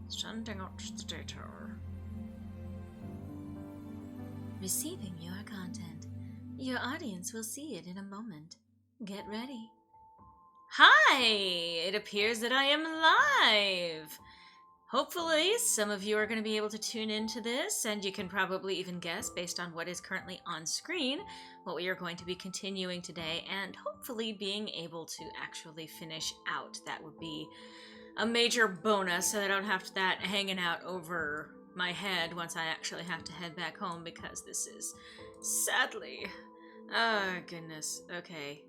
Sending out the data. Receiving your content. Your audience will see it in a moment. Get ready. Hi! It appears that I am live! Hopefully, some of you are going to be able to tune into this, and you can probably even guess, based on what is currently on screen, what we are going to be continuing today, and hopefully being able to actually finish out. That would be a major bonus, so I don't have that hanging out over my head once I actually have to head back home, because this is sadly... Oh, goodness. Okay.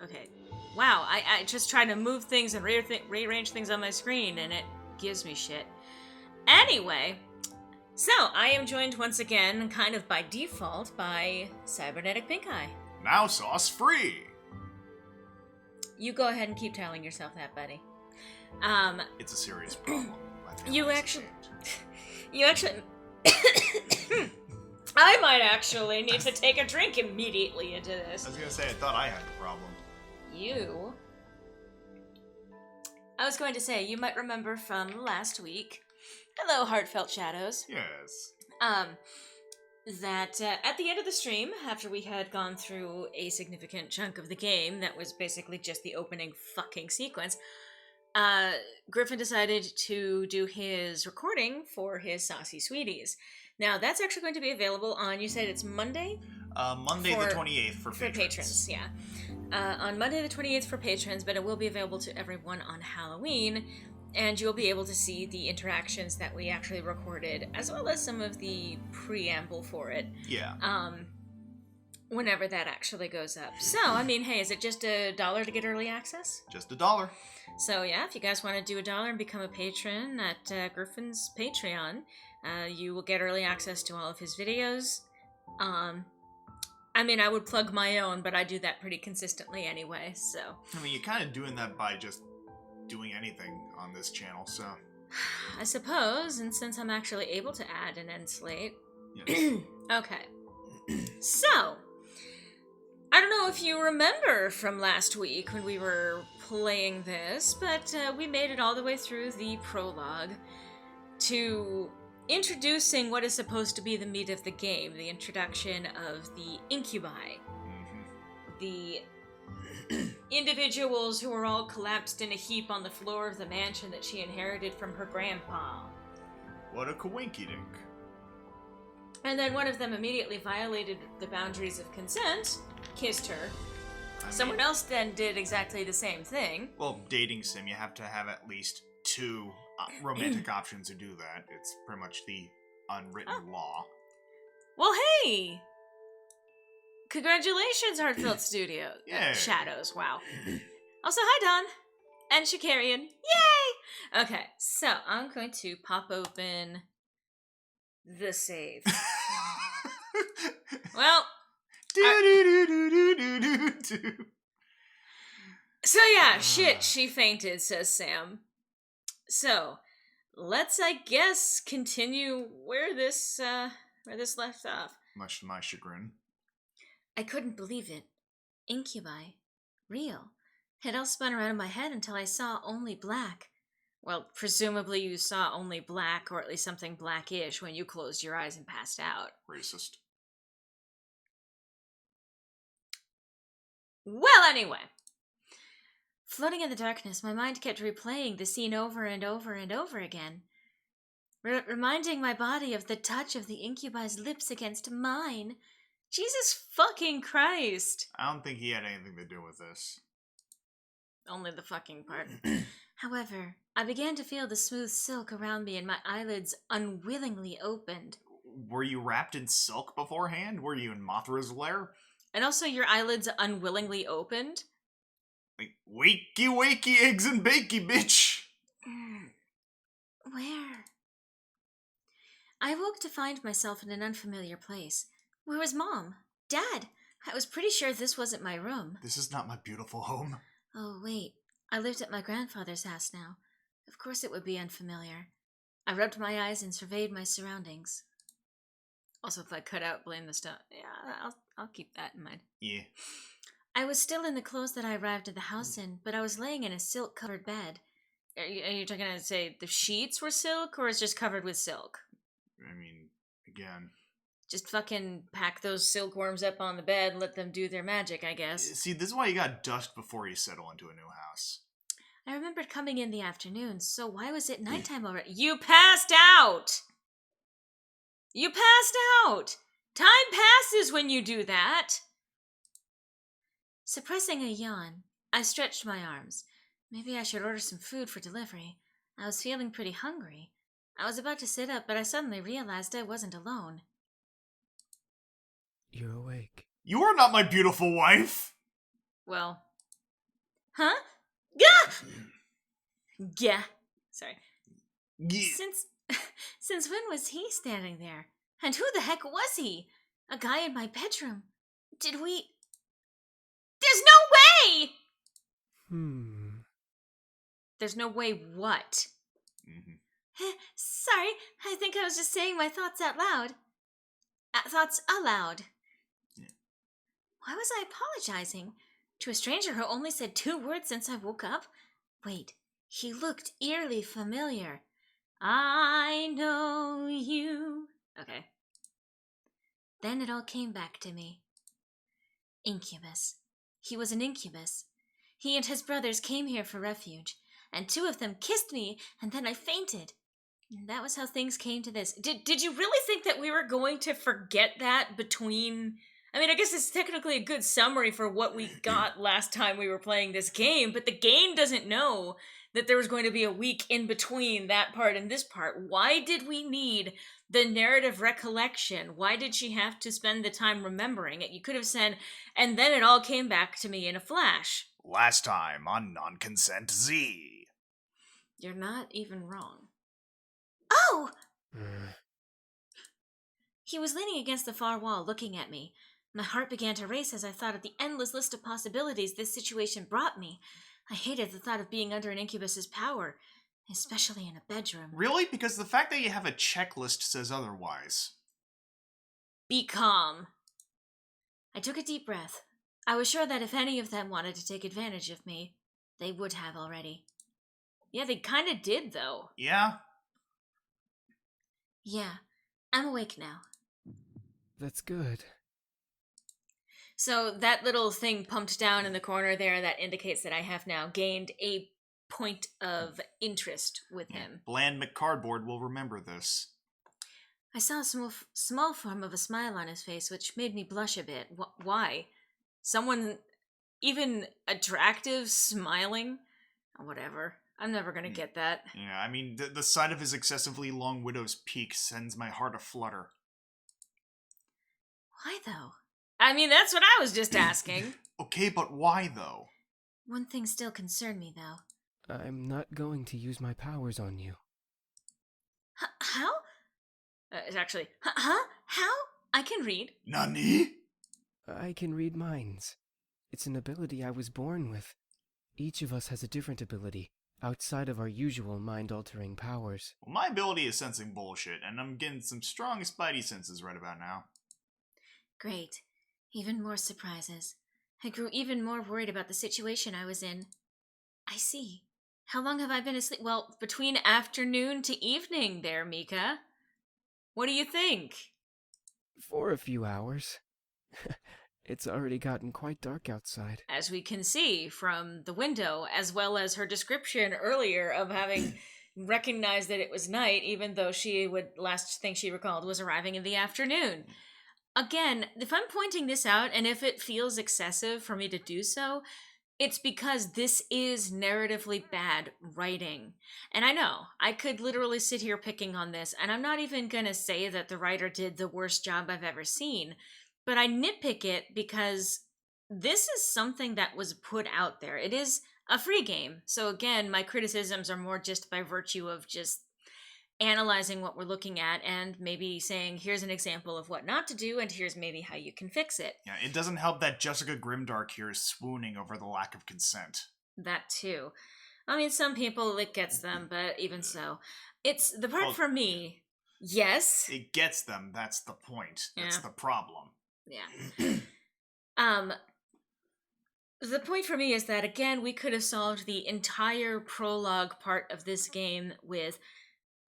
Okay. Wow, I just try to move things and rearrange things on my screen, and it gives me shit. Anyway, so I am joined once again, kind of by default, by Cybernetic Pink Eye. Now sauce free! You go ahead and keep telling yourself that, buddy. It's a serious problem. You actually... I might actually need to take a drink immediately into this. I was gonna say, I thought I had the problem. I was going to say, you might remember from last week, hello, Heartfelt Shadows. Yes. That at the end of the stream, after we had gone through a significant chunk of the game that was basically just the opening fucking sequence, Griffin decided to do his recording for his Saucy Sweeties. Now, that's actually going to be available on, you said it's Monday? Monday the 28th for patrons. For patrons, yeah. On Monday the 28th for patrons, but it will be available to everyone on Halloween, and you'll be able to see the interactions that we actually recorded, as well as some of the preamble for it. Yeah. Whenever that actually goes up. So, I mean, hey, is it just $1 to get early access? Just $1. So, yeah, if you guys want to do $1 and become a patron at Griffin's Patreon, you will get early access to all of his videos. I mean, I would plug my own, but I do that pretty consistently anyway, so... I mean, you're kind of doing that by just doing anything on this channel, so... I suppose, and since I'm actually able to add an end slate... Yes. Okay. So... I don't know if you remember from last week when we were playing this, but we made it all the way through the prologue to introducing what is supposed to be the meat of the game, the introduction of the incubi. The individuals who are all collapsed in a heap on the floor of the mansion that she inherited from her grandpa. What a coinky-dink. And then one of them immediately violated the boundaries of consent, kissed her. Someone else then did exactly the same thing. Well, dating sim, you have to have at least 2 romantic options to do that. It's pretty much the unwritten law. Well, hey! Congratulations, Heartfelt Studios. Yeah. Shadows, wow. Also, hi, Don. And Shakarian. Yay! Okay, so I'm going to pop open the save. Well... So yeah, shit, she fainted, says Sam. So, let's, I guess, continue where this left off. Much to my chagrin. I couldn't believe it. Incubi. Real. It all spun around in my head until I saw only black. Well, presumably you saw only black, or at least something blackish, when you closed your eyes and passed out. Racist. Well, anyway. Floating in the darkness, my mind kept replaying the scene over and over and over again, reminding my body of the touch of the incubi's lips against mine. Jesus fucking Christ. I don't think he had anything to do with this. Only the fucking part. However, I began to feel the smooth silk around me and my eyelids unwillingly opened. Were you wrapped in silk beforehand? Were you in Mothra's lair? And also your eyelids unwillingly opened? Like, wakey wakey eggs and bakey, bitch! Where? I woke to find myself in an unfamiliar place. Where was Mom? Dad? I was pretty sure this wasn't my room. This is not my beautiful home. Oh, wait. I lived at my grandfather's house now. Of course it would be unfamiliar. I rubbed my eyes and surveyed my surroundings. Also, if I cut out blame the stuff, yeah, I'll keep that in mind. Yeah. I was still in the clothes that I arrived at the house in, but I was laying in a silk-covered bed. are you talking to say the sheets were silk, or is just covered with silk? I mean, again... Just fucking pack those silkworms up on the bed and let them do their magic, I guess. See, this is why you got dust before you settle into a new house. I remembered coming in the afternoon, so why was it nighttime already? You passed out! You passed out! Time passes when you do that! Suppressing a yawn, I stretched my arms. Maybe I should order some food for delivery. I was feeling pretty hungry. I was about to sit up, but I suddenly realized I wasn't alone. You're awake. You are not my beautiful wife! Well. Huh? Gah! Yeah. Sorry. Yeah. Since when was he standing there? And who the heck was he? A guy in my bedroom. Did we... There's no way! There's no way what? Sorry, I think I was just saying my thoughts out loud. Thoughts aloud. Yeah. Why was I apologizing? To a stranger who only said 2 words since I woke up? Wait, he looked eerily familiar. I know you. Okay. Then it all came back to me. Incubus. He was an incubus. He and his brothers came here for refuge, and 2 of them kissed me, and then I fainted. And that was how things came to this. Did you really think that we were going to forget that between... I mean, I guess it's technically a good summary for what we got last time we were playing this game, but the game doesn't know that there was going to be a week in between that part and this part. Why did we need the narrative recollection? Why did she have to spend the time remembering it? You could have said, and then it all came back to me in a flash. Last time on Non-Consent Z. You're not even wrong. Oh! He was leaning against the far wall, looking at me. My heart began to race as I thought of the endless list of possibilities this situation brought me. I hated the thought of being under an incubus's power, especially in a bedroom. Really? Because the fact that you have a checklist says otherwise. Be calm. I took a deep breath. I was sure that if any of them wanted to take advantage of me, they would have already. Yeah, they kind of did, though. Yeah? Yeah, I'm awake now. That's good. So that little thing pumped down in the corner there, that indicates that I have now gained a point of interest with him. Bland McCardboard will remember this. I saw a small form of a smile on his face, which made me blush a bit. Why? Someone even attractive smiling? Whatever. I'm never gonna get that. Yeah, I mean, the sight of his excessively long widow's peak sends my heart aflutter. Why, though? I mean, that's what I was just asking. Okay, but why, though? One thing still concerned me, though. I'm not going to use my powers on you. How? Actually, huh? How? I can read. Nani? I can read minds. It's an ability I was born with. Each of us has a different ability, outside of our usual mind-altering powers. Well, my ability is sensing bullshit, and I'm getting some strong spidey senses right about now. Great. Even more surprises. I grew even more worried about the situation I was in. I see. How long have I been asleep? Well, between afternoon to evening there, Mika. What do you think? For a few hours. It's already gotten quite dark outside. As we can see from the window, as well as her description earlier of having recognized that it was night, even though last thing she recalled was arriving in the afternoon. Again, if I'm pointing this out, and if it feels excessive for me to do so, it's because this is narratively bad writing. And I know, I could literally sit here picking on this, and I'm not even gonna say that the writer did the worst job I've ever seen, but I nitpick it because this is something that was put out there. It is a free game, so again, my criticisms are more just by virtue of just analyzing what we're looking at and maybe saying, here's an example of what not to do, and here's maybe how you can fix it. Yeah, it doesn't help that Jessica Grimdark here is swooning over the lack of consent. That too. I mean, some people, it gets them, but even so. It's the part for me, yes. It gets them, that's the point. That's the problem. Yeah. The point for me is that, again, we could have solved the entire prologue part of this game with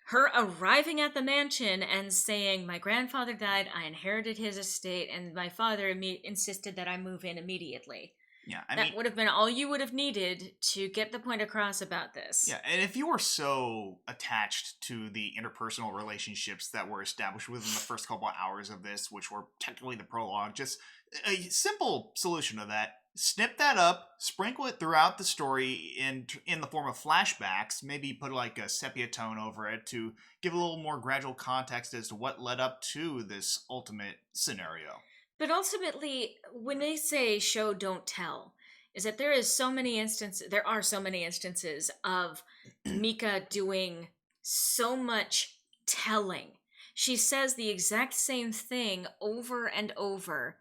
her arriving at the mansion and saying, "My grandfather died, I inherited his estate, and my father insisted that I move in immediately." Yeah, That would have been all you would have needed to get the point across about this. Yeah, and if you were so attached to the interpersonal relationships that were established within the first couple of hours of this, which were technically the prologue, just a simple solution to that: snip that up, sprinkle it throughout the story in the form of flashbacks. Maybe put like a sepia tone over it to give a little more gradual context as to what led up to this ultimate scenario. But ultimately, when they say show don't tell, is that there are so many instances of Mika doing so much telling. She says the exact same thing over and over.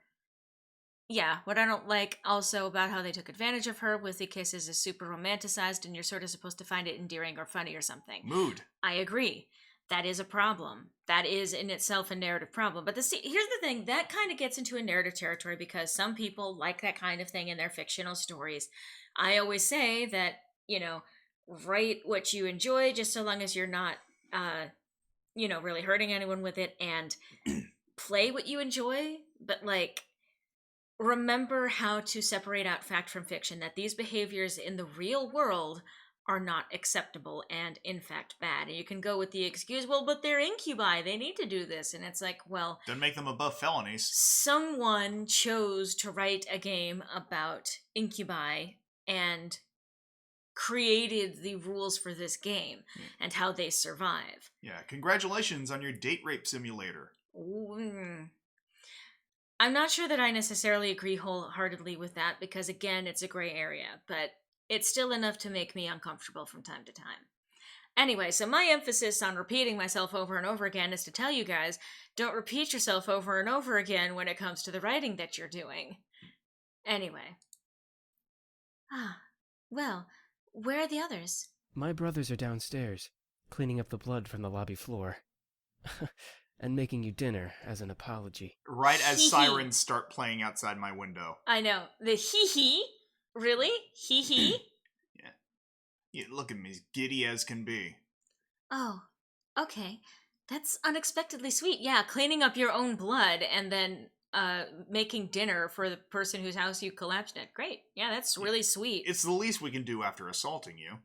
Yeah, what I don't like also about how they took advantage of her with the kisses is super romanticized, and you're sort of supposed to find it endearing or funny or something. Mood. I agree. That is a problem. That is in itself a narrative problem. But here's the thing, that kind of gets into a narrative territory because some people like that kind of thing in their fictional stories. I always say that, write what you enjoy just so long as you're not, really hurting anyone with it, and play what you enjoy, but like, remember how to separate out fact from fiction, that these behaviors in the real world are not acceptable and in fact bad. And you can go with the excuse, well, but they're incubi, they need to do this. And it's like, well, Don't make them above felonies. someone chose to write a game about incubi and created the rules for this game and how they survive. Yeah, congratulations on your date rape simulator. I'm not sure that I necessarily agree wholeheartedly with that because, again, it's a gray area, but it's still enough to make me uncomfortable from time to time. Anyway, so my emphasis on repeating myself over and over again is to tell you guys, don't repeat yourself over and over again when it comes to the writing that you're doing. Anyway. Well, where are the others? My brothers are downstairs, cleaning up the blood from the lobby floor. And making you dinner as an apology. Right as sirens start playing outside my window. I know. The hee-hee? Really? Hee-hee? Yeah, look at me, as giddy as can be. Oh, okay. That's unexpectedly sweet. Yeah, cleaning up your own blood and then making dinner for the person whose house you collapsed at. Great. Yeah, that's really sweet. It's the least we can do after assaulting you.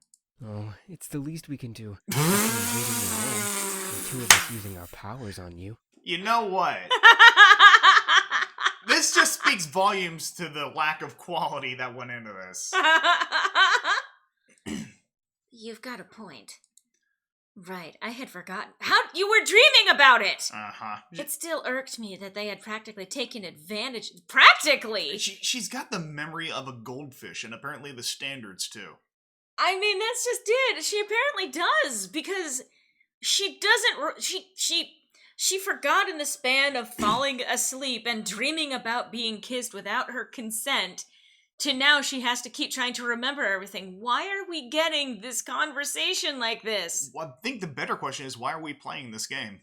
Oh, it's the least we can do. After invading your home, and two of us using our powers on you. You know what? This just speaks volumes to the lack of quality that went into this. You've got a point. Right, I had forgotten. How you were dreaming about it! Uh-huh. It still irked me that they had practically taken advantage. Practically! She's got the memory of a goldfish, and apparently the standards, too. I mean, that's just it. She apparently does, because she doesn't... She forgot in the span of falling asleep and dreaming about being kissed without her consent, to now she has to keep trying to remember everything. Why are we getting this conversation like this? Well, I think the better question is, why are we playing this game?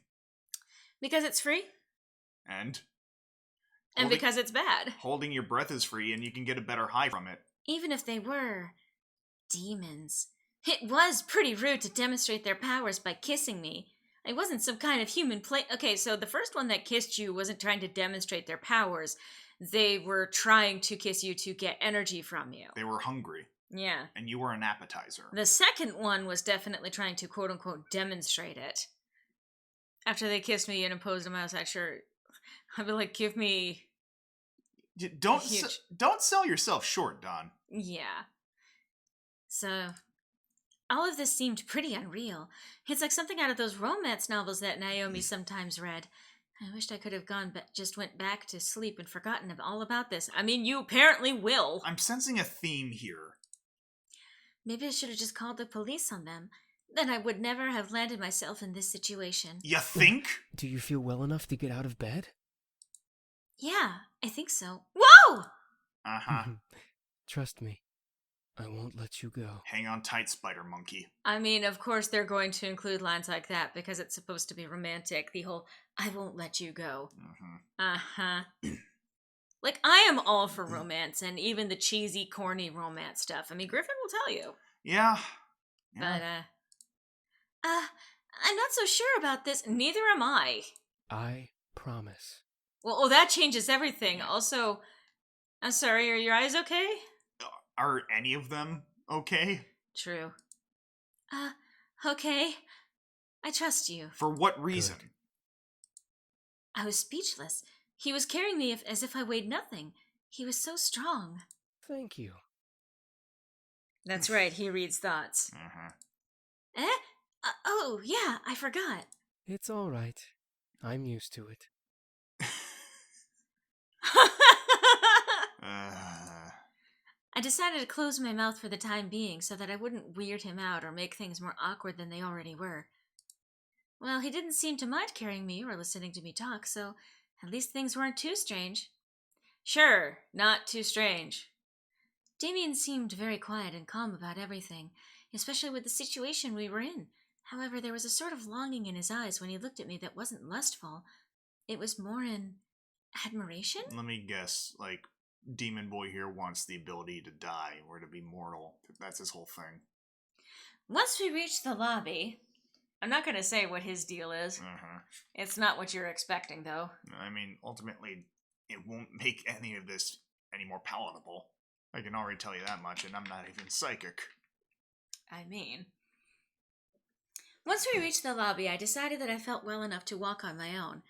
Because it's free. And Because it's bad. Holding your breath is free, and you can get a better high from it. Even if they were demons. It was pretty rude to demonstrate their powers by kissing me. It wasn't some kind of human play. Okay, so the first one that kissed you wasn't trying to demonstrate their powers. They were trying to kiss you to get energy from you. They were hungry. Yeah. And you were an appetizer. The second one was definitely trying to quote-unquote demonstrate it. After they kissed me and imposed a mouse shirt, I'd be like, give me... Don't sell yourself short, Don. Yeah. So, all of this seemed pretty unreal. It's like something out of those romance novels that Naomi sometimes read. I wished I could have just went back to sleep and forgotten all about this. I mean, you apparently will. I'm sensing a theme here. Maybe I should have just called the police on them. Then I would never have landed myself in this situation. You think? Do you feel well enough to get out of bed? Yeah, I think so. Whoa! Uh-huh. Trust me, I won't let you go. Hang on tight, spider monkey. I mean, of course they're going to include lines like that because it's supposed to be romantic. The whole, I won't let you go. Uh-huh. Uh-huh. Like, I am all for romance and even the cheesy, corny romance stuff. I mean, Griffin will tell you. Yeah. But, I'm not so sure about this. Neither am I. I promise. Well, that changes everything. Also, I'm sorry, are your eyes okay? Are any of them okay? True. Okay. I trust you. For what reason? Good. I was speechless. He was carrying me as if I weighed nothing. He was so strong. Thank you. That's right, he reads thoughts. Uh-huh. Oh, yeah, I forgot. It's all right. I'm used to it. I decided to close my mouth for the time being so that I wouldn't weird him out or make things more awkward than they already were. Well, he didn't seem to mind carrying me or listening to me talk, so at least things weren't too strange. Sure, not too strange. Damien seemed very quiet and calm about everything, especially with the situation we were in. However, there was a sort of longing in his eyes when he looked at me that wasn't lustful. It was more in admiration? Let me guess, like, Demon Boy here wants the ability to die or to be mortal. That's his whole thing. Once we reached the lobby, I'm not going to say what his deal is. Uh-huh. It's not what you're expecting, though. I mean, ultimately, it won't make any of this any more palatable. I can already tell you that much, and I'm not even psychic. I mean... Once we reached the lobby, I decided that I felt well enough to walk on my own.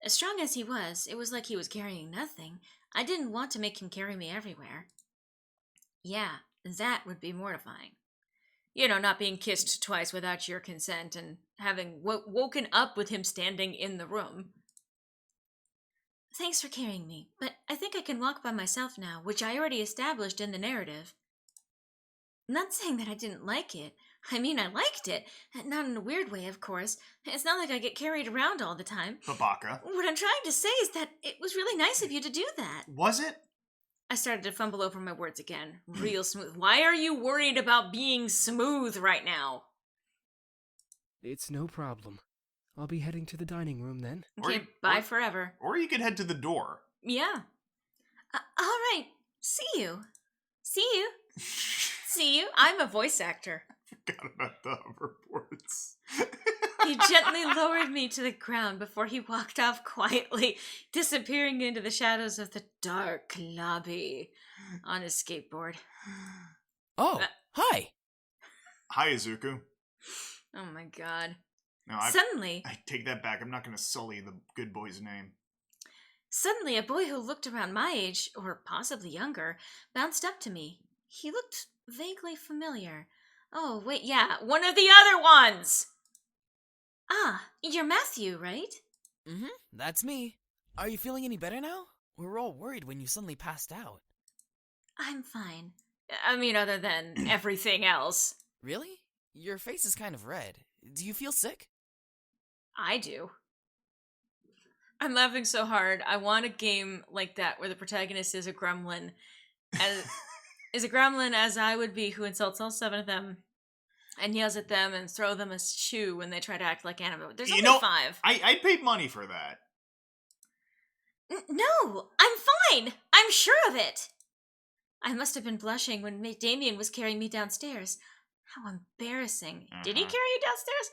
As strong as he was, it was like he was carrying nothing. I didn't want to make him carry me everywhere. Yeah, that would be mortifying. You know, not being kissed twice without your consent and having woken up with him standing in the room. Thanks for carrying me, but I think I can walk by myself now, which I already established in the narrative. Not saying that I didn't like it. I mean, I liked it. Not in a weird way, of course. It's not like I get carried around all the time. Babaka. What I'm trying to say is that it was really nice of you to do that. Was it? I started to fumble over my words again. Real smooth. Why are you worried about being smooth right now? It's no problem. I'll be heading to the dining room then. Okay, bye forever. Or you could head to the door. Yeah. All right. See you. See you. See you. I'm a voice actor. Forgot about the hoverboards. He gently lowered me to the ground before he walked off quietly, disappearing into the shadows of the dark lobby on his skateboard. Oh, hi! Hi, Izuku. Oh my god. No, Suddenly, I take that back. I'm not going to sully the good boy's name. Suddenly, a boy who looked around my age, or possibly younger, bounced up to me. He looked vaguely familiar. Oh, wait, yeah, one of the other ones! Ah, you're Matthew, right? Mm-hmm, that's me. Are you feeling any better now? We were all worried when you suddenly passed out. I'm fine. I mean, other than everything else. Really? Your face is kind of red. Do you feel sick? I do. I'm laughing so hard. I want a game like that where the protagonist is a gremlin. Is a gremlin as I would be, who insults all 7 of them and yells at them and throw them a shoe when they try to act like animals. There's only 5. I paid money for that. No, I'm fine. I'm sure of it. I must have been blushing when Damien was carrying me downstairs. How embarrassing. Did he carry you downstairs?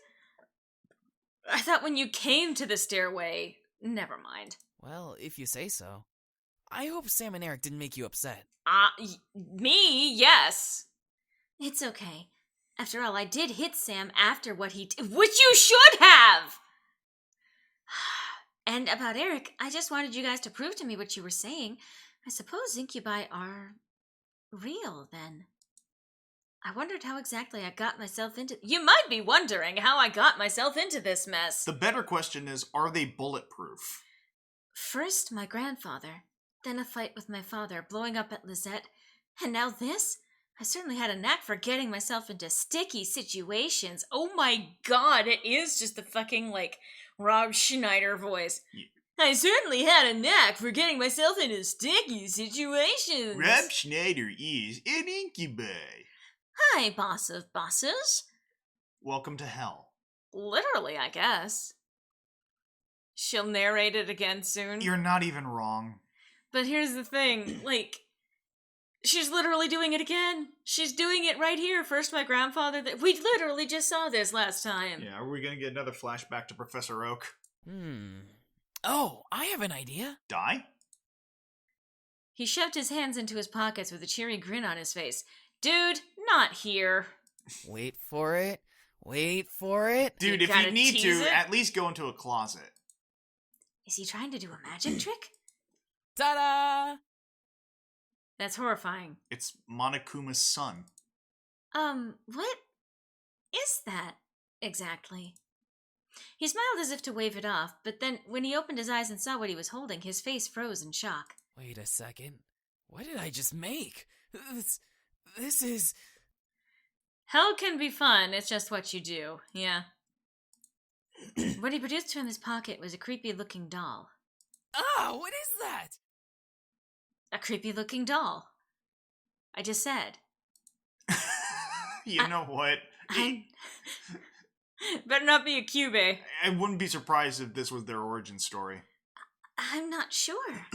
I thought when you came to the stairway. Never mind. Well, if you say so. I hope Sam and Eric didn't make you upset. Me? Yes. It's okay. After all, I did hit Sam after what he did, which you should have! And about Eric, I just wanted you guys to prove to me what you were saying. I suppose incubi are real, then. I wondered how exactly I got myself into... You might be wondering how I got myself into this mess. The better question is, are they bulletproof? First, my grandfather. Then a fight with my father, blowing up at Lizette. And now this? I certainly had a knack for getting myself into sticky situations. Oh my god, it is just the fucking, Rob Schneider voice. Yeah. I certainly had a knack for getting myself into sticky situations. Rob Schneider is an incubi. Hi, boss of bosses. Welcome to hell. Literally, I guess. She'll narrate it again soon. You're not even wrong. But here's the thing, like, she's literally doing it again. She's doing it right here. First, my grandfather. We literally just saw this last time. Yeah, are we gonna get another flashback to Professor Oak? Oh, I have an idea. Die? He shoved his hands into his pockets with a cheery grin on his face. Dude, not here. Wait for it. Wait for it. Dude, You if you gotta need to, tease it? at least go into a closet. Is he trying to do a magic trick? Ta-da! That's horrifying. It's Monokuma's son. What is that exactly? He smiled as if to wave it off, but then when he opened his eyes and saw what he was holding, his face froze in shock. Wait a second. What did I just make? This is... Hell can be fun, it's just what you do, yeah. What he produced from his pocket was a creepy-looking doll. Ah, what is that? A creepy-looking doll. I just said. You know what? I better not be a cube. I wouldn't be surprised if this was their origin story. I'm not sure.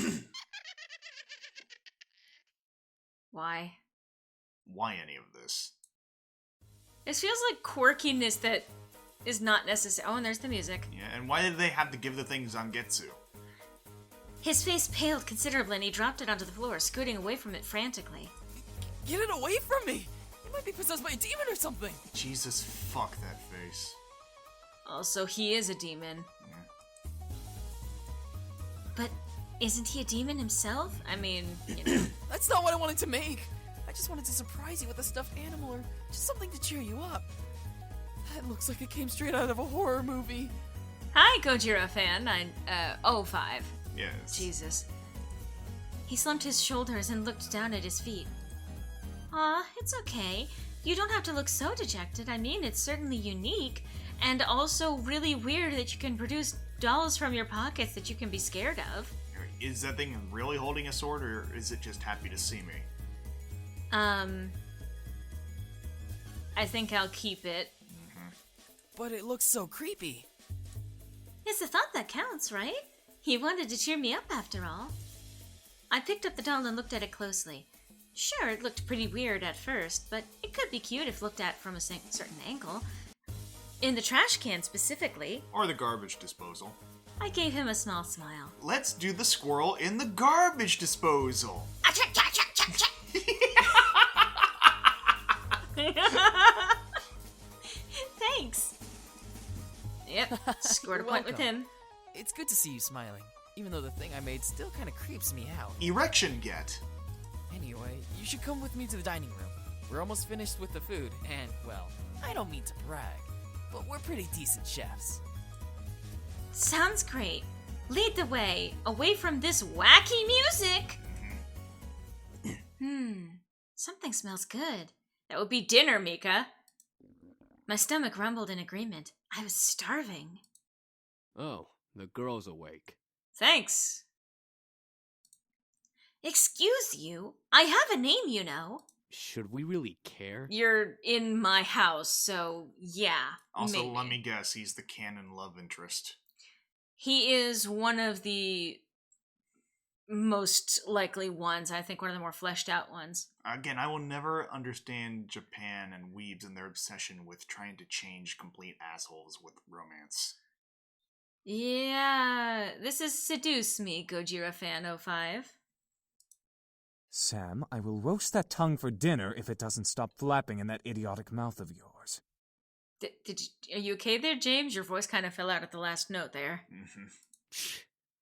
Why? Why any of this? This feels like quirkiness that is not necessary. Oh, and there's the music. Yeah, and why did they have to give the thing Zangetsu? His face paled considerably and he dropped it onto the floor, scooting away from it frantically. Get it away from me! You might be possessed by a demon or something! Jesus, fuck that face. Also, he is a demon. Yeah. But isn't he a demon himself? I mean, you know. That's not what I wanted to make! I just wanted to surprise you with a stuffed animal or just something to cheer you up. That looks like it came straight out of a horror movie. Hi, Gojira fan. 05. Yes. Jesus. He slumped his shoulders and looked down at his feet. Aw, it's okay. You don't have to look so dejected. I mean, it's certainly unique, and also really weird that you can produce dolls from your pockets that you can be scared of. Is that thing really holding a sword, or is it just happy to see me? I think I'll keep it. But it looks so creepy. It's the thought that counts, right? He wanted to cheer me up after all. I picked up the doll and looked at it closely. Sure, it looked pretty weird at first, but it could be cute if looked at from a certain angle. In the trash can specifically. Or the garbage disposal. I gave him a small smile. Let's do the squirrel in the garbage disposal. Thanks. Yep, scored a You're point with welcome. him. It's good to see you smiling, even though the thing I made still kind of creeps me out. Erection get. Anyway, you should come with me to the dining room. We're almost finished with the food, and, well, I don't mean to brag, but we're pretty decent chefs. Sounds great. Lead the way, away from this wacky music. Something smells good. That would be dinner, Mika. My stomach rumbled in agreement. I was starving. Oh, the girl's awake. Thanks. Excuse you, I have a name, you know. Should we really care? You're in my house, so yeah. Also, maybe. let me guess, he's the canon love interest. He is one of the most likely ones. I think one of the more fleshed out ones. Again, I will never understand Japan and weebs and their obsession with trying to change complete assholes with romance. Yeah, this is Seduce Me, Gojira Fan 05. Sam, I will roast that tongue for dinner if it doesn't stop flapping in that idiotic mouth of yours. Are you okay there, James? Your voice kind of fell out at the last note there.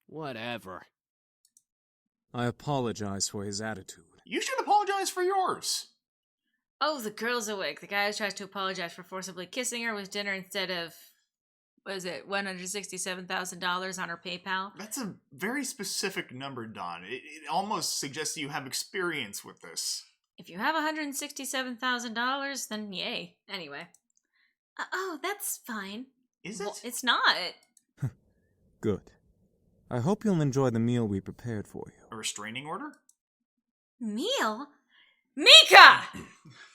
Whatever. I apologize for his attitude. You should apologize for yours. Oh, the girl's awake. The guy who tries to apologize for forcibly kissing her with dinner instead of, what is it, $167,000 on her PayPal? That's a very specific number, Don. It almost suggests you have experience with this. If you have $167,000, then yay. Anyway. Oh, that's fine. Is it? Well, it's not. Good. I hope you'll enjoy the meal we prepared for you. A restraining order? Meal? Mika!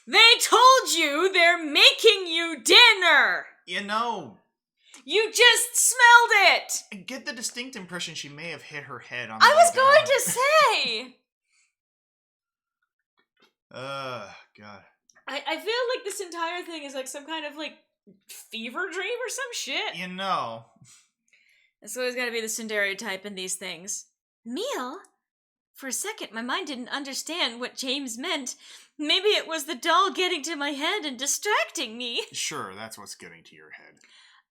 They told you they're making you dinner! You know, You just smelled it! I get the distinct impression she may have hit her head on I the was way going down. to say! God. I feel like this entire thing is like some kind of like fever dream or some shit. You know. That's always gotta be the stereotype in these things. Meal? For a second, my mind didn't understand what James meant. Maybe it was the doll getting to my head and distracting me. Sure, that's what's getting to your head.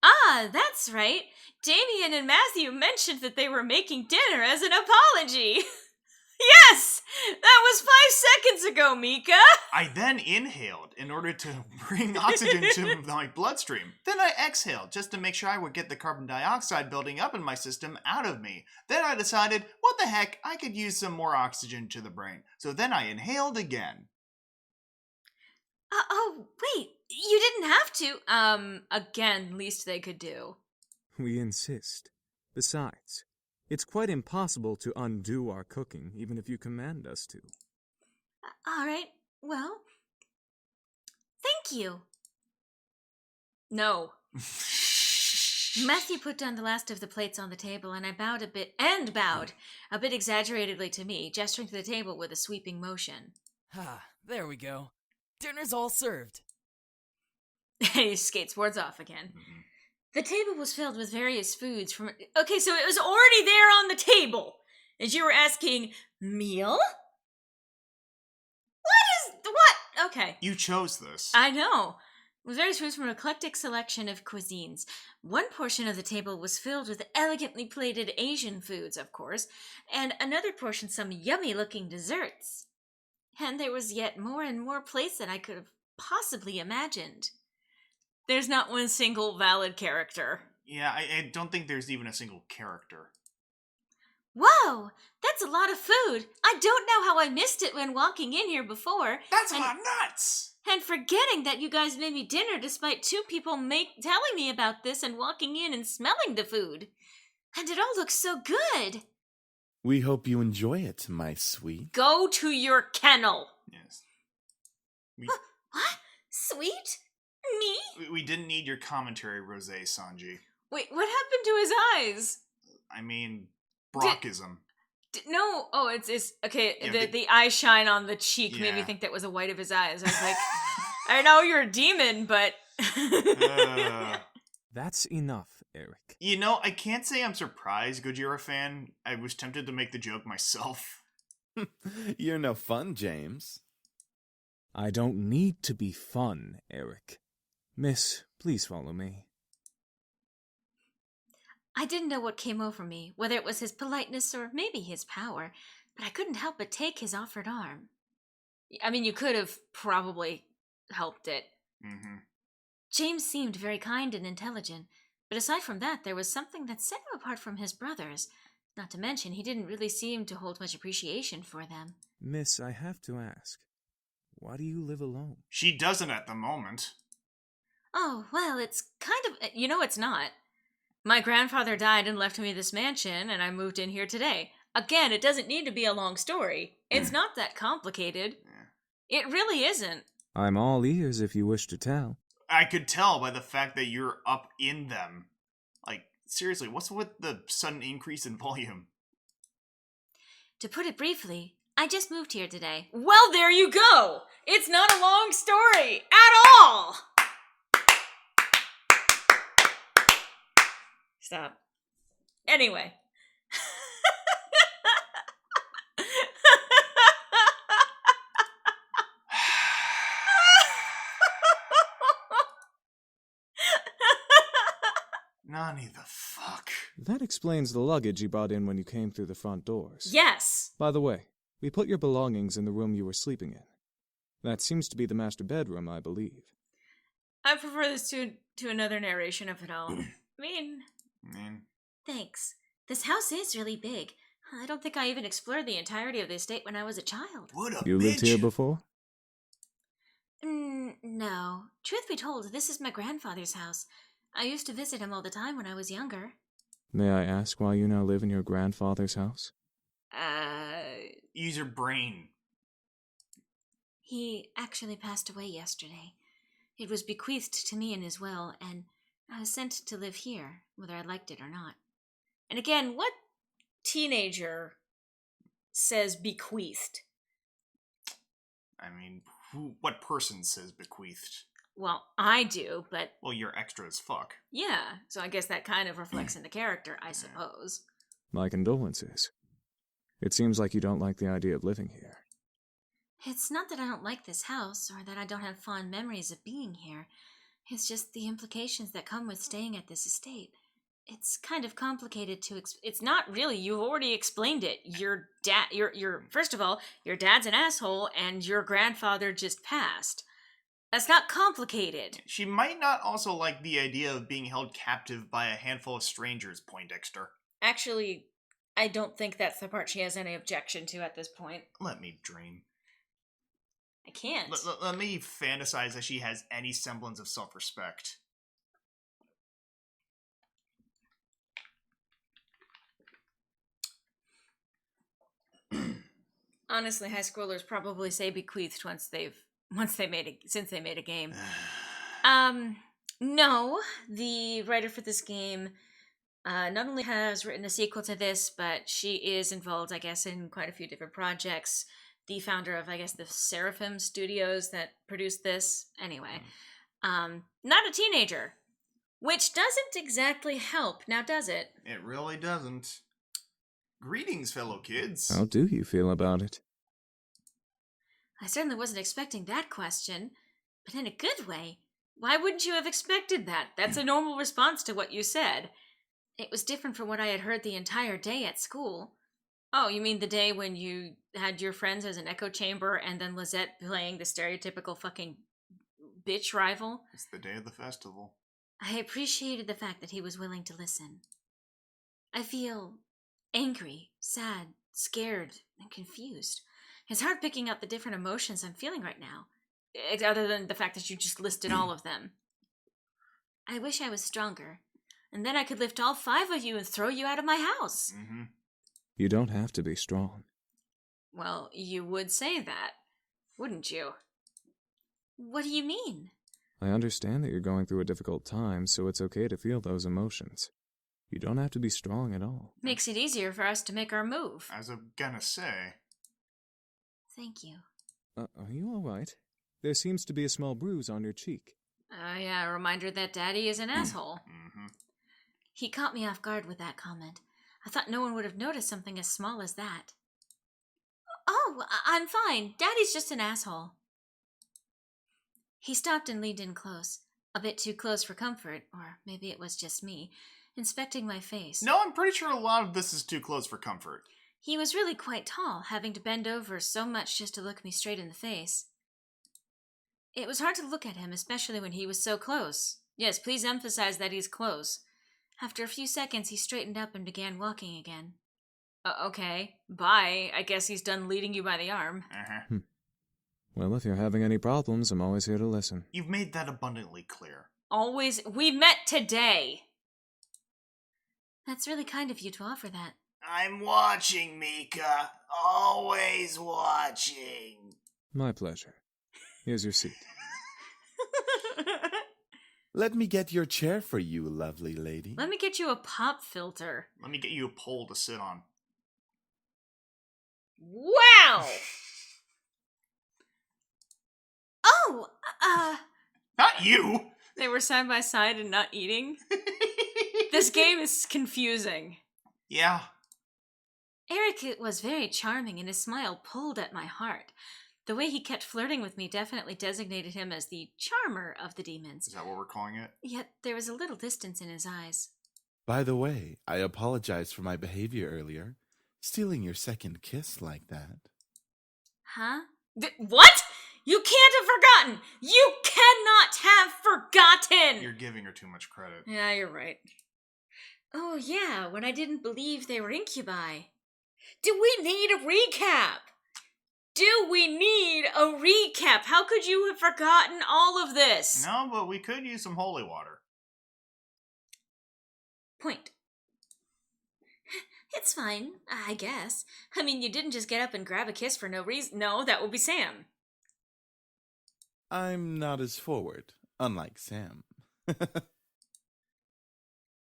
Ah, that's right. Damien and Matthew mentioned that they were making dinner as an apology. Yes! That was 5 seconds ago, Mika! I then inhaled in order to bring oxygen to my bloodstream. Then I exhaled just to make sure I would get the carbon dioxide building up in my system out of me. Then I decided, what the heck, I could use some more oxygen to the brain. So then I inhaled again. Oh, wait. You didn't have to. Again, least they could do. We insist. Besides, it's quite impossible to undo our cooking, even if you command us to. All right. Well, thank you. No. Matthew put down the last of the plates on the table, and I bowed a bit exaggeratedly to me, gesturing to the table with a sweeping motion. There we go. Dinner's all served. He skateboards off again. Mm-hmm. The table was filled with various foods from... Okay, so it was already there on the table. And you were asking, meal? What? Okay. You chose this. I know. It was various foods from an eclectic selection of cuisines. One portion of the table was filled with elegantly plated Asian foods, of course, and another portion some yummy-looking desserts. And there was yet more and more plates than I could have possibly imagined. There's not one single valid character. Yeah, I don't think there's even a single character. Whoa! That's a lot of food! I don't know how I missed it when walking in here before. That's a lot nuts! And forgetting that you guys made me dinner despite 2 people telling me about this and walking in and smelling the food. And it all looks so good! We hope you enjoy it, my sweet. Go to your kennel! Yes. What? Sweet? Me? We didn't need your commentary, Rosé Sanji. Wait, what happened to his eyes? I mean, Brockism. No, oh, it's okay. Yeah, the eye shine on the cheek made me Yeah. think that was the white of his eyes. I was like, I know you're a demon, but That's enough, Eric. You know, I can't say I'm surprised Gojira fan. I was tempted to make the joke myself. You're no fun, James. I don't need to be fun, Eric. Miss, please follow me. I didn't know what came over me, whether it was his politeness or maybe his power, but I couldn't help but take his offered arm. I mean, you could have probably helped it. Mm-hmm. James seemed very kind and intelligent, but aside from that, there was something that set him apart from his brothers. Not to mention, he didn't really seem to hold much appreciation for them. Miss, I have to ask, why do you live alone? She doesn't at the moment. Oh, well, it's kind of... it's not. My grandfather died and left me this mansion, and I moved in here today. Again, it doesn't need to be a long story. It's not that complicated. It really isn't. I'm all ears if you wish to tell. I could tell by the fact that you're up in them. Like, seriously, what's with the sudden increase in volume? To put it briefly, I just moved here today. Well, there you go! It's not a long story at all! Stop. Anyway. Nani the fuck? That explains the luggage you brought in when you came through the front doors. Yes! By the way, we put your belongings in the room you were sleeping in. That seems to be the master bedroom, I believe. I prefer this to another narration of it all. I mean, thanks. This house is really big. I don't think I even explored the entirety of the estate when I was a child. What a You lived here before? No. Truth be told, this is my grandfather's house. I used to visit him all the time when I was younger. May I ask why you now live in your grandfather's house? Use your brain. He actually passed away yesterday. It was bequeathed to me in his will, and I was sent to live here, whether I liked it or not. And again, what teenager says bequeathed? I mean, what person says bequeathed? Well, I do, but Well, you're extra as fuck. yeah, so I guess that kind of reflects in the character, I suppose. My condolences. It seems like you don't like the idea of living here. It's not that I don't like this house, or that I don't have fond memories of being here. It's just the implications that come with staying at this estate. It's kind of complicated to it's not really. You've already explained it. Your dad, your first of all, your dad's an asshole, and your grandfather just passed. That's not complicated. She might not also like the idea of being held captive by a handful of strangers, Poindexter. Actually, I don't think that's the part she has any objection to at this point. Let me dream. I can't. Let me fantasize that she has any semblance of self-respect. Honestly, high schoolers probably say bequeathed since they made a game. No, the writer for this game not only has written a sequel to this, but she is involved, I guess, in quite a few different projects. The founder of, I guess, the Seraphim Studios that produced this. Anyway, not a teenager, which doesn't exactly help, now does it? It really doesn't. Greetings, fellow kids. How do you feel about it? I certainly wasn't expecting that question, but in a good way. Why wouldn't you have expected that? That's a normal response to what you said. It was different from what I had heard the entire day at school. Oh, you mean the day when you had your friends as an echo chamber and then Lizette playing the stereotypical fucking bitch rival? It's the day of the festival. I appreciated the fact that he was willing to listen. I feel angry, sad, scared, and confused. It's hard picking out the different emotions I'm feeling right now, other than the fact that you just listed all of them. I wish I was stronger, and then I could lift all 5 of you and throw you out of my house. Mm-hmm. You don't have to be strong. Well, you would say that, wouldn't you? What do you mean? I understand that you're going through a difficult time, so it's okay to feel those emotions. You don't have to be strong at all. Makes it easier for us to make our move. As I'm gonna say. Thank you. Are you all right? There seems to be a small bruise on your cheek. Yeah, a reminder that Daddy is an asshole. Mm-hmm. He caught me off guard with that comment. I thought no one would have noticed something as small as that. Oh, I'm fine. Daddy's just an asshole. He stopped and leaned in close. A bit too close for comfort, or maybe it was just me, inspecting my face. No, I'm pretty sure a lot of this is too close for comfort. He was really quite tall, having to bend over so much just to look me straight in the face. It was hard to look at him, especially when he was so close. Yes, please emphasize that he's close. After a few seconds, he straightened up and began walking again. Okay, bye. I guess he's done leading you by the arm. Uh-huh. Well, if you're having any problems, I'm always here to listen. You've made that abundantly clear. Always. We met today. That's really kind of you to offer that. I'm watching, Mika. Always watching. My pleasure. Here's your seat. Let me get your chair for you, lovely lady. Let me get you a pop filter. Let me get you a pole to sit on. Wow! Oh, Not you! They were side by side and not eating? This game is confusing. Yeah. Eric was very charming, and his smile pulled at my heart. The way he kept flirting with me definitely designated him as the charmer of the demons. Is that what we're calling it? Yet there was a little distance in his eyes. By the way, I apologize for my behavior earlier. Stealing your second kiss like that. Huh? What? You can't have forgotten! You cannot have forgotten! You're giving her too much credit. Yeah, you're right. Oh, yeah, when I didn't believe they were incubi. Do we need a recap? Do we need a recap? How could you have forgotten all of this? No, but we could use some holy water. Point. It's fine, I guess. I mean, you didn't just get up and grab a kiss for no reason. No, that would be Sam. I'm not as forward, unlike Sam.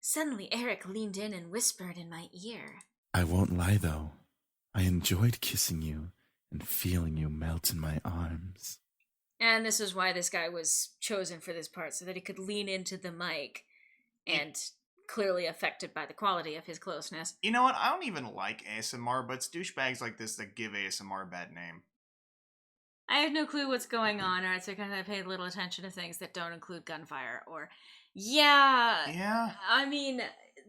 Suddenly, Eric leaned in and whispered in my ear. I won't lie, though. I enjoyed kissing you and feeling you melt in my arms. And this is why this guy was chosen for this part, so that he could lean into the mic and clearly affected by the quality of his closeness. You know what? I don't even like ASMR, but it's douchebags like this that give ASMR a bad name. I have no clue what's going on, or it's because I paid little attention to things that don't include gunfire, or... Yeah. I mean,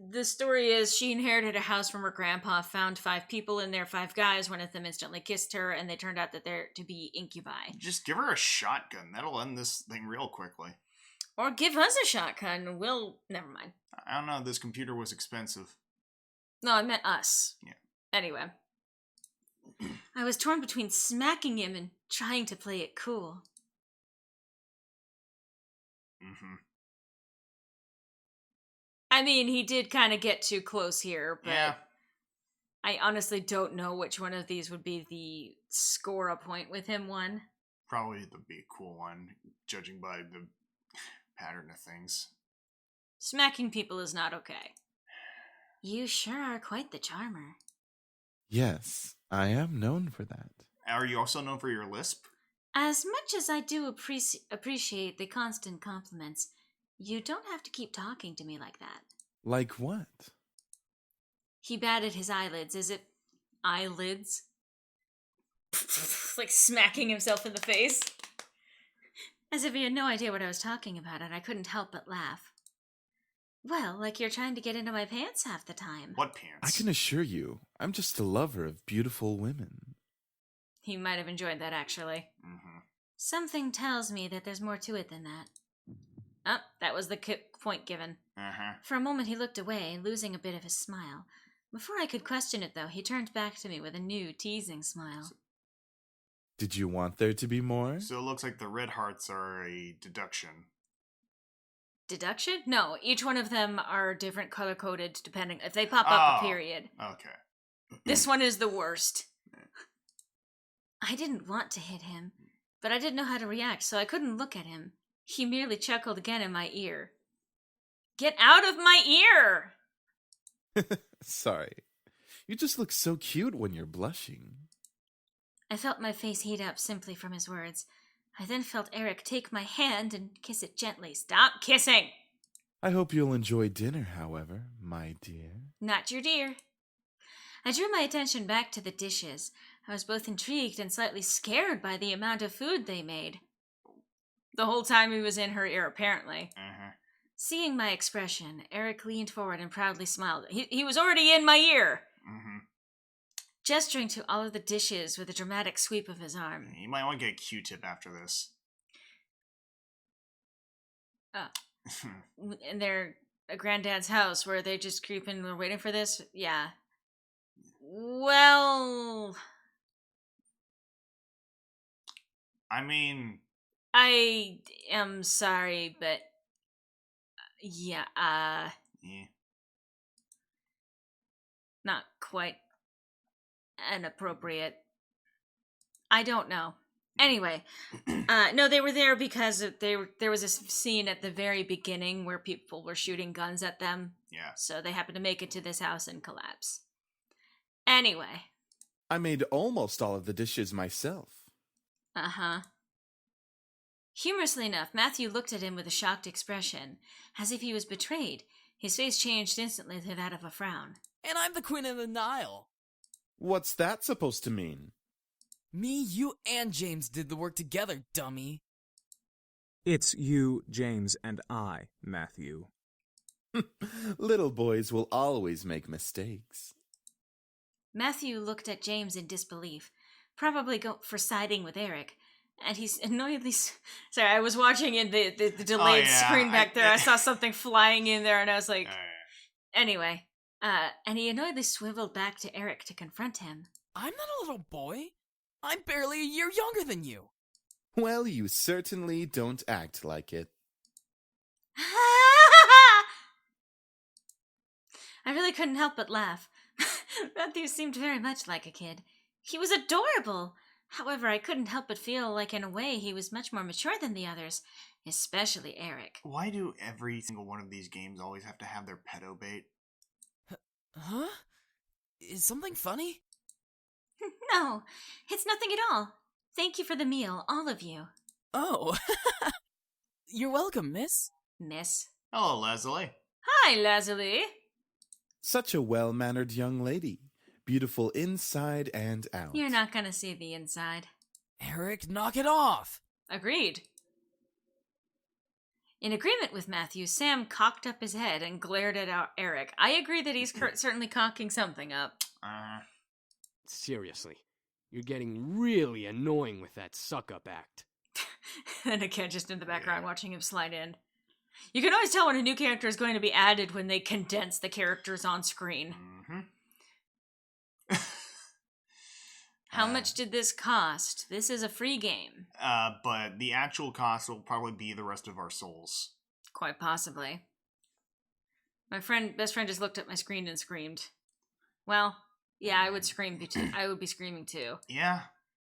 the story is she inherited a house from her grandpa, found 5 people in there, 5 guys, one of them instantly kissed her, and they turned out that they're to be incubi. Just give her a shotgun. That'll end this thing real quickly. Or give us a shotgun, never mind. I don't know, this computer was expensive. No, I meant us. Yeah. Anyway. I was torn between smacking him and trying to play it cool. Mm-hmm. I mean, he did kind of get too close here, but Yeah. I honestly don't know which one of these would be the score a point with him one. Probably the be a cool one, judging by the pattern of things. Smacking people is not okay. You sure are quite the charmer. Yes, I am known for that. Are you also known for your lisp? As much as I do appreciate the constant compliments, you don't have to keep talking to me like that. Like what? He batted his eyelids as if... Eyelids? Like smacking himself in the face. As if he had no idea what I was talking about, and I couldn't help but laugh. Well, like you're trying to get into my pants half the time. What pants? I can assure you, I'm just a lover of beautiful women. He might have enjoyed that, actually. Mm-hmm. Something tells me that there's more to it than that. Oh, that was the point given. Uh-huh. For a moment he looked away, losing a bit of his smile. Before I could question it, though, he turned back to me with a new, teasing smile. Did you want there to be more? So it looks like the red hearts are a deduction. Deduction? No, each one of them are different color-coded depending if they pop up a period. Okay. This one is the worst. I didn't want to hit him, but I didn't know how to react, so I couldn't look at him. He merely chuckled again in my ear. Get out of my ear! Sorry. You just look so cute when you're blushing. I felt my face heat up simply from his words. I then felt Eric take my hand and kiss it gently. Stop kissing! I hope you'll enjoy dinner, however, my dear. Not your dear. I drew my attention back to the dishes. I was both intrigued and slightly scared by the amount of food they made. The whole time he was in her ear, apparently. Uh-huh. Seeing my expression, Eric leaned forward and proudly smiled. He was already in my ear! Mm-hmm. Gesturing to all of the dishes with a dramatic sweep of his arm. You might want to get a Q-tip after this. In their granddad's house where they just creep in and we're waiting for this? Yeah. Well... I mean... I am sorry, but... Yeah, Yeah. not quite inappropriate. I don't know. Anyway, no, they were there because there was a scene at the very beginning where people were shooting guns at them. Yeah. So they happened to make it to this house and collapse. Anyway. I made almost all of the dishes myself. Uh-huh. Humorously enough, Matthew looked at him with a shocked expression, as if he was betrayed. His face changed instantly to that of a frown. And I'm the Queen of the Nile. What's that supposed to mean? Me, you, and James did the work together, dummy. It's you, James, and I, Matthew. Little boys will always make mistakes. Matthew looked at James in disbelief, probably for siding with Eric, and he's annoyedly... Sorry, I was watching in the delayed screen back there. I saw something flying in there, and I was like... Anyway, and he annoyedly swiveled back to Eric to confront him. I'm not a little boy. I'm barely a year younger than you. Well, you certainly don't act like it. I really couldn't help but laugh. Matthew seemed very much like a kid. He was adorable. However, I couldn't help but feel like in a way he was much more mature than the others, especially Eric. Why do every single one of these games always have to have their pedo bait? Huh? Is something funny? No, it's nothing at all. Thank you for the meal, all of you. Oh. You're welcome, miss. Miss. Hello, Leslie. Hi, Leslie. Such a well-mannered young lady. Beautiful inside and out. You're not gonna see the inside. Eric, knock it off. Agreed. In agreement with Matthew, Sam cocked up his head and glared at Eric. I agree that he's certainly cocking something up. Seriously, you're getting really annoying with that suck-up act. And a kid just in the background watching him slide in. You can always tell when a new character is going to be added when they condense the characters on screen. Mm-hmm. How much did this cost? This is a free game. But the actual cost will probably be the rest of our souls. Quite possibly. My best friend just looked at my screen and screamed. Well, yeah, I would scream. I would be screaming too. Yeah.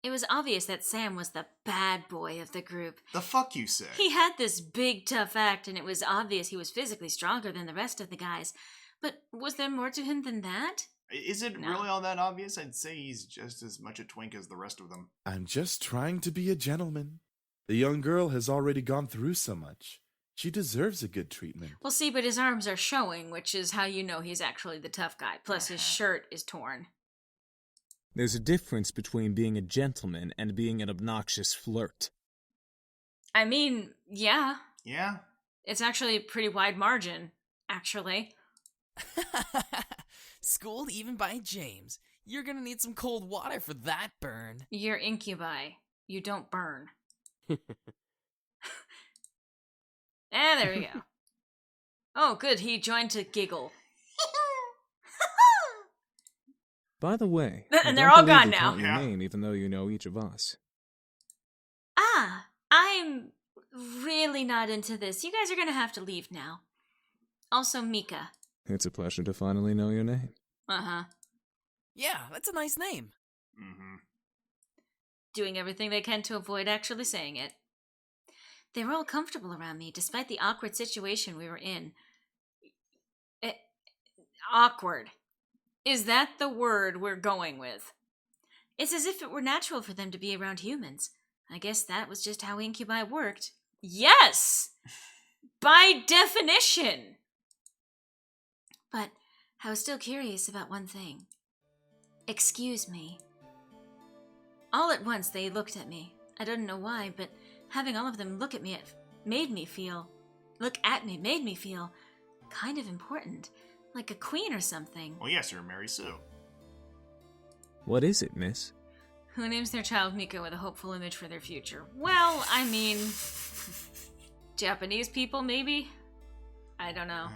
It was obvious that Sam was the bad boy of the group. The fuck you say? He had this big, tough act, and it was obvious he was physically stronger than the rest of the guys. But was there more to him than that? Is it No. really all that obvious? I'd say he's just as much a twink as the rest of them. I'm just trying to be a gentleman. The young girl has already gone through so much. She deserves a good treatment. Well, see, but his arms are showing, which is how you know he's actually the tough guy. Plus, his shirt is torn. There's a difference between being a gentleman and being an obnoxious flirt. I mean, yeah. Yeah? It's actually a pretty wide margin, actually. Schooled even by James. You're gonna need some cold water for that burn. You're incubi. You don't burn. There we go. Oh, good. He joined to giggle. By the way, And I they're don't all believe gone you now. taught your Yeah. name, even though you know each of us. Ah, I'm really not into this. You guys are gonna have to leave now. Also, Mika. It's a pleasure to finally know your name. Uh-huh. Yeah, that's a nice name. Mm-hmm. Doing everything they can to avoid actually saying it. They were all comfortable around me, despite the awkward situation we were in. Awkward. Is that the word we're going with? It's as if it were natural for them to be around humans. I guess that was just how incubi worked. Yes! By definition! But I was still curious about one thing. Excuse me. All at once they looked at me. I don't know why, but having all of them look at me made me feel kind of important. Like a queen or something. Well, yes, you're Mary Sue. What is it, miss? Who names their child Mika with a hopeful image for their future? Well, I mean... Japanese people, maybe? I don't know.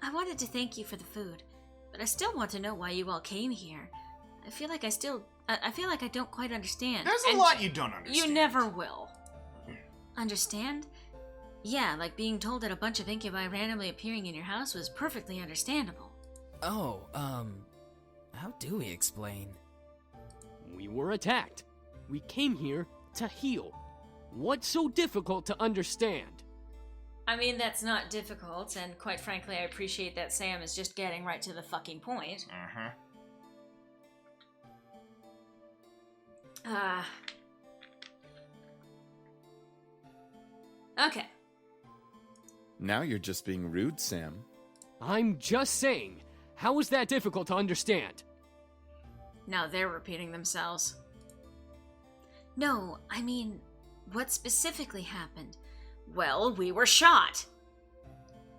I wanted to thank you for the food, but I still want to know why you all came here. I feel like I don't quite understand. There's a And lot you don't understand. You never will. Understand? Yeah, like being told that a bunch of incubi randomly appearing in your house was perfectly understandable. Oh, how do we explain? We were attacked. We came here to heal. What's so difficult to understand? I mean, that's not difficult, and quite frankly, I appreciate that Sam is just getting right to the fucking point. Uh-huh. Okay. Now you're just being rude, Sam. I'm just saying, how is that difficult to understand? Now they're repeating themselves. No, I mean, what specifically happened? Well, we were shot.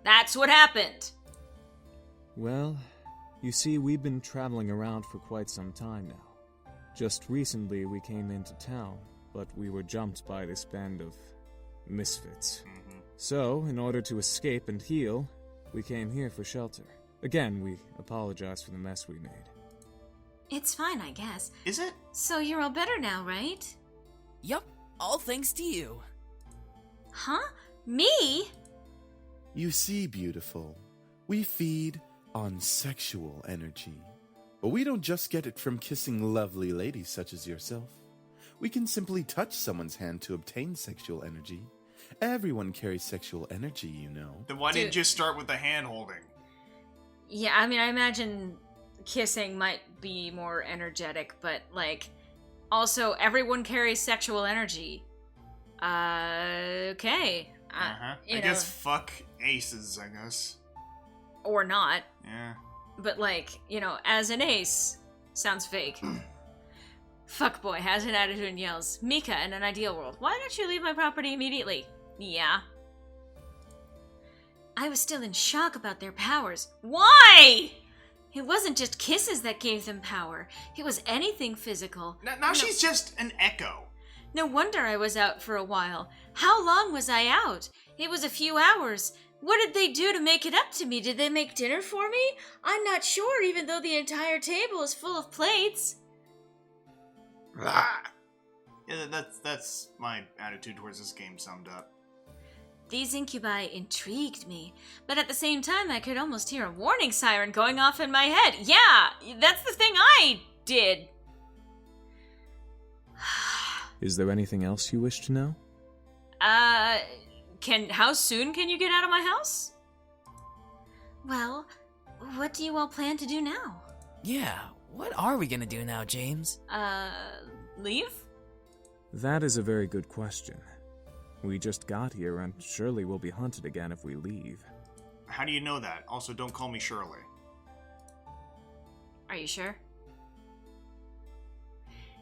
That's what happened. Well, you see, we've been traveling around for quite some time now. Just recently we came into town, but we were jumped by this band of misfits. Mm-hmm. So, in order to escape and heal, we came here for shelter. Again, we apologize for the mess we made. It's fine, I guess. Is it? So you're all better now, right? Yup, all thanks to you. Huh? Me? You see, beautiful, we feed on sexual energy. But we don't just get it from kissing lovely ladies such as yourself. We can simply touch someone's hand to obtain sexual energy. Everyone carries sexual energy, you know. Then why didn't you start with the hand holding? Yeah, I mean, I imagine kissing might be more energetic, but, like, also, everyone carries sexual energy. Okay. I guess fuck aces, I guess. Or not. Yeah. But, like, as an ace, sounds fake. Fuckboy has an attitude and yells, Mika, in an ideal world, why don't you leave my property immediately? Yeah. I was still in shock about their powers. Why? It wasn't just kisses that gave them power. It was anything physical. Now she's just an echo. No wonder I was out for a while. How long was I out? It was a few hours. What did they do to make it up to me? Did they make dinner for me? I'm not sure, even though the entire table is full of plates. Yeah, that's my attitude towards this game summed up. These incubi intrigued me, but at the same time I could almost hear a warning siren going off in my head. Yeah, that's the thing I did. Is there anything else you wish to know? How soon can you get out of my house? Well, what do you all plan to do now? Yeah, what are we gonna do now, James? Leave? That is a very good question. We just got here, and surely we'll be hunted again if we leave. How do you know that? Also, don't call me Shirley. Are you sure?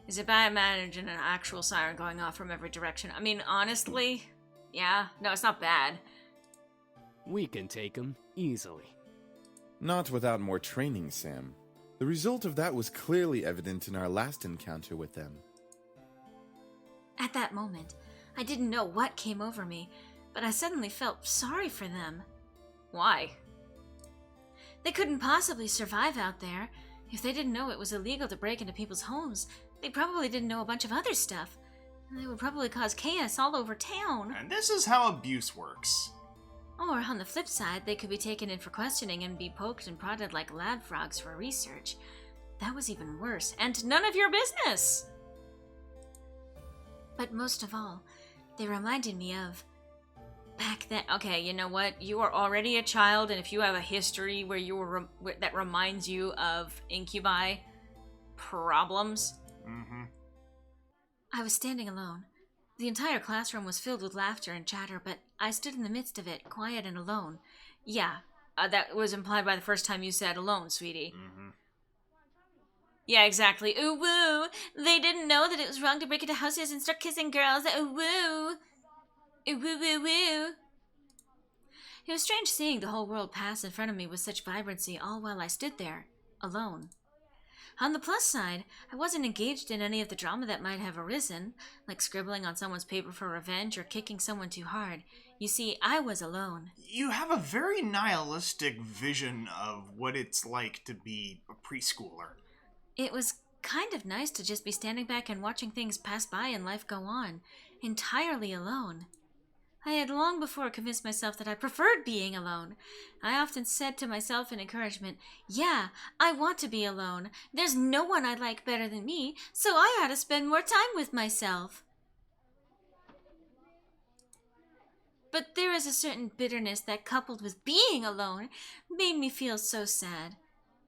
Is it bad imagining an actual siren going off from every direction? I mean, honestly, yeah. No, it's not bad. We can take him easily. Not without more training, Sam. The result of that was clearly evident in our last encounter with them. At that moment, I didn't know what came over me, but I suddenly felt sorry for them. Why? They couldn't possibly survive out there. If they didn't know it was illegal to break into people's homes, they probably didn't know a bunch of other stuff. They would probably cause chaos all over town. And this is how abuse works. Or, on the flip side, they could be taken in for questioning and be poked and prodded like lab frogs for research. That was even worse, and none of your business! But most of all, they reminded me of back then. Okay, you know what? You are already a child, and if you have a history where you were that reminds you of incubi problems. Mm-hmm. I was standing alone. The entire classroom was filled with laughter and chatter, but I stood in the midst of it, quiet and alone. Yeah, that was implied by the first time you said alone, sweetie. Mm-hmm. Yeah, exactly. Ooh, woo. They didn't know that it was wrong to break into houses and start kissing girls. Ooh, woo. Ooh, woo, woo, woo. It was strange seeing the whole world pass in front of me with such vibrancy, all while I stood there, alone. On the plus side, I wasn't engaged in any of the drama that might have arisen, like scribbling on someone's paper for revenge or kicking someone too hard. You see, I was alone. You have a very nihilistic vision of what it's like to be a preschooler. It was kind of nice to just be standing back and watching things pass by and life go on, entirely alone. I had long before convinced myself that I preferred being alone. I often said to myself in encouragement, yeah, I want to be alone. There's no one I like better than me, so I ought to spend more time with myself. But there is a certain bitterness that, coupled with being alone, made me feel so sad.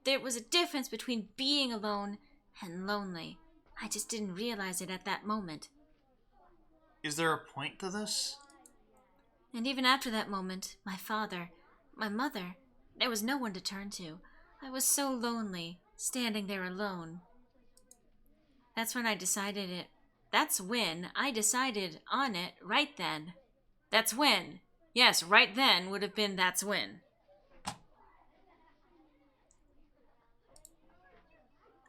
There was a difference between being alone and lonely. I just didn't realize it at that moment. Is there a point to this? And even after that moment, my father, my mother, there was no one to turn to. I was so lonely, standing there alone. That's when I decided it. That's when I decided on it right then. That's when. Yes, right then would have been that's when.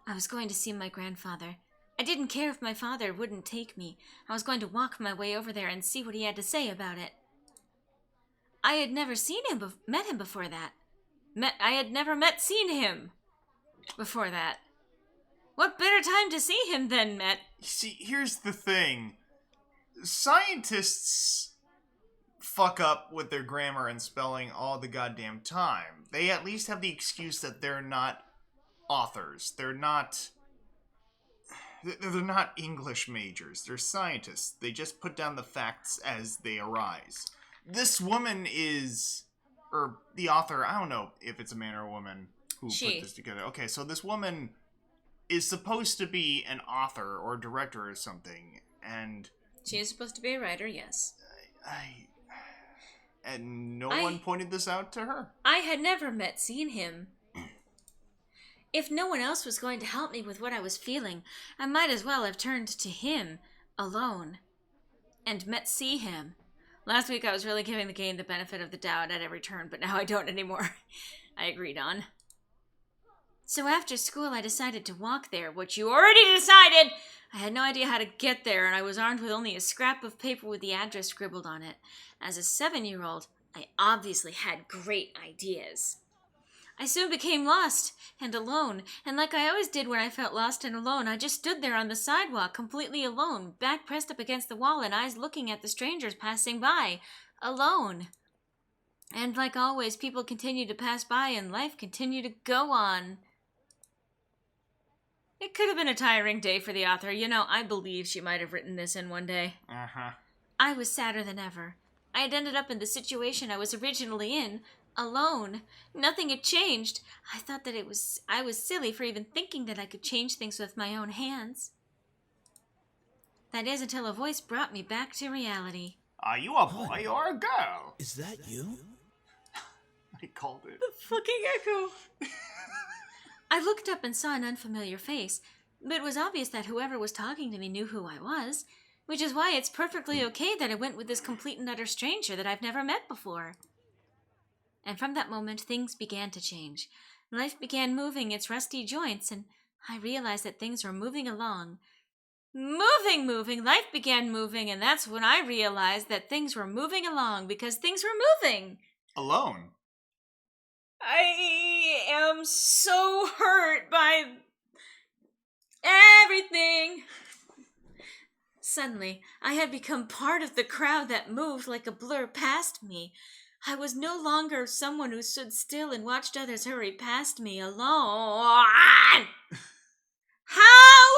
I was going to see my grandfather. I didn't care if my father wouldn't take me. I was going to walk my way over there and see what he had to say about it. I had never met him before that. I had never seen him before that. What better time to see him than met? See, here's the thing. Scientists fuck up with their grammar and spelling all the goddamn time. They at least have the excuse that they're not authors. They're not They're not English majors. They're scientists. They just put down the facts as they arise. This woman is... Or the author, I don't know if it's a man or a woman who put this together. Okay, so this woman is supposed to be an author or director or something, and... She is supposed to be a writer, yes. And no one pointed this out to her. I had never seen him. If no one else was going to help me with what I was feeling, I might as well have turned to him, alone, and see him. Last week I was really giving the game the benefit of the doubt at every turn, but now I don't anymore. I agreed on. So after school I decided to walk there, which you already decided! I had no idea how to get there, and I was armed with only a scrap of paper with the address scribbled on it. As a 7-year-old, I obviously had great ideas. I soon became lost and alone, and like I always did when I felt lost and alone, I just stood there on the sidewalk, completely alone, back pressed up against the wall and eyes looking at the strangers passing by, alone. And like always, people continued to pass by and life continued to go on. It could have been a tiring day for the author. You know, I believe she might have written this in one day. Uh-huh. I was sadder than ever. I had ended up in the situation I was originally in, alone. Nothing had changed. I thought that I was silly for even thinking that I could change things with my own hands. That is until a voice brought me back to reality. Are you a boy or a girl? Is that you? I called it. The fucking echo. I looked up and saw an unfamiliar face, but it was obvious that whoever was talking to me knew who I was, which is why it's perfectly okay that I went with this complete and utter stranger that I've never met before. And from that moment, things began to change. Life began moving its rusty joints, and I realized that things were moving along. Moving, life began moving, and that's when I realized that things were moving along, because things were moving. Alone. I am so hurt by everything. Suddenly, I had become part of the crowd that moved like a blur past me. I was no longer someone who stood still and watched others hurry past me alone. How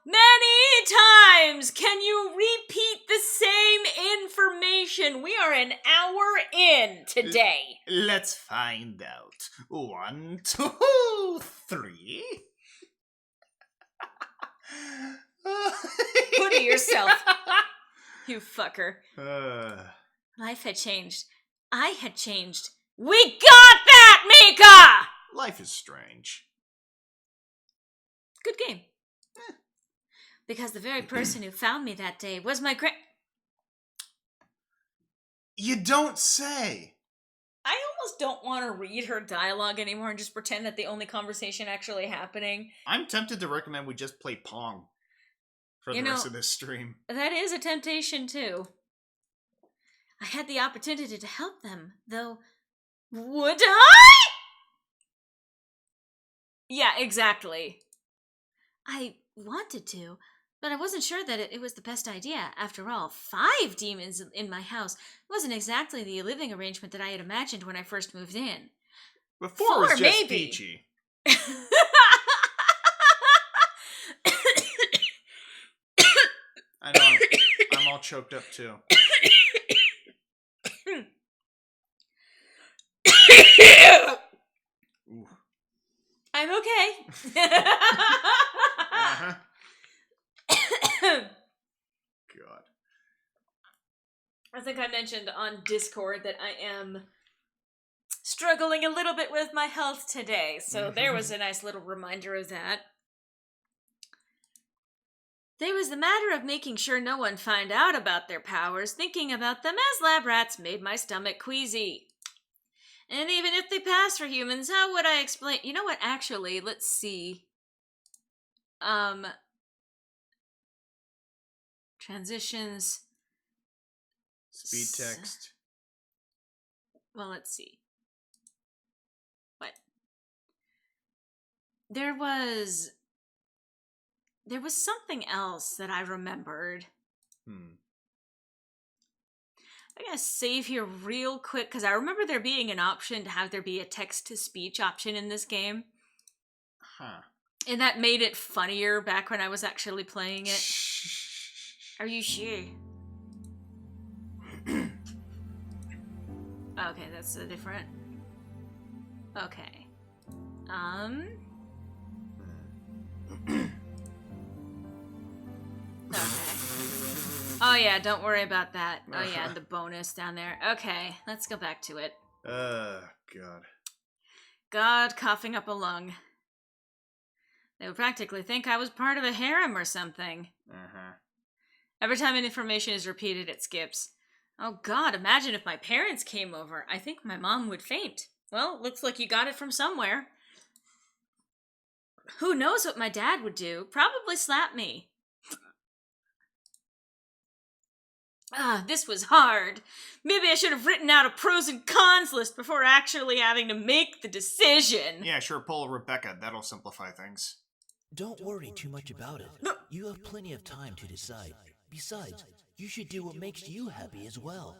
many times can you repeat the same information? We are an hour in today. Let's find out. 1, 2, 3. Put it yourself, you fucker. Life had changed. I had changed. We got that, Mika! Life is strange. Good game. Because the very person who found me that day was my You don't say. I almost don't want to read her dialogue anymore and just pretend that the only conversation actually happening. I'm tempted to recommend we just play Pong for the rest of this stream. That is a temptation, too. I had the opportunity to help them, though. Would I? Yeah, exactly. I wanted to, but I wasn't sure that it was the best idea. After all, 5 demons in my house wasn't exactly the living arrangement that I had imagined when I first moved in. Before it was 4, just maybe. Peachy. I know, I'm all choked up too. Ooh. I'm okay. Uh-huh. God. I think I mentioned on Discord that I am struggling a little bit with my health today, so there was a nice little reminder of that. There was the matter of making sure no one find out about their powers. Thinking about them as lab rats made my stomach queasy. And even if they pass for humans, how would I explain? You know what, actually, let's see. Transitions. Speed text. Well, let's see. What? There was something else that I remembered. I gotta save here real quick, because I remember there being an option to have there be a text-to-speech option in this game. Huh. And that made it funnier back when I was actually playing it. Are you sure? Okay, that's a different... Okay. Okay. Oh yeah, don't worry about that. Oh yeah, the bonus down there. Okay, let's go back to it. God. God coughing up a lung. They would practically think I was part of a harem or something. Every time an information is repeated, it skips. Oh God, imagine if my parents came over. I think my mom would faint. Well, looks like you got it from somewhere. Who knows what my dad would do? Probably slap me. This was hard. Maybe I should have written out a pros and cons list before actually having to make the decision. Yeah, sure, pull a Rebecca. That'll simplify things. Don't worry too much about it. You have plenty of time to decide. Besides, you should do what makes you happy as well.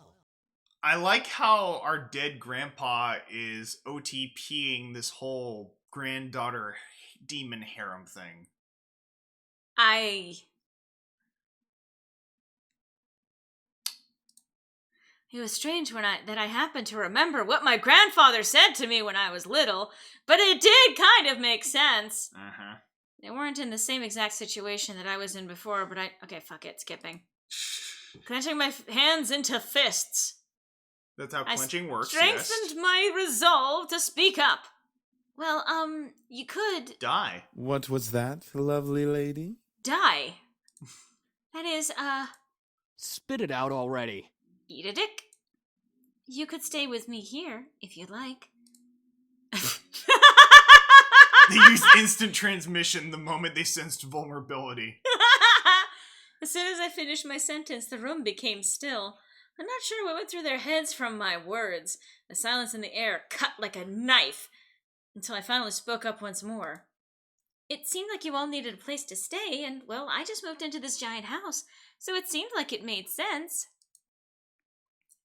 I like how our dead grandpa is OTPing this whole granddaughter demon harem thing. It was strange that I happened to remember what my grandfather said to me when I was little, but it did kind of make sense. They weren't in the same exact situation that I was in before, but okay, fuck it, skipping. Clenching my hands into fists. That's how clenching works, strengthened my resolve to speak up. Well, you could... Die. What was that, lovely lady? Die. That is, Spit it out already. Eat a dick. You could stay with me here, if you'd like. They used instant transmission the moment they sensed vulnerability. As soon as I finished my sentence, the room became still. I'm not sure what went through their heads from my words. The silence in the air cut like a knife, until I finally spoke up once more. It seemed like you all needed a place to stay, and, well, I just moved into this giant house, so it seemed like it made sense.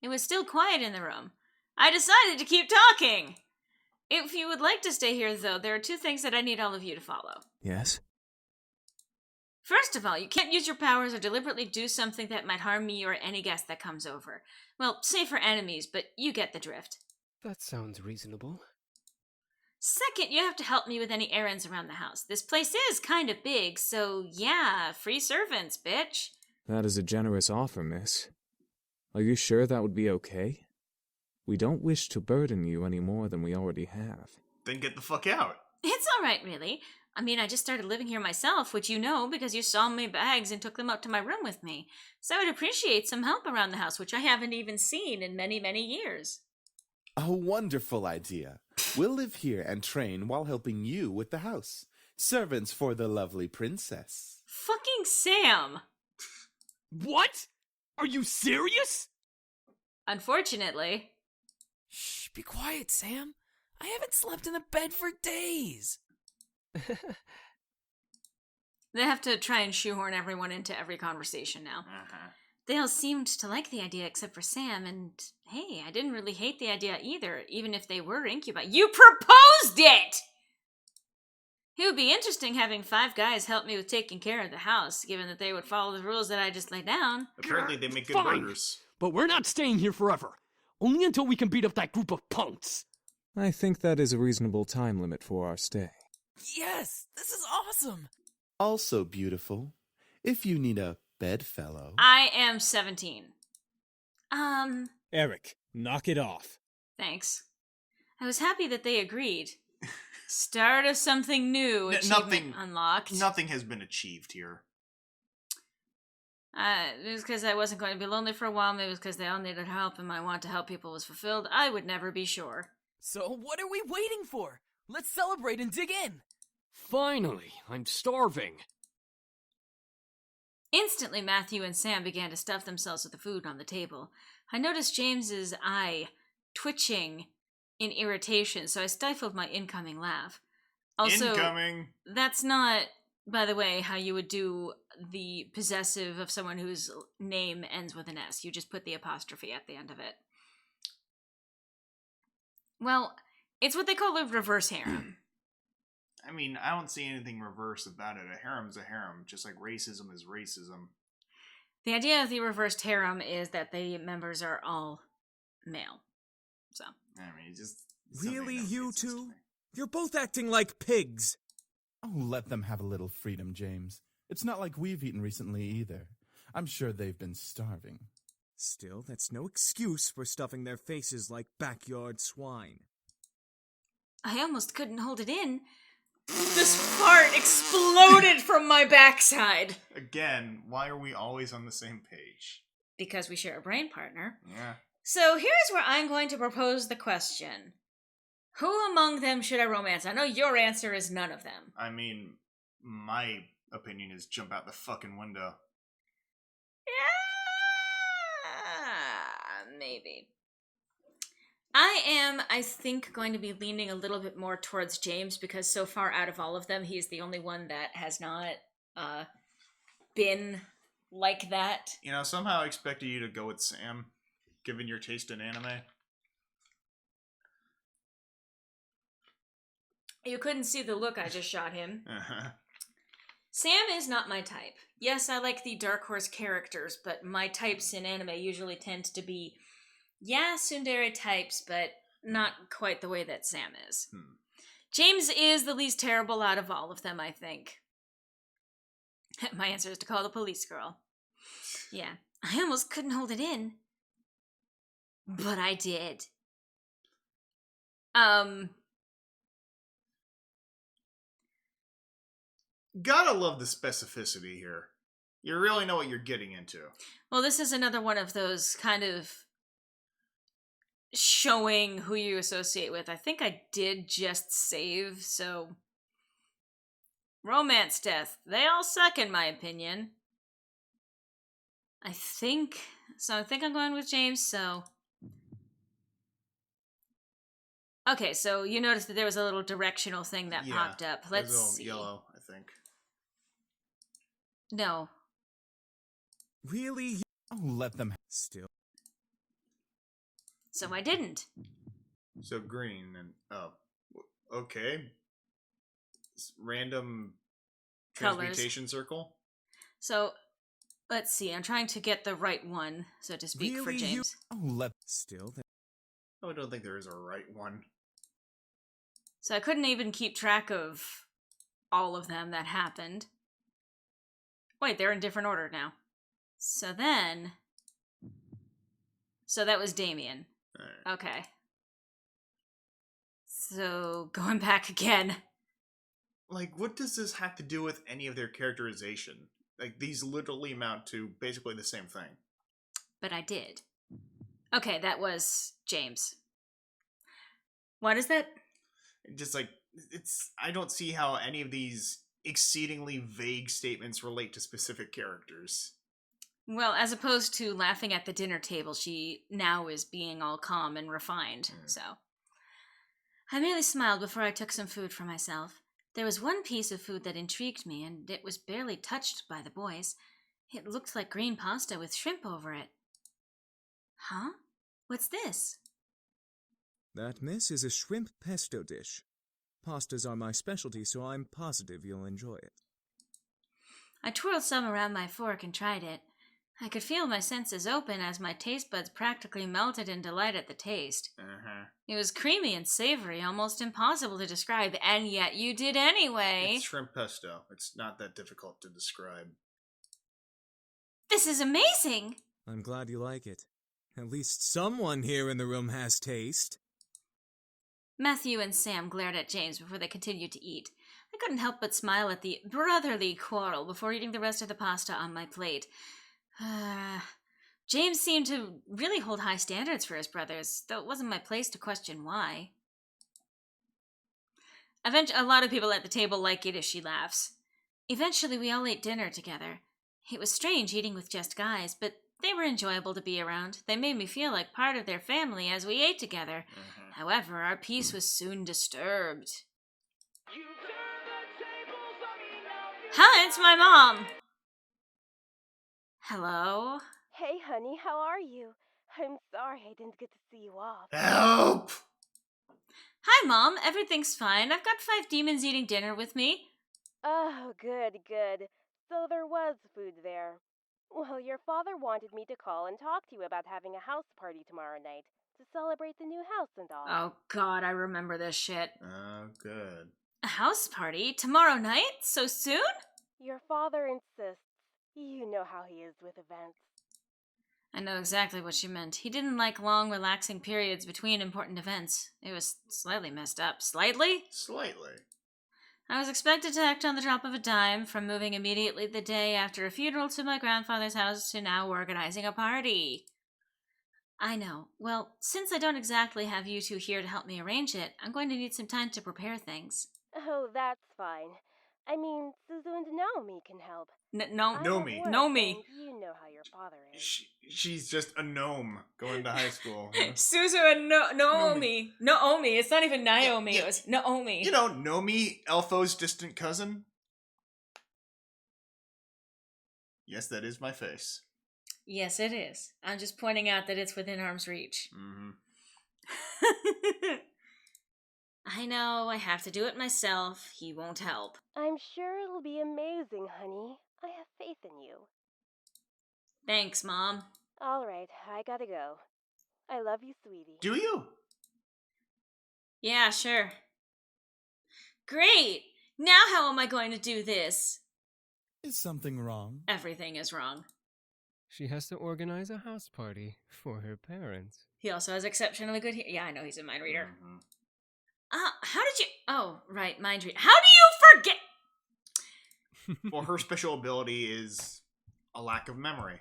It was still quiet in the room. I decided to keep talking. If you would like to stay here, though, there are 2 things that I need all of you to follow. Yes? First of all, you can't use your powers or deliberately do something that might harm me or any guest that comes over. Well, save for enemies, but you get the drift. That sounds reasonable. Second, you have to help me with any errands around the house. This place is kind of big, so yeah, free servants, bitch. That is a generous offer, miss. Are you sure that would be okay? We don't wish to burden you any more than we already have. Then get the fuck out. It's alright, really. I mean, I just started living here myself, which you know because you saw my bags and took them up to my room with me. So I would appreciate some help around the house, which I haven't even seen in many, many years. A wonderful idea. We'll live here and train while helping you with the house. Servants for the lovely princess. Fucking Sam! What? Are you serious? Unfortunately. Shh, be quiet, Sam. I haven't slept in a bed for days. They have to try and shoehorn everyone into every conversation now. They all seemed to like the idea except for Sam, and hey, I didn't really hate the idea either, even if they were incubi. You proposed it! It would be interesting having 5 guys help me with taking care of the house, given that they would follow the rules that I just laid down. Apparently they make good Fine. burgers. But we're not staying here forever. Only until we can beat up that group of punks. I think that is a reasonable time limit for our stay. Yes, this is awesome. Also beautiful. If you need a bedfellow. I am 17. Eric, knock it off. Thanks. I was happy that they agreed. Start of something new. Achievement unlocked. Nothing has been achieved here. It was because I wasn't going to be lonely for a while. Maybe it was because they all needed help and my want to help people was fulfilled. I would never be sure. So what are we waiting for? Let's celebrate and dig in. Finally, I'm starving. Instantly, Matthew and Sam began to stuff themselves with the food on the table. I noticed James's eye twitching in irritation, so I stifled my incoming laugh. Also, Incoming! That's not, by the way, how you would do the possessive of someone whose name ends with an S. You just put the apostrophe at the end of it. Well, it's what they call a reverse harem. I mean, I don't see anything reverse about it. A harem's a harem, just like racism is racism. The idea of the reversed harem is that the members are all male. So. I mean, just... Really, something that you made sense to two? me. You're both acting like pigs. Oh, let them have a little freedom, James. It's not like we've eaten recently either. I'm sure they've been starving. Still, that's no excuse for stuffing their faces like backyard swine. I almost couldn't hold it in. This fart exploded from my backside. Again, why are we always on the same page? Because we share a brain partner. Yeah. So here's where I'm going to propose the question. Who among them should I romance? I know your answer is none of them. I mean, my opinion is jump out the fucking window. Yeah, maybe. I think, going to be leaning a little bit more towards James because so far out of all of them, he's the only one that has not been like that. You know, somehow I expected you to go with Sam, given your taste in anime. You couldn't see the look I just shot him. Uh-huh. Sam is not my type. Yes, I like the Dark Horse characters, but my types in anime usually tend to be, tsundere types, but not quite the way that Sam is. James is the least terrible out of all of them, I think. My answer is to call the police girl. Yeah, I almost couldn't hold it in. But I did. Gotta love the specificity here. You really know what you're getting into. Well, this is another one of those kind of showing who you associate with. I think I did just save, so... Romance death. They all suck, in my opinion. I think I'm going with James, so... Okay, so you noticed that there was a little directional thing that popped up. Let's see. Yellow, I think. No. Really? Oh, let them still. So I didn't. So green and... Oh. Okay. Random Colors. transmutation circle? So, let's see. I'm trying to get the right one, so to speak, for Really, James. Oh, let Still, Oh, I don't think there is a right one. So I couldn't even keep track of all of them that happened. Wait, they're in different order now. So then... So that was Damien. Alright. Okay. So, going back again. Like, what does this have to do with any of their characterization? Like, these literally amount to basically the same thing. But I did. Okay, that was James. What is that? Just like, I don't see how any of these exceedingly vague statements relate to specific characters. Well, as opposed to laughing at the dinner table, she now is being all calm and refined, so. I merely smiled before I took some food for myself. There was one piece of food that intrigued me, and it was barely touched by the boys. It looked like green pasta with shrimp over it. Huh? What's this? that, miss, is a shrimp pesto dish. Pastas are my specialty, so I'm positive you'll enjoy it. I twirled some around my fork and tried it. I could feel my senses open as my taste buds practically melted in delight at the taste. It was creamy and savory, almost impossible to describe, and yet you did anyway. It's shrimp pesto. It's not that difficult to describe. This is amazing! I'm glad you like it. At least someone here in the room has taste. Matthew and Sam glared at James before they continued to eat. I couldn't help but smile at the brotherly quarrel before eating the rest of the pasta on my plate. James seemed to really hold high standards for his brothers, though it wasn't my place to question why. A lot of people at the table like it if she laughs. Eventually, we all ate dinner together. It was strange eating with just guys, but they were enjoyable to be around. They made me feel like part of their family as we ate together. However, our peace was soon disturbed. Hi, it's my mom! Hello? Hey, honey, how are you? I'm sorry I didn't get to see you off. Help! Hi, Mom. Everything's fine. I've got 5 demons eating dinner with me. Oh, good, good. So there was food there. Well, your father wanted me to call and talk to you about having a house party tomorrow night to celebrate the new house and all. Oh, God, I remember this shit. Oh, good. A house party? Tomorrow night? So soon? Your father insists. You know how he is with events. I know exactly what she meant. He didn't like long, relaxing periods between important events. It was slightly messed up. Slightly? Slightly. I was expected to act on the drop of a dime, from moving immediately the day after a funeral to my grandfather's house to now organizing a party. I know. Well, since I don't exactly have you two here to help me arrange it, I'm going to need some time to prepare things. Oh, that's fine. I mean, Suzu and Naomi can help. No, I Naomi. have work, Naomi. and you know how your father is. She's just a gnome going to high school. Suzu and Naomi. Naomi. It's not even Naomi. Yeah. It was Naomi. You know, Nomi, Elfo's distant cousin? Yes, that is my face. Yes, it is. I'm just pointing out that it's within arm's reach. Mm-hmm. I know, I have to do it myself. He won't help. I'm sure it'll be amazing, honey. I have faith in you. Thanks, Mom. All right, I gotta go. I love you, sweetie. Do you? Yeah, sure. Great! Now how am I going to do this? Is something wrong? Everything is wrong. She has to organize a house party for her parents. He also has exceptionally good Yeah, I know he's a mind reader. Mm-hmm. How did you... Oh, right, mind reader. How do you forget... Well, her special ability is a lack of memory.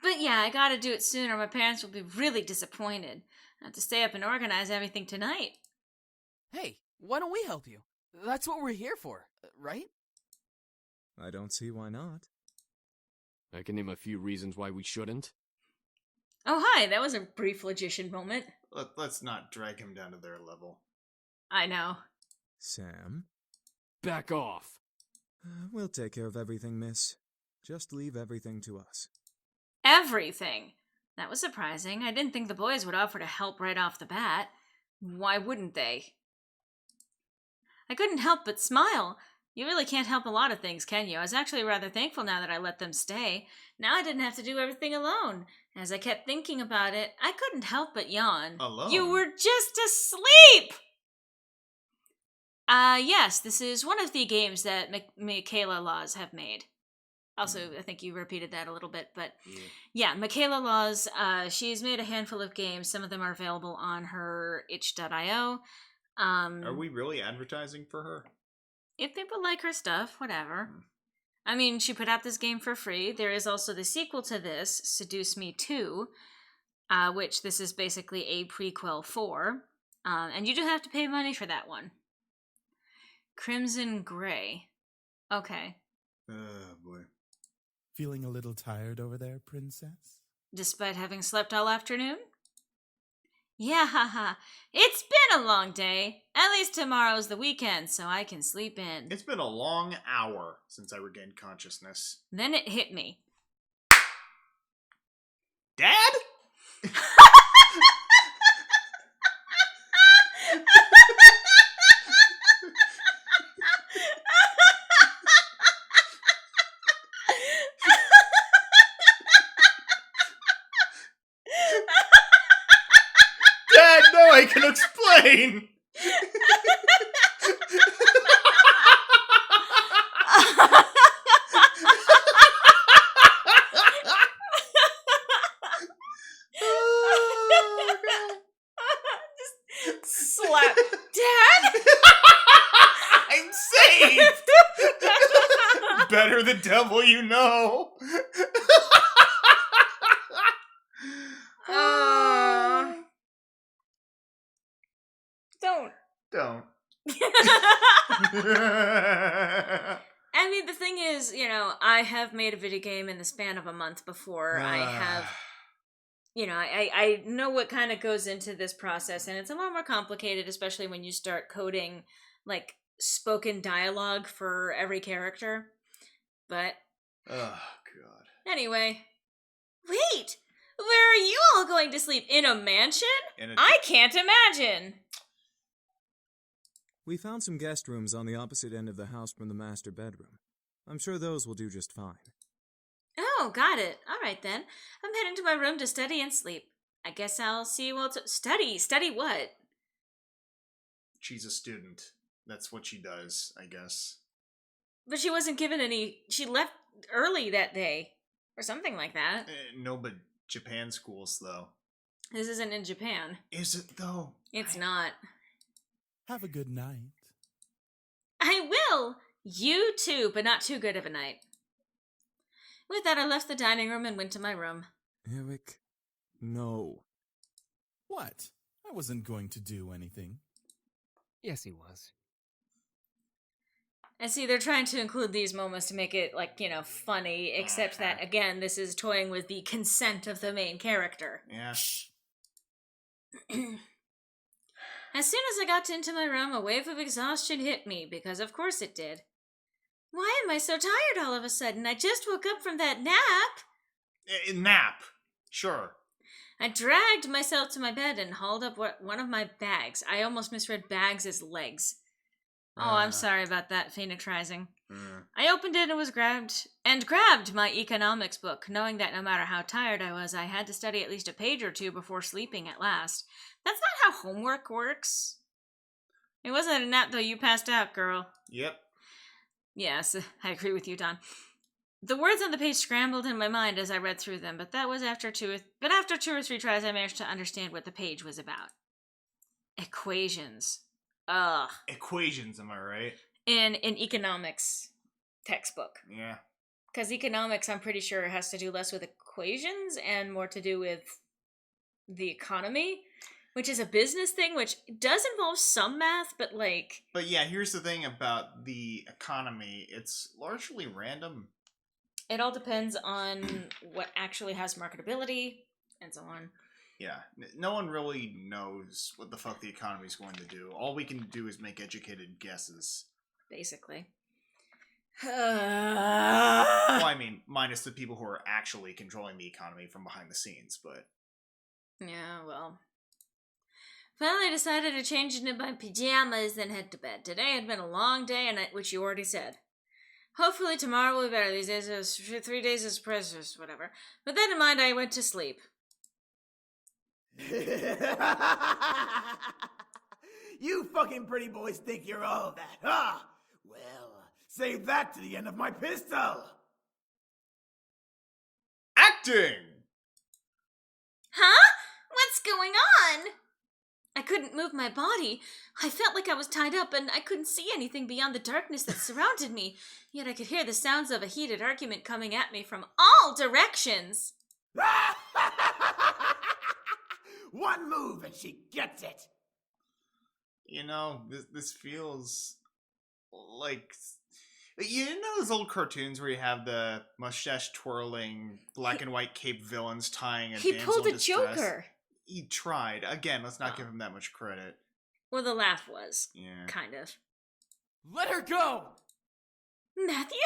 But yeah, I gotta do it soon or my parents will be really disappointed. I have to stay up and organize everything tonight. Hey, why don't we help you? That's what we're here for, right? I don't see why not. I can name a few reasons why we shouldn't. Oh, hi, that was a brief logician moment. Let's not drag him down to their level. I know. Sam? Back off. We'll take care of everything, miss. Just leave everything to us. Everything. That was surprising. I didn't think the boys would offer to help right off the bat. Why wouldn't they? I couldn't help but smile. You really can't help a lot of things, can you? I was actually rather thankful now that I let them stay. Now I didn't have to do everything alone. As I kept thinking about it, I couldn't help but yawn. Alone? You were just asleep! Yes, this is one of the games that Michaela Laws have made. Also, I think you repeated that a little bit, but yeah, Michaela Laws, she's made a handful of games. Some of them are available on her itch.io. Are we really advertising for her? If people like her stuff, whatever. I mean, she put out this game for free. There is also the sequel to this, Seduce Me 2, which this is basically a prequel for. And you do have to pay money for that one. Crimson Gray. Okay. Oh, boy. Feeling a little tired over there, princess? Despite having slept all afternoon? Yeah, haha. It's been a long day. At least tomorrow's the weekend, so I can sleep in. It's been a long hour since I regained consciousness. Then it hit me. Dad? Dad, no, I can explain! Just slap. Dad? I'm saved! Better the devil you know. Don't. I mean, the thing is, I have made a video game in the span of a month before. I have, I know what kind of goes into this process, and it's a lot more complicated, especially when you start coding, like, spoken dialogue for every character. But, oh, God. anyway. Wait! Where are you all going to sleep? In a mansion? I can't imagine. We found some guest rooms on the opposite end of the house from the master bedroom. I'm sure those will do just fine. Oh, got it. All right then. I'm heading to my room to study and sleep. I guess I'll see you all study. Study what? She's a student. That's what she does, I guess. But she wasn't given any... She left early that day. Or something like that. No, but Japan schools, though. This isn't in Japan. Is it, though? It's not. Have a good night. I will! You too, but not too good of a night. With that, I left the dining room and went to my room. Eric, no. What? I wasn't going to do anything. Yes, he was. And see, they're trying to include these moments to make it, like, funny, except that, again, this is toying with the consent of the main character. Yeah. As soon as I got into my room, a wave of exhaustion hit me, because of course it did. Why am I so tired all of a sudden? I just woke up from that nap. Nap. Sure. I dragged myself to my bed and hauled up one of my bags. I almost misread bags as legs. Oh, I'm sorry about that, Phoenix Rising. I opened it and grabbed my economics book, knowing that no matter how tired I was, I had to study at least a page or two before sleeping at last. That's not how homework works. It wasn't a nap, though. You passed out, girl. Yep. Yes, I agree with you, Don. The words on the page scrambled in my mind as I read through them, but that was after two or three tries I managed to understand what the page was about. Equations. Ugh. Equations, am I right? In an economics textbook. Yeah. Because economics, I'm pretty sure, has to do less with equations and more to do with the economy, which is a business thing, which does involve some math, but like... But yeah, here's the thing about the economy. It's largely random. It all depends on what actually has marketability, and so on. Yeah, no one really knows what the fuck the economy's going to do. All we can do is make educated guesses. Basically. Well, I mean, minus the people who are actually controlling the economy from behind the scenes, but... Yeah, well... Finally, I decided to change into my pajamas and head to bed. Today had been a long day, which you already said. Hopefully tomorrow will be better. These days, 3 days is precious, whatever. With that in mind, I went to sleep. You fucking pretty boys think you're all that, huh? Well, save that to the end of my pistol. Acting! Huh? What's going on? I couldn't move my body. I felt like I was tied up and I couldn't see anything beyond the darkness that surrounded me. Yet I could hear the sounds of a heated argument coming at me from all directions. One move and she gets it. You know, this feels like... You know those old cartoons where you have the mustache-twirling, black and white cape villains tying a damsel in distress? He pulled a Joker. He tried. Again, let's not give him that much credit. Well, the laugh was. Yeah. Kind of. Let her go! Matthew?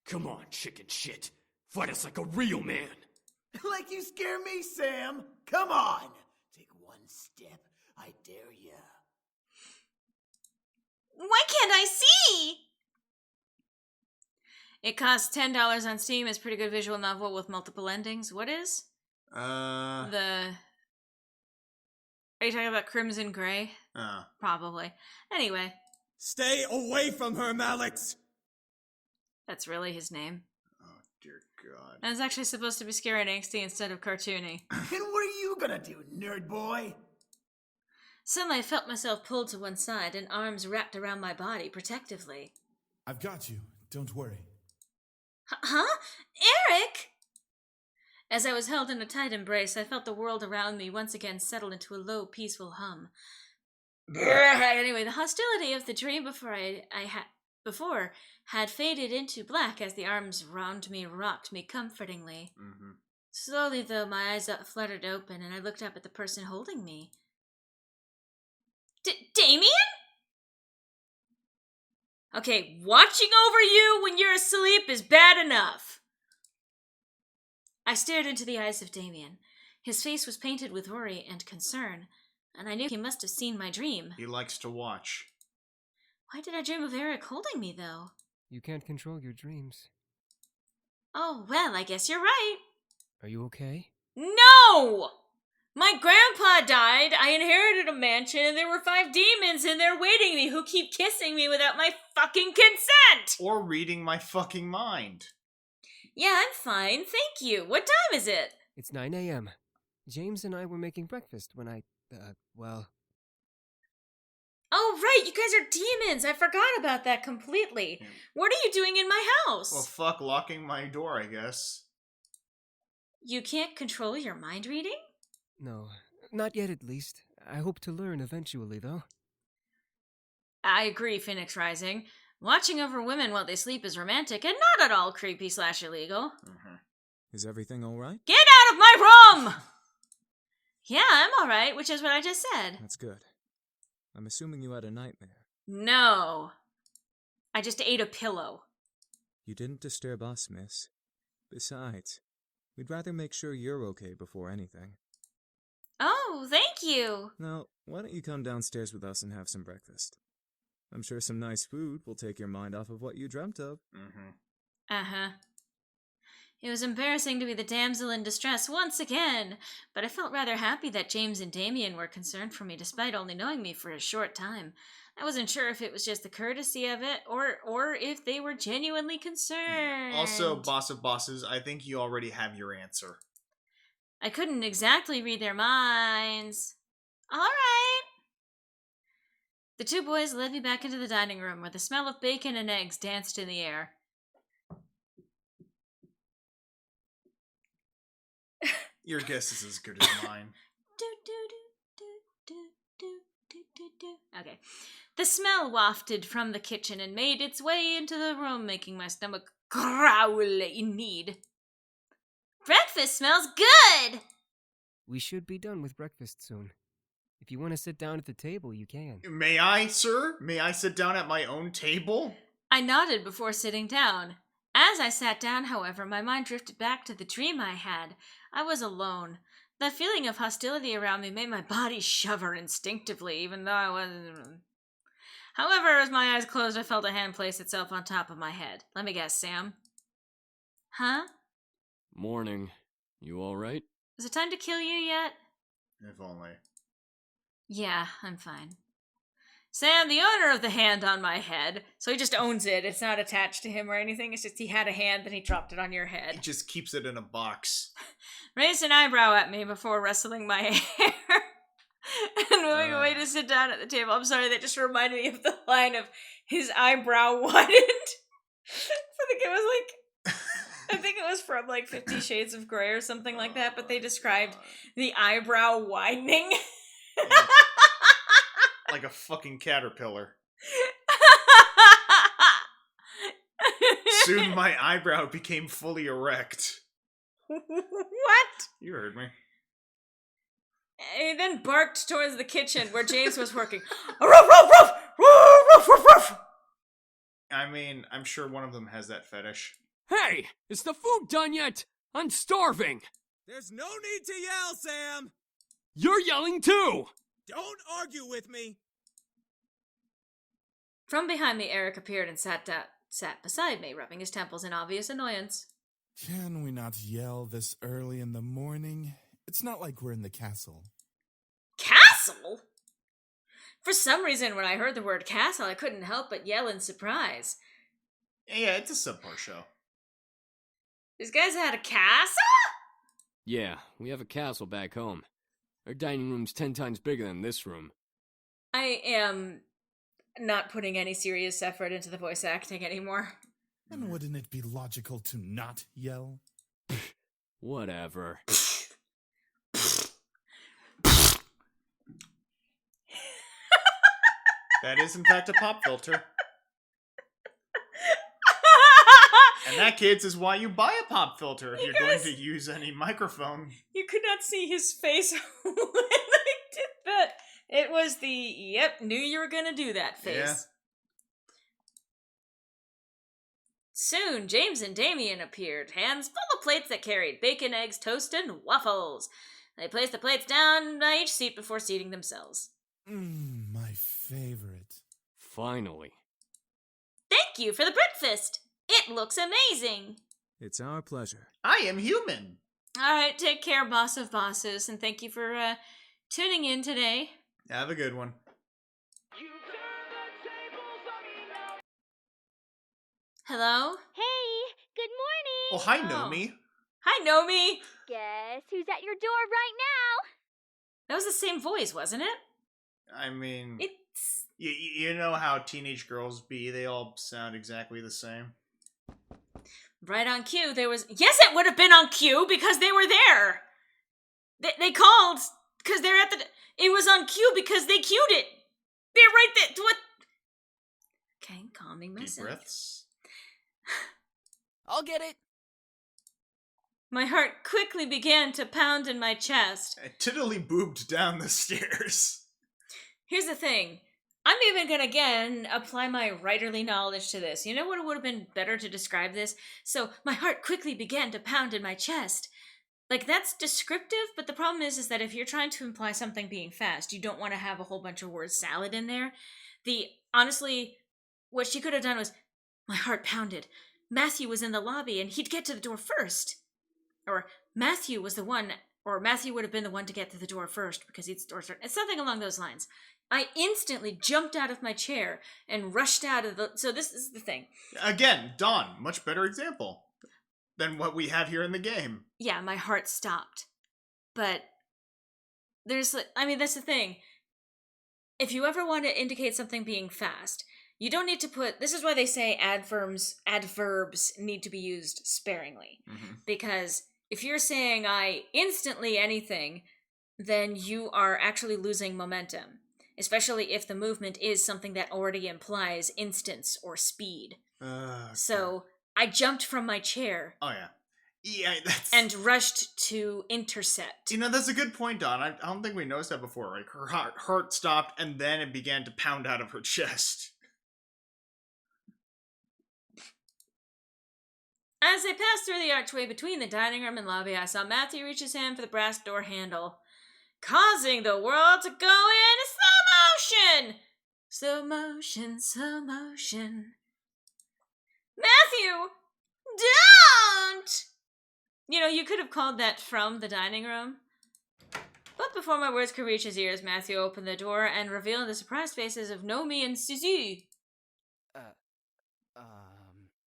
Come on, chicken shit. Fight us like a real man. Like you scare me, Sam. Come on. Take one step. I dare ya. Why can't I see? It costs $10 on Steam. It's a pretty good visual novel with multiple endings. What is? Are you talking about Crimson Grey? Probably. Anyway. Stay away from her, Malix! That's really his name. Oh, dear God. And it's actually supposed to be scary and angsty instead of cartoony. And what are you gonna do, nerd boy? Suddenly I felt myself pulled to one side and arms wrapped around my body protectively. I've got you. Don't worry. Huh? Eric? As I was held in a tight embrace, I felt the world around me once again settle into a low, peaceful hum. Anyway, the hostility of the dream before had faded into black as the arms around me rocked me comfortingly. Mm-hmm. Slowly, though, my eyes fluttered open, and I looked up at the person holding me. Damien? Okay, watching over you when you're asleep is bad enough. I stared into the eyes of Damien. His face was painted with worry and concern, and I knew he must have seen my dream. He likes to watch. Why did I dream of Eric holding me, though? You can't control your dreams. Oh, well, I guess you're right. Are you okay? No! My grandpa died, I inherited a mansion, and there were 5 demons in there waiting me who keep kissing me without my fucking consent! Or reading my fucking mind. Yeah, I'm fine, thank you. What time is it? It's 9 a.m. James and I were making breakfast when well... Oh, right, you guys are demons. I forgot about that completely. What are you doing in my house? Well, fuck locking my door, I guess. You can't control your mind reading? No, not yet at least. I hope to learn eventually, though. I agree, Phoenix Rising. Watching over women while they sleep is romantic and not at all creepy/illegal. Mm-hmm. Is everything alright? Get out of my room! Yeah, I'm alright, which is what I just said. That's good. I'm assuming you had a nightmare. No. I just ate a pillow. You didn't disturb us, miss. Besides, we'd rather make sure you're okay before anything. Oh, thank you. Now, why don't you come downstairs with us and have some breakfast? I'm sure some nice food will take your mind off of what you dreamt of. Mm-hmm. Uh-huh. It was embarrassing to be the damsel in distress once again, but I felt rather happy that James and Damien were concerned for me despite only knowing me for a short time. I wasn't sure if it was just the courtesy of it, or if they were genuinely concerned. Also, boss of bosses, I think you already have your answer. I couldn't exactly read their minds. All right. The 2 boys led me back into the dining room, where the smell of bacon and eggs danced in the air. Your guess is as good as mine. Okay. The smell wafted from the kitchen and made its way into the room, making my stomach growl in need. Breakfast smells good! We should be done with breakfast soon. If you want to sit down at the table, you can. May I, sir? May I sit down at my own table? I nodded before sitting down. As I sat down, however, my mind drifted back to the dream I had. I was alone. The feeling of hostility around me made my body shiver instinctively, even though I wasn't... However, as my eyes closed, I felt a hand place itself on top of my head. Let me guess, Sam? Huh? Morning. You alright? Is it time to kill you yet? If only. Yeah, I'm fine. Sam, the owner of the hand on my head, so he just owns it. It's not attached to him or anything. It's just he had a hand, then he dropped it on your head. He just keeps it in a box. Raised an eyebrow at me before wrestling my hair and moving away to sit down at the table. I'm sorry, that just reminded me of the line of his eyebrow widened. I think it was from like 50 Shades of Grey or something like that, but they described the eyebrow widening. Like a fucking caterpillar. Soon my eyebrow became fully erect. What? You heard me. He then barked towards the kitchen where James was working. Ruff, ruff, ruff! Ruff, ruff, ruff! I mean, I'm sure one of them has that fetish. Hey! Is the food done yet? I'm starving! There's no need to yell, Sam! You're yelling too! Don't argue with me! From behind me, Eric appeared and sat beside me, rubbing his temples in obvious annoyance. Can we not yell this early in the morning? It's not like we're in the castle. Castle? For some reason, when I heard the word castle, I couldn't help but yell in surprise. Yeah, it's a subpar show. These guys had a castle? Yeah, we have a castle back home. Our dining room's 10 times bigger than this room. I am not putting any serious effort into the voice acting anymore. And wouldn't it be logical to not yell? Whatever. That is, in fact, a pop filter. And that, kids, is why you buy a pop filter if you're going to use any microphone. You could not see his face when I did that. It was the, yep, knew you were gonna do that face. Yeah. Soon, James and Damien appeared, hands full of plates that carried bacon, eggs, toast, and waffles. They place the plates down by each seat before seating themselves. My favorite. Finally. Thank you for the breakfast. It looks amazing. It's our pleasure. I am human. All right, take care, boss of bosses, and thank you for tuning in today. Have a good one. Hello? Hey, good morning! Oh, hi, Nomi. Hi, Nomi! Guess who's at your door right now? That was the same voice, wasn't it? I mean, It's... you know how teenage girls be. They all sound exactly the same. Right on cue, there was... Yes, it would have been on cue, because they were there! They called, because they're at the... It was on cue, because they cued it! They're right there! What? Okay, calming myself. Deep breaths. I'll get it. My heart quickly began to pound in my chest. I tiddly boobed down the stairs. Here's the thing. I'm even gonna, again, apply my writerly knowledge to this. You know what would have been better to describe this? So, my heart quickly began to pound in my chest. Like, that's descriptive, but the problem is that if you're trying to imply something being fast, you don't want to have a whole bunch of word salad in there. Honestly, what she could have done was, my heart pounded. Matthew was in the lobby, and he'd get to the door first. Or, Matthew was the one, or Matthew would have been the one to get to the door first, because he'd door start. It's something along those lines. I instantly jumped out of my chair and rushed out of the... So this is the thing. Again, Dawn, much better example than what we have here in the game. Yeah, my heart stopped. But that's the thing. If you ever want to indicate something being fast, you don't need to put... This is why they say adverbs need to be used sparingly. Mm-hmm. Because if you're saying I instantly anything, then you are actually losing momentum. Especially if the movement is something that already implies instance or speed. So, I jumped from my chair. Oh, yeah. Yeah, that's... And rushed to intercept. You know, that's a good point, Dawn. I don't think we noticed that before. Like, her heart stopped, and then it began to pound out of her chest. As I passed through the archway between the dining room and lobby, I saw Matthew reach his hand for the brass door handle, causing the world to go in slow motion! Slow motion, slow motion. Matthew! Don't! You know, you could have called that from the dining room. But before my words could reach his ears, Matthew opened the door and revealed the surprised faces of Nomi and Suzu.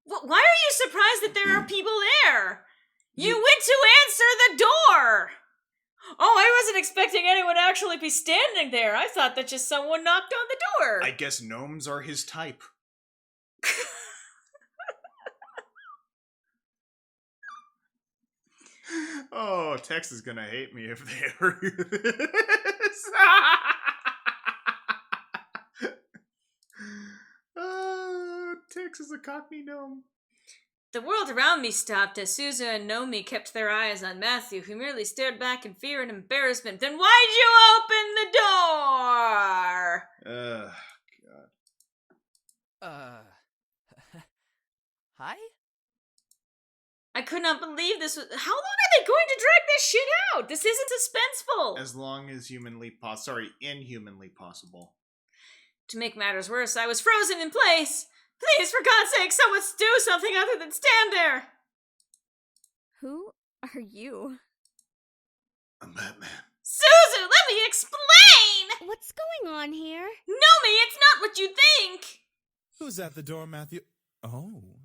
Why are you surprised that there are people there? You went to answer the door! Oh, I wasn't expecting anyone to actually be standing there. I thought that just someone knocked on the door. I guess gnomes are his type. Oh, Tex is gonna hate me if they ever hear this. Oh, Tex is a Cockney gnome. The world around me stopped as Suzu and Nomi kept their eyes on Matthew, who merely stared back in fear and embarrassment. Then why'd you open the door? God. Hi? I could not believe this was... How long are they going to drag this shit out? This isn't suspenseful. As long as inhumanly possible. To make matters worse, I was frozen in place. Please, for God's sake, someone do something other than stand there. Who are you? I'm Batman. Suzu, let me explain! What's going on here? Nomi, it's not what you think! Who's at the door, Matthew? Oh.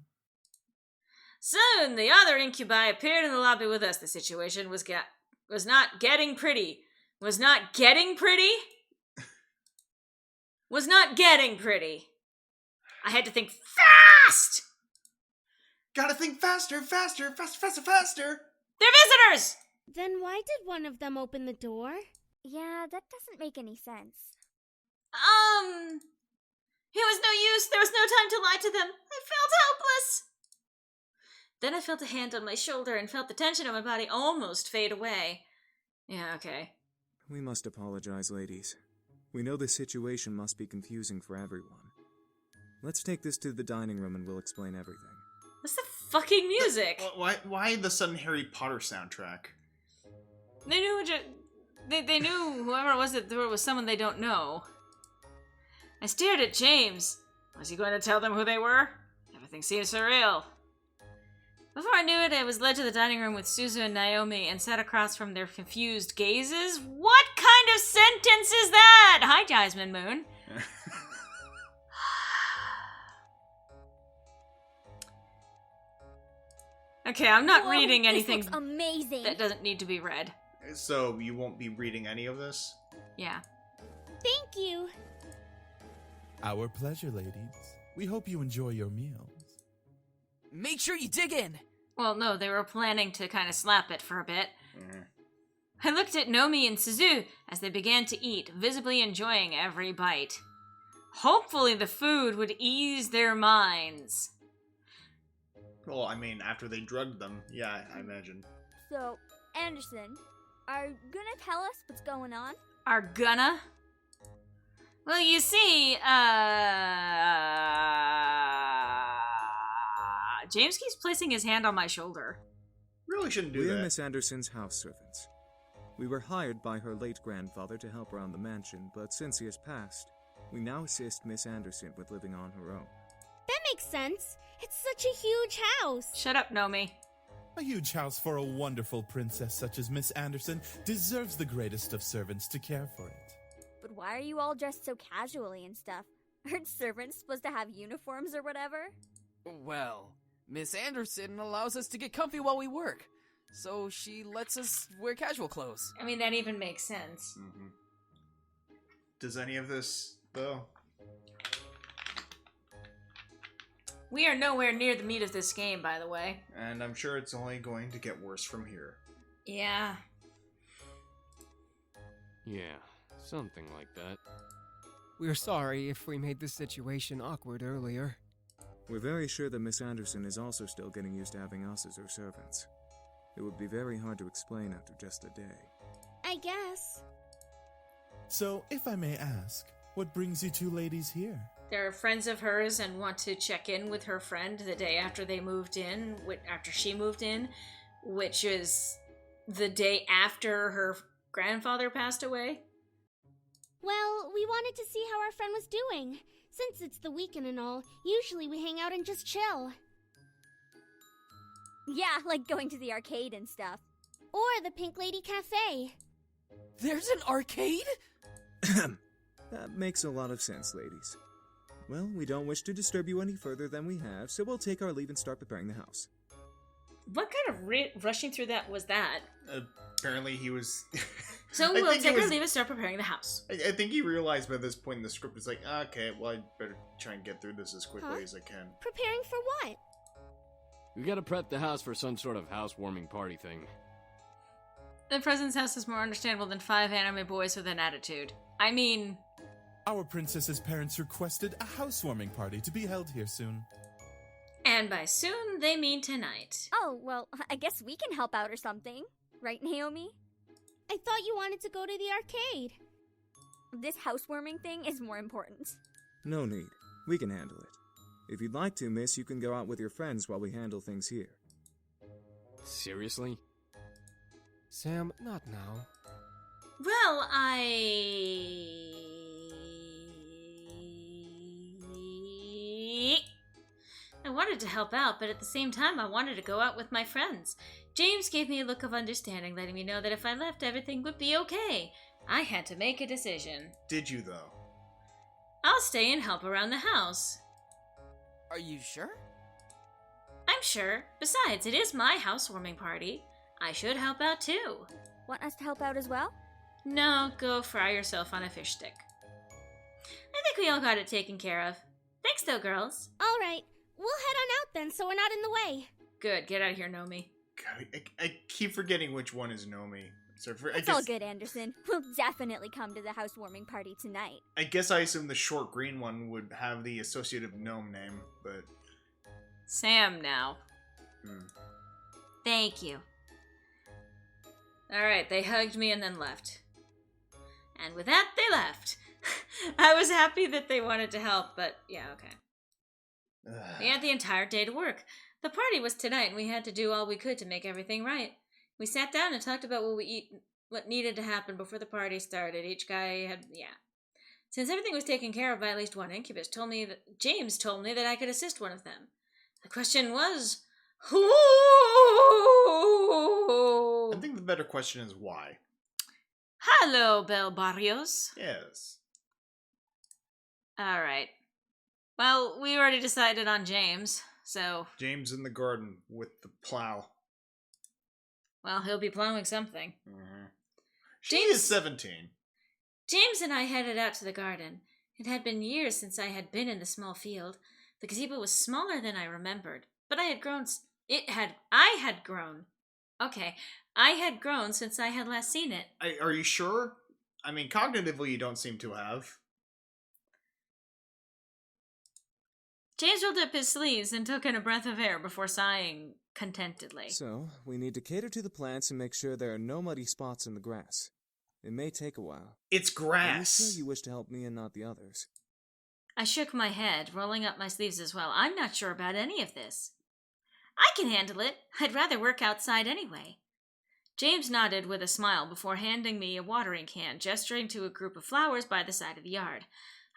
Soon, the other incubi appeared in the lobby with us. The situation was not getting pretty. Was not getting pretty? Was not getting pretty. I had to think fast! Gotta think faster, faster, faster, faster, faster! They're visitors! Then why did one of them open the door? Yeah, that doesn't make any sense. It was no use. There was no time to lie to them. I felt helpless. Then I felt a hand on my shoulder and felt the tension on my body almost fade away. Yeah, okay. We must apologize, ladies. We know the situation must be confusing for everyone. Let's take this to the dining room and we'll explain everything. What's the fucking music? Why the sudden Harry Potter soundtrack? They knew They knew whoever it was that there was someone they don't know. I stared at James. Was he going to tell them who they were? Everything seemed surreal. Before I knew it, I was led to the dining room with Suzu and Naomi and sat across from their confused gazes. What kind of sentence is that? Hi, Jasmine Moon. Okay, I'm not reading anything This looks amazing. that doesn't need to be read. So you won't be reading any of this? Yeah. Thank you. Our pleasure, ladies. We hope you enjoy your meals. Make sure you dig in. Well, no, they were planning to kind of slap it for a bit. I looked at Nomi and Suzu as they began to eat, visibly enjoying every bite. Hopefully the food would ease their minds. Well, I mean, after they drugged them, yeah, I imagine. So, Anderson, are you gonna tell us what's going on? Are gonna? Well, you see, James keeps placing his hand on my shoulder. Really shouldn't do We that. are Miss Anderson's house servants. We were hired by her late grandfather to help around the mansion, but since he has passed, we now assist Miss Anderson with living on her own. That makes sense. It's such a huge house. Shut up, Nomi. A huge house for a wonderful princess such as Miss Anderson deserves the greatest of servants to care for it. But why are you all dressed so casually and stuff? Aren't servants supposed to have uniforms or whatever? Well, Miss Anderson allows us to get comfy while we work, so she lets us wear casual clothes. I mean, that even makes sense. Mm-hmm. Does any of this, though? We are nowhere near the meat of this game, by the way. And I'm sure it's only going to get worse from here. Yeah. Yeah, something like that. We're sorry if we made the situation awkward earlier. We're very sure that Miss Anderson is also still getting used to having us as her servants. It would be very hard to explain after just a day. I guess. So, if I may ask, what brings you two ladies here? They're friends of hers and want to check in with her friend the day after they moved in, after she moved in, which is the day after her grandfather passed away. Well, we wanted to see how our friend was doing. Since it's the weekend and all, usually we hang out and just chill. Yeah, like going to the arcade and stuff. Or the Pink Lady Cafe. There's an arcade? That makes a lot of sense, ladies. Well, we don't wish to disturb you any further than we have, so we'll take our leave and start preparing the house. What kind of rushing through that was that? Apparently he was... So we'll take our leave and start preparing the house. I think he realized by this point in the script, it's like, okay, well, I better try and get through this as quickly as I can. Preparing for what? We gotta prep the house for some sort of housewarming party thing. The President's house is more understandable than 5 anime boys with an attitude. I mean... Our princess's parents requested a housewarming party to be held here soon. And by soon, they mean tonight. Oh, well, I guess we can help out or something. Right, Naomi? I thought you wanted to go to the arcade. This housewarming thing is more important. No need. We can handle it. If you'd like to, miss, you can go out with your friends while we handle things here. Seriously? Sam, not now. Well, I wanted to help out, but at the same time, I wanted to go out with my friends. James gave me a look of understanding, letting me know that if I left, everything would be okay. I had to make a decision. Did you, though? I'll stay and help around the house. Are you sure? I'm sure. Besides, it is my housewarming party. I should help out too. Want us to help out as well? No, go fry yourself on a fish stick. I think we all got it taken care of. Thanks though, girls. All right. We'll head on out then, so we're not in the way. Good. Get out of here, Nomi. God, I keep forgetting which one is Nomi. It's all good, Anderson. We'll definitely come to the housewarming party tonight. I guess I assume the short green one would have the associative gnome name, but... Sam now. Thank you. Alright, they hugged me and then left. And with that, they left. I was happy that they wanted to help, but yeah, okay. We had the entire day to work. The party was tonight, and we had to do all we could to make everything right. We sat down and talked about what we what needed to happen before the party started. Each guy had, Since everything was taken care of by at least one incubus, James told me that I could assist one of them. The question was, who? I think the better question is why. Hello, Bel Barrios. Yes. All right. Well, we already decided on James, so... James in the garden with the plow. Well, he'll be plowing something. Mm-hmm. She is 17. James and I headed out to the garden. It had been years since I had been in the small field. The gazebo was smaller than I remembered, but I had grown since I had last seen it. Are you sure? I mean, cognitively you don't seem to have. James rolled up his sleeves and took in a breath of air before sighing contentedly. So, we need to cater to the plants and make sure there are no muddy spots in the grass. It may take a while. It's grass. Are you sure you wish to help me and not the others? I shook my head, rolling up my sleeves as well. I'm not sure about any of this. I can handle it. I'd rather work outside anyway. James nodded with a smile before handing me a watering can, gesturing to a group of flowers by the side of the yard.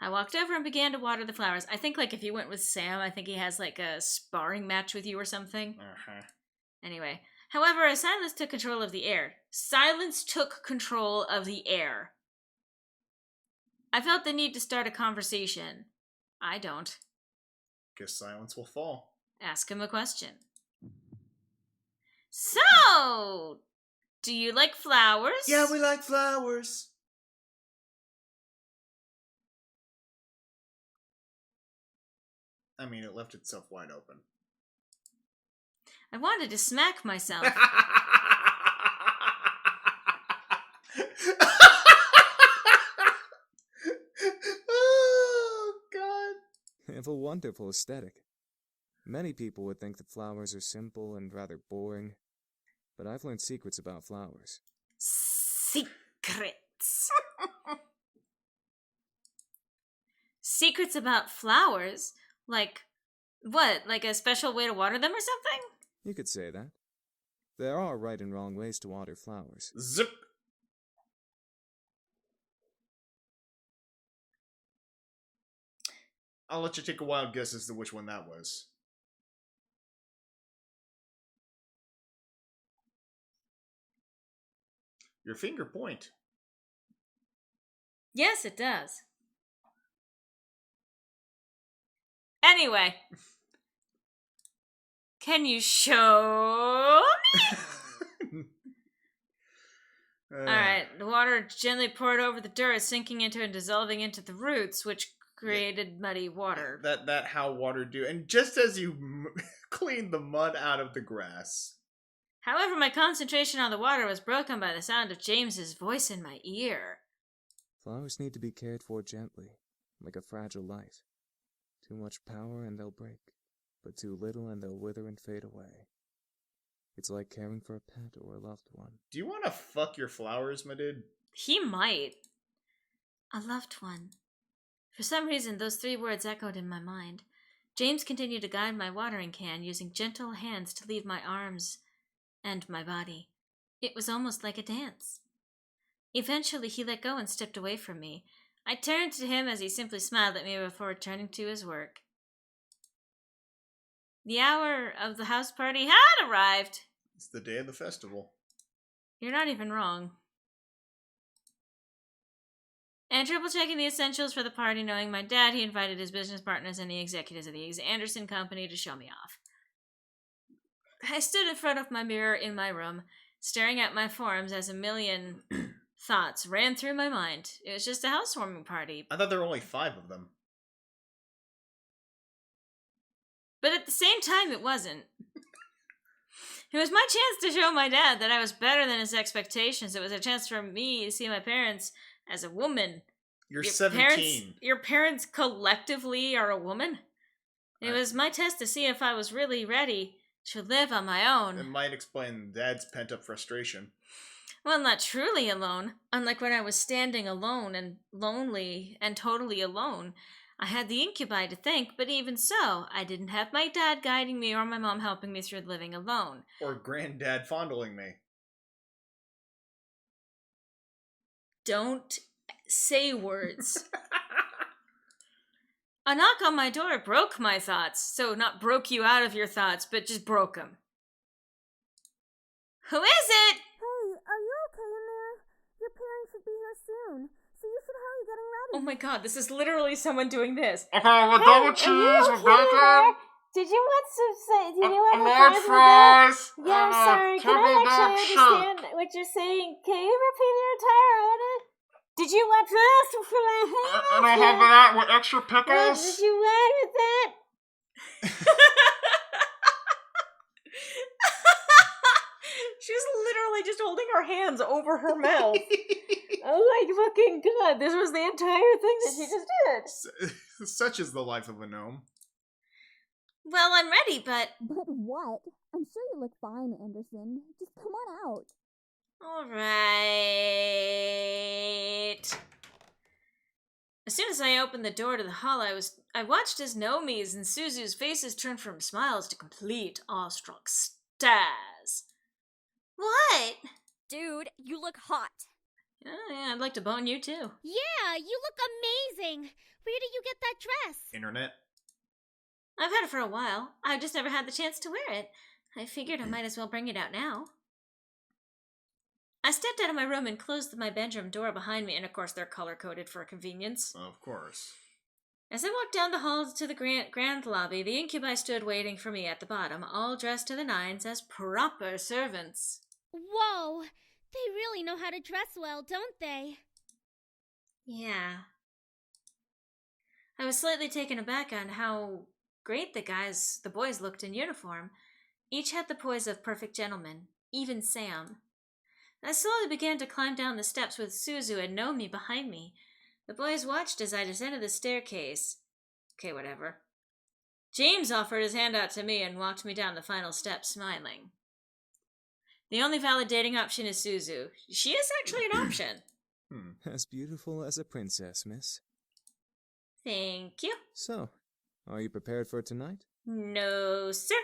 I walked over and began to water the flowers. I think, if you went with Sam, I think he has, a sparring match with you or something. Uh-huh. Anyway. However, silence took control of the air. Silence took control of the air. I felt the need to start a conversation. I don't. Guess silence will fall. Ask him a question. So, do you like flowers? Yeah, we like flowers. I mean, it left itself wide open. I wanted to smack myself. Oh, God. They have a wonderful aesthetic. Many people would think that flowers are simple and rather boring, but I've learned secrets about flowers. Secrets. Secrets about flowers? Like, what? Like a special way to water them or something? You could say that. There are right and wrong ways to water flowers. Zip. I'll let you take a wild guess as to which one that was. Your finger point. Yes, it does. Anyway. Can you show me? Alright, the water gently poured over the dirt, sinking into and dissolving into the roots, which created muddy water. That how water do. And just as you cleaned the mud out of the grass. However, my concentration on the water was broken by the sound of James's voice in my ear. Flowers need to be cared for gently, like a fragile life. Too much power and they'll break, but too little and they'll wither and fade away. It's like caring for a pet or a loved one. Do you want to fuck your flowers, my dude? He might. A loved one. For some reason, those 3 words echoed in my mind. James continued to guide my watering can, using gentle hands to lead my arms and my body. It was almost like a dance. Eventually, he let go and stepped away from me. I turned to him as he simply smiled at me before returning to his work. The hour of the house party had arrived. It's the day of the festival. You're not even wrong. And triple-checking the essentials for the party, knowing my dad, he invited his business partners and the executives of the Anderson Company to show me off. I stood in front of my mirror in my room, staring at my forms as a million thoughts ran through my mind. It was just a housewarming party. I thought there were only 5 of them. But at the same time, it wasn't. It was my chance to show my dad that I was better than his expectations. It was a chance for me to see my parents as a woman. You're 17. Your parents collectively are a woman? It was my test to see if I was really ready to live on my own. It might explain Dad's pent-up frustration. Well, not truly alone. Unlike when I was standing alone and lonely and totally alone. I had the incubi to thank, but even so, I didn't have my dad guiding me or my mom helping me through living alone. Or Granddad fondling me. Don't say words. A knock on my door broke my thoughts. So not broke you out of your thoughts, but just broke them. Who is it? Hey, are you okay in there? Your parents should be here soon, so you should hurry getting ready. Oh my god, this is literally someone doing this. Okay, with double cheese, with bacon. Did you want some? Did you want large fries with that? fries. Yeah, I'm sorry. Can I actually understand what you're saying? Can you repeat your entire order? Did you want fries with that? And I'll have that with extra What pickles. did you want with that? She's literally just holding her hands over her mouth. Oh my fucking god, this was the entire thing that she just did. Such is the life of a gnome. Well, I'm ready, but... But what? I'm sure you look fine, Anderson. Just come on out. Alright. As soon as I opened the door to the hall, I watched as Nomi's and Suzu's faces turned from smiles to complete awestruck stares. What? Dude, you look hot. Yeah, I'd like to bone you too. Yeah, you look amazing. Where did you get that dress? Internet. I've had it for a while. I've just never had the chance to wear it. I figured I might as well bring it out now. I stepped out of my room and closed my bedroom door behind me, and of course they're color-coded for convenience. Of course. As I walked down the hall to the grand lobby, the incubi stood waiting for me at the bottom, all dressed to the nines as proper servants. Whoa, they really know how to dress well, don't they? Yeah. I was slightly taken aback on how great the boys looked in uniform. Each had the poise of perfect gentlemen, even Sam. I slowly began to climb down the steps with Suzu and Nomi behind me. The boys watched as I descended the staircase. Okay, whatever. James offered his hand out to me and walked me down the final step, smiling. The only valid dating option is Suzu. She is actually an option. As beautiful as a princess, miss. Thank you. So, are you prepared for tonight? No, sir.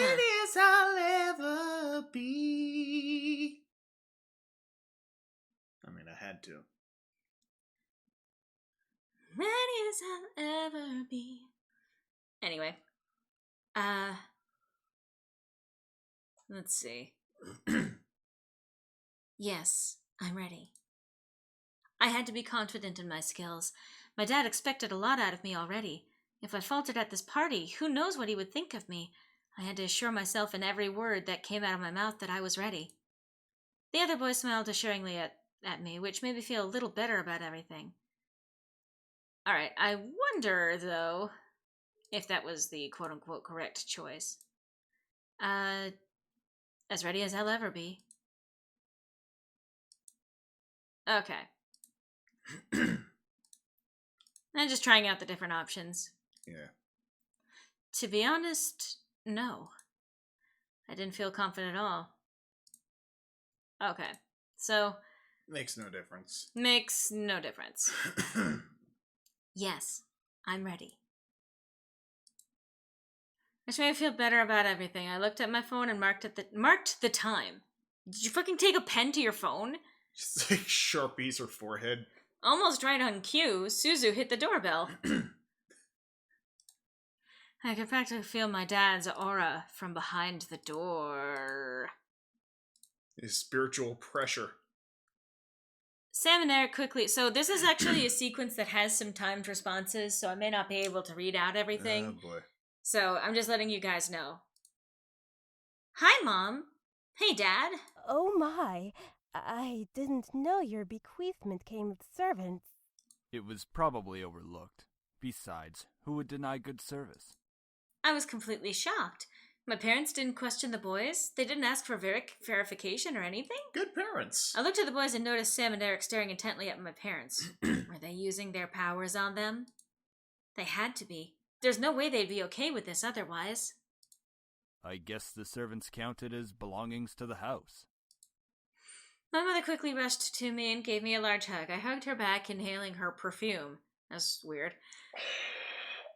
Ready as I'll ever be. I mean, I had to. Ready as I'll ever be. Anyway. Let's see. Yes, I'm ready. I had to be confident in my skills. My dad expected a lot out of me already. If I faltered at this party, who knows what he would think of me? I had to assure myself in every word that came out of my mouth that I was ready. The other boys smiled assuringly at me, which made me feel a little better about everything. Alright, I wonder, though, if that was the quote-unquote correct choice. As ready as I'll ever be. Okay. I'm just trying out the different options. Yeah. To be honest, no. I didn't feel confident at all. Okay, so... Makes no difference. Makes no difference. Yes, I'm ready. Which made me feel better about everything. I looked at my phone and marked the time. Did you fucking take a pen to your phone? Just like Sharpies her forehead. Almost right on cue, Suzu hit the doorbell. I could practically feel my dad's aura from behind the door. His spiritual pressure. Sam and Eric quickly... So this is actually a sequence that has some timed responses, so I may not be able to read out everything. Oh boy. So I'm just letting you guys know. Hi, Mom. Hey, Dad. Oh my, I didn't know your bequeathment came with servants. It was probably overlooked. Besides, who would deny good service? I was completely shocked. My parents didn't question the boys. They didn't ask for verification or anything. Good parents. I looked at the boys and noticed Sam and Eric staring intently at my parents. Were they using their powers on them? They had to be. There's no way they'd be okay with this otherwise. I guess the servants counted as belongings to the house. My mother quickly rushed to me and gave me a large hug. I hugged her back, inhaling her perfume. That's weird.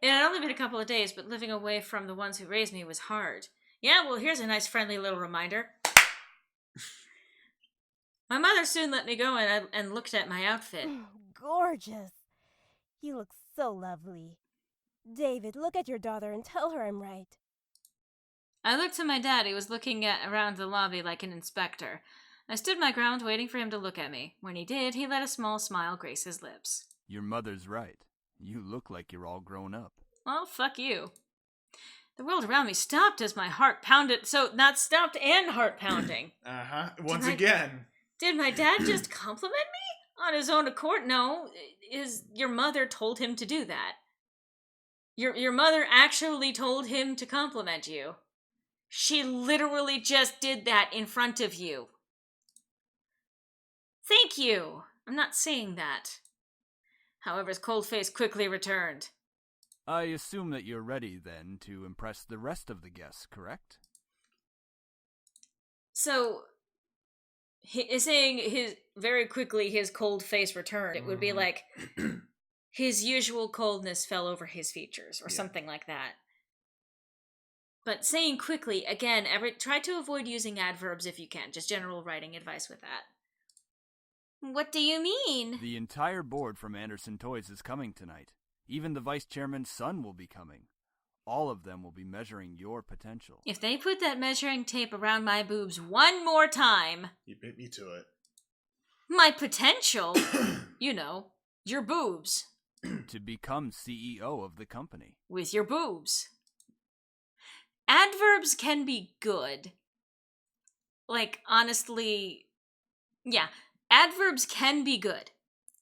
It had only been a couple of days, but living away from the ones who raised me was hard. Yeah, well, here's a nice friendly little reminder. My mother soon let me go and looked at my outfit. Gorgeous. You look so lovely. David, look at your daughter and tell her I'm right. I looked to my dad, who was looking around the lobby like an inspector. I stood my ground, waiting for him to look at me. When he did, he let a small smile grace his lips. Your mother's right. You look like you're all grown up. Well, fuck you. The world around me stopped as my heart pounded. So, not stopped and heart pounding. Once again. Did my dad just compliment me? On his own accord? No. Your mother told him to do that. Your mother actually told him to compliment you. She literally just did that in front of you. Thank you. I'm not saying that. However, his cold face quickly returned. I assume that you're ready, then, to impress the rest of the guests, correct? So, he is saying very quickly his cold face returned. It would be like his usual coldness fell over his features, or something like that. But saying quickly, again, try to avoid using adverbs if you can. Just general writing advice with that. What do you mean? The entire board from Anderson Toys is coming tonight. Even the vice chairman's son will be coming. All of them will be measuring your potential. If they put that measuring tape around my boobs one more time... You beat me to it. My potential? You know, your boobs. To become CEO of the company. With your boobs. Adverbs can be good. Like, honestly... Yeah, adverbs can be good.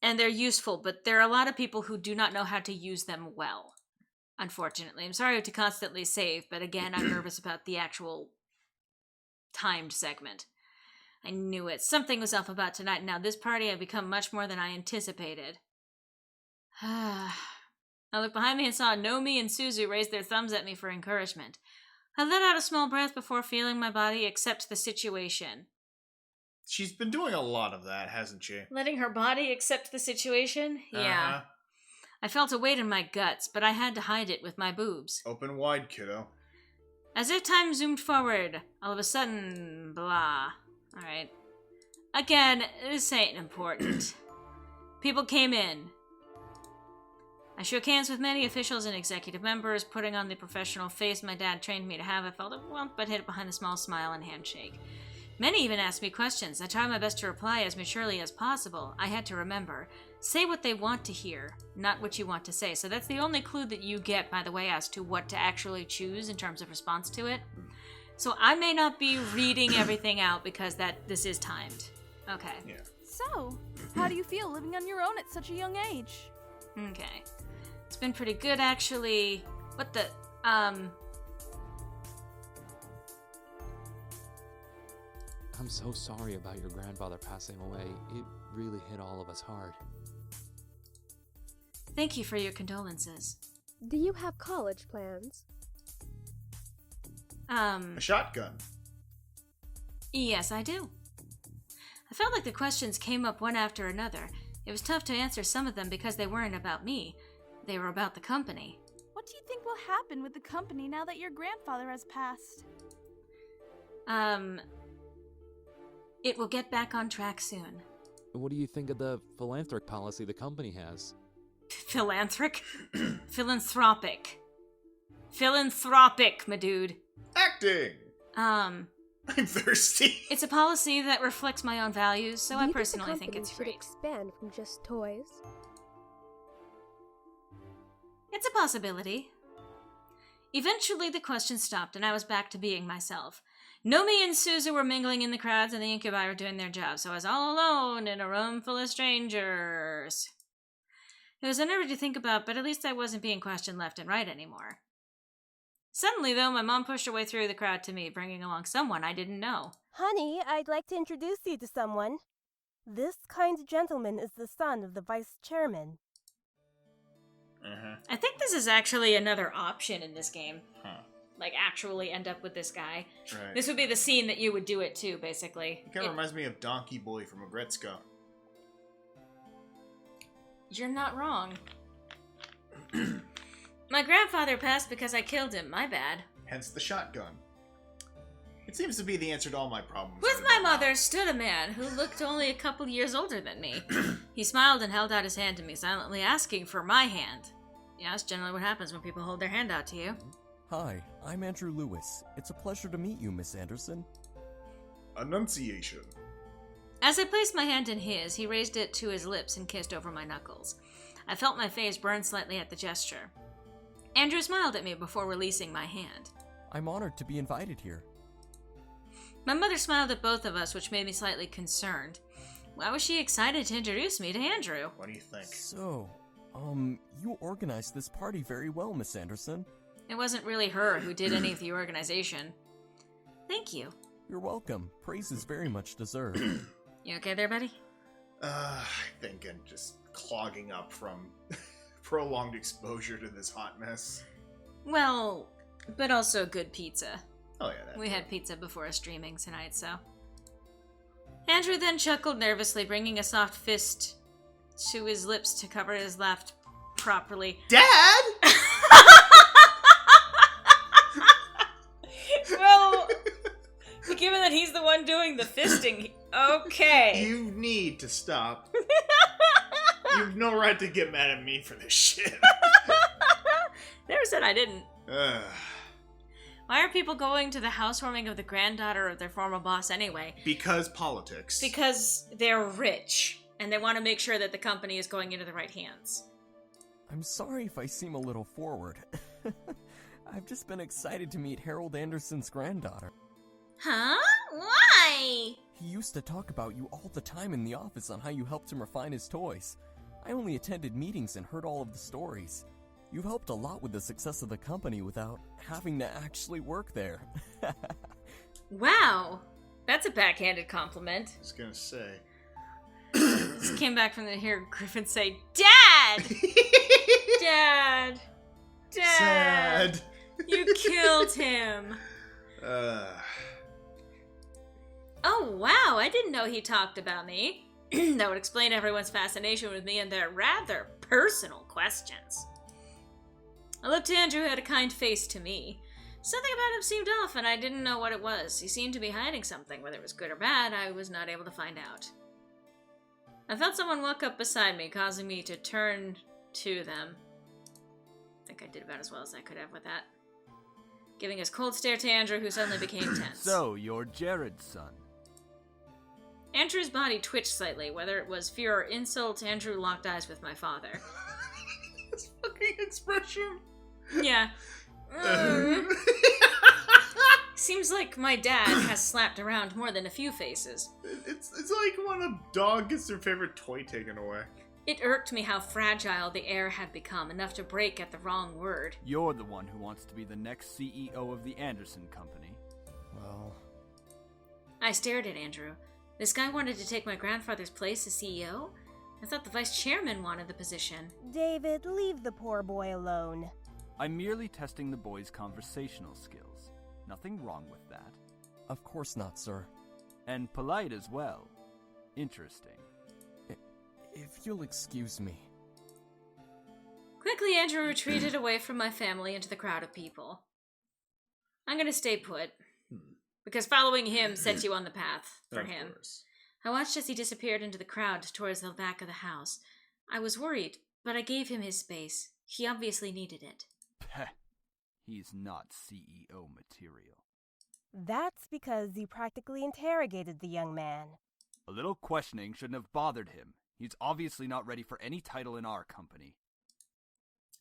And they're useful, but there are a lot of people who do not know how to use them well. Unfortunately. I'm sorry to constantly save, but again, I'm nervous about the actual timed segment. I knew it. Something was off about tonight. Now, this party had become much more than I anticipated. I looked behind me and saw Nomi and Suzu raise their thumbs at me for encouragement. I let out a small breath before feeling my body accept the situation. She's been doing a lot of that, hasn't she? Letting her body accept the situation? Yeah. I felt a weight in my guts, but I had to hide it with my boobs. Open wide, kiddo. As if time zoomed forward, all of a sudden, blah. Alright. Again, this ain't important. People came in. I shook hands with many officials and executive members, putting on the professional face my dad trained me to have. I felt overwhelmed, but hid it behind a small smile and handshake. Many even asked me questions. I tried my best to reply as maturely as possible. I had to remember, say what they want to hear, not what you want to say. So that's the only clue that you get, by the way, as to what to actually choose in terms of response to it. So I may not be reading everything out because this is timed. Okay. Yeah. So, how do you feel living on your own at such a young age? Okay. It's been pretty good, actually. What the, I'm so sorry about your grandfather passing away. It really hit all of us hard. Thank you for your condolences. Do you have college plans? A shotgun. Yes, I do. I felt like the questions came up one after another. It was tough to answer some of them because they weren't about me. They were about the company. What do you think will happen with the company now that your grandfather has passed? It will get back on track soon. What do you think of the philanthropic policy the company has? Philanthropic? Philanthropic. Philanthropic, my dude. Acting! I'm thirsty. It's a policy that reflects my own values, so I personally think it's should great. expand from just toys. It's a possibility. Eventually, the questions stopped, and I was back to being myself. Nomi and Suzu were mingling in the crowds, and the incubi were doing their job, so I was all alone in a room full of strangers. It was unnerving to think about, but at least I wasn't being questioned left and right anymore. Suddenly, though, my mom pushed her way through the crowd to me, bringing along someone I didn't know. Honey, I'd like to introduce you to someone. This kind gentleman is the son of the vice chairman. I think this is actually another option in this game. Huh. Like, actually end up with this guy. Right. This would be the scene that you would do it too, basically. It kind of reminds me of Donkey Boy from Agretzko. You're not wrong. My grandfather passed because I killed him. My bad. Hence the shotgun. It seems to be the answer to all my problems. With my mother stood a man who looked only a couple years older than me. He smiled and held out his hand to me, silently asking for my hand. Yeah, that's generally what happens when people hold their hand out to you. Hi, I'm Andrew Lewis. It's a pleasure to meet you, Miss Anderson. Annunciation. As I placed my hand in his, he raised it to his lips and kissed over my knuckles. I felt my face burn slightly at the gesture. Andrew smiled at me before releasing my hand. I'm honored to be invited here. My mother smiled at both of us, which made me slightly concerned. Why was she excited to introduce me to Andrew? What do you think? So, you organized this party very well, Miss Anderson. It wasn't really her who did any of the organization. Thank you. You're welcome. Praise is very much deserved. You okay there, buddy? I think I'm just clogging up from prolonged exposure to this hot mess. Well, but also good pizza. Oh yeah, we had pizza before us streaming tonight, so. Andrew then chuckled nervously, bringing a soft fist to his lips to cover his laugh properly. Dad! Well, given that he's the one doing the fisting, okay. You need to stop. You've no right to get mad at me for this shit. Never said I didn't. Why are people going to the housewarming of the granddaughter of their former boss anyway? Because politics. Because they're rich, and they want to make sure that the company is going into the right hands. I'm sorry if I seem a little forward. I've just been excited to meet Harold Anderson's granddaughter. Huh? Why? He used to talk about you all the time in the office on how you helped him refine his toys. I only attended meetings and heard all of the stories. You've helped a lot with the success of the company without having to actually work there. Wow. That's a backhanded compliment. I was gonna say. Just came back from the hear Griffin say, Dad! Dad! Dad! Sad. You killed him. Oh, wow. I didn't know he talked about me. That would explain everyone's fascination with me and their rather personal questions. I looked to Andrew, who had a kind face to me. Something about him seemed off, and I didn't know what it was. He seemed to be hiding something. Whether it was good or bad, I was not able to find out. I felt someone walk up beside me, causing me to turn to them. I think I did about as well as I could have with that. Giving his cold stare to Andrew, who suddenly became tense. So, you're Jared's son. Andrew's body twitched slightly. Whether it was fear or insult, Andrew locked eyes with my father. This fucking expression. Yeah. Seems like my dad has slapped around more than a few faces. It's like when a dog gets their favorite toy taken away. It irked me how fragile the air had become, enough to break at the wrong word. You're the one who wants to be the next CEO of the Anderson Company. Well... I stared at Andrew. This guy wanted to take my grandfather's place as CEO? I thought the vice chairman wanted the position. David, leave the poor boy alone. I'm merely testing the boy's conversational skills. Nothing wrong with that. Of course not, sir. And polite as well. Interesting. If you'll excuse me. Quickly, Andrew retreated away from my family into the crowd of people. I'm gonna stay put. Because following him sets you on the path for him. Course. I watched as he disappeared into the crowd towards the back of the house. I was worried, but I gave him his space. He obviously needed it. Peh. He's not CEO material. That's because you practically interrogated the young man. A little questioning shouldn't have bothered him. He's obviously not ready for any title in our company.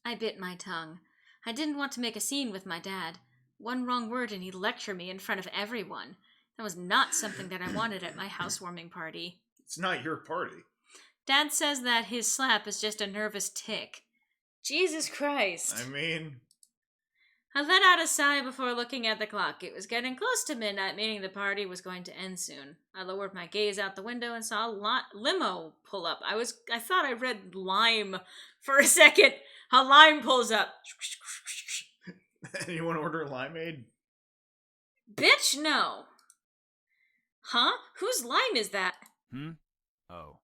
I bit my tongue. I didn't want to make a scene with my dad. One wrong word and he'd lecture me in front of everyone. That was not something that I wanted at my housewarming party. It's not your party. Dad says that his slap is just a nervous tick. Jesus Christ. I mean... I let out a sigh before looking at the clock. It was getting close to midnight, meaning the party was going to end soon. I lowered my gaze out the window and saw a limo pull up. I thought I read lime for a second. A lime pulls up. Anyone order limeade? Bitch, no. Huh? Whose lime is that? Oh,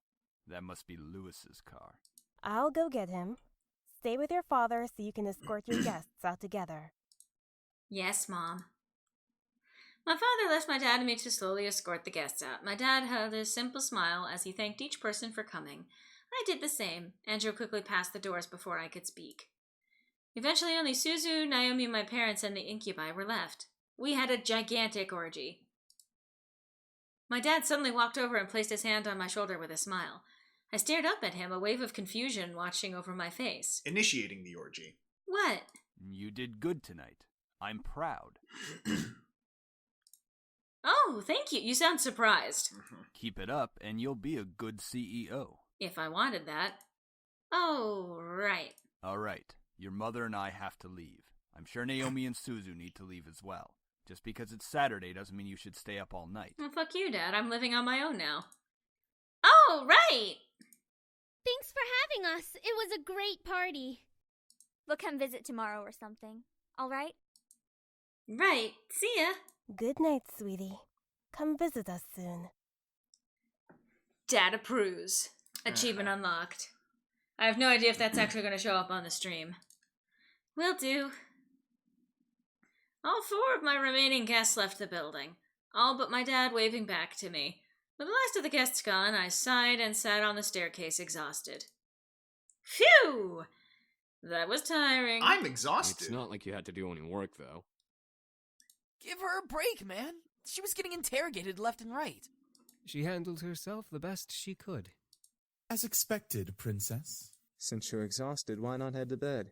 that must be Lewis's car. I'll go get him. Stay with your father so you can escort your guests out together. Yes, Mom. My father left my dad and me to slowly escort the guests out. My dad had a simple smile as he thanked each person for coming. I did the same. Andrew quickly passed the doors before I could speak. Eventually, only Suzu, Naomi, my parents, and the incubi were left. We had a gigantic orgy. My dad suddenly walked over and placed his hand on my shoulder with a smile. I stared up at him, a wave of confusion watching over my face. Initiating the orgy. What? You did good tonight. I'm proud. Oh, thank you. You sound surprised. Keep it up, and you'll be a good CEO. If I wanted that. Oh, right. All right. Your mother and I have to leave. I'm sure Naomi and Suzu need to leave as well. Just because it's Saturday doesn't mean you should stay up all night. Well, fuck you, Dad. I'm living on my own now. Oh, right! Thanks for having us. It was a great party. We'll come visit tomorrow or something. All right? Right. See ya. Good night, sweetie. Come visit us soon. Dad approves. Achievement unlocked. I have no idea if that's actually going to show up on the stream. Will do. All 4 of my remaining guests left the building, all but my dad waving back to me. With the last of the guests gone, I sighed and sat on the staircase exhausted. Phew! That was tiring. I'm exhausted. It's not like you had to do any work, though. Give her a break, man. She was getting interrogated left and right. She handled herself the best she could. As expected, Princess. Since you're exhausted, why not head to bed?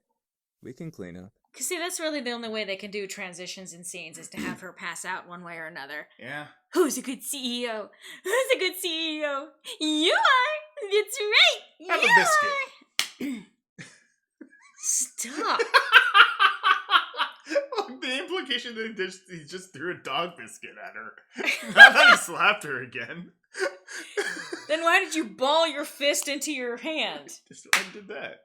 We can clean up. Cause see, that's really the only way they can do transitions in scenes is to have her pass out one way or another. Yeah. Who's a good CEO? Who's a good CEO? You are! That's right! Have you a biscuit. Stop. The implication that he just threw a dog biscuit at her. Not that he slapped her again. Then why did you ball your fist into your hand? I did that.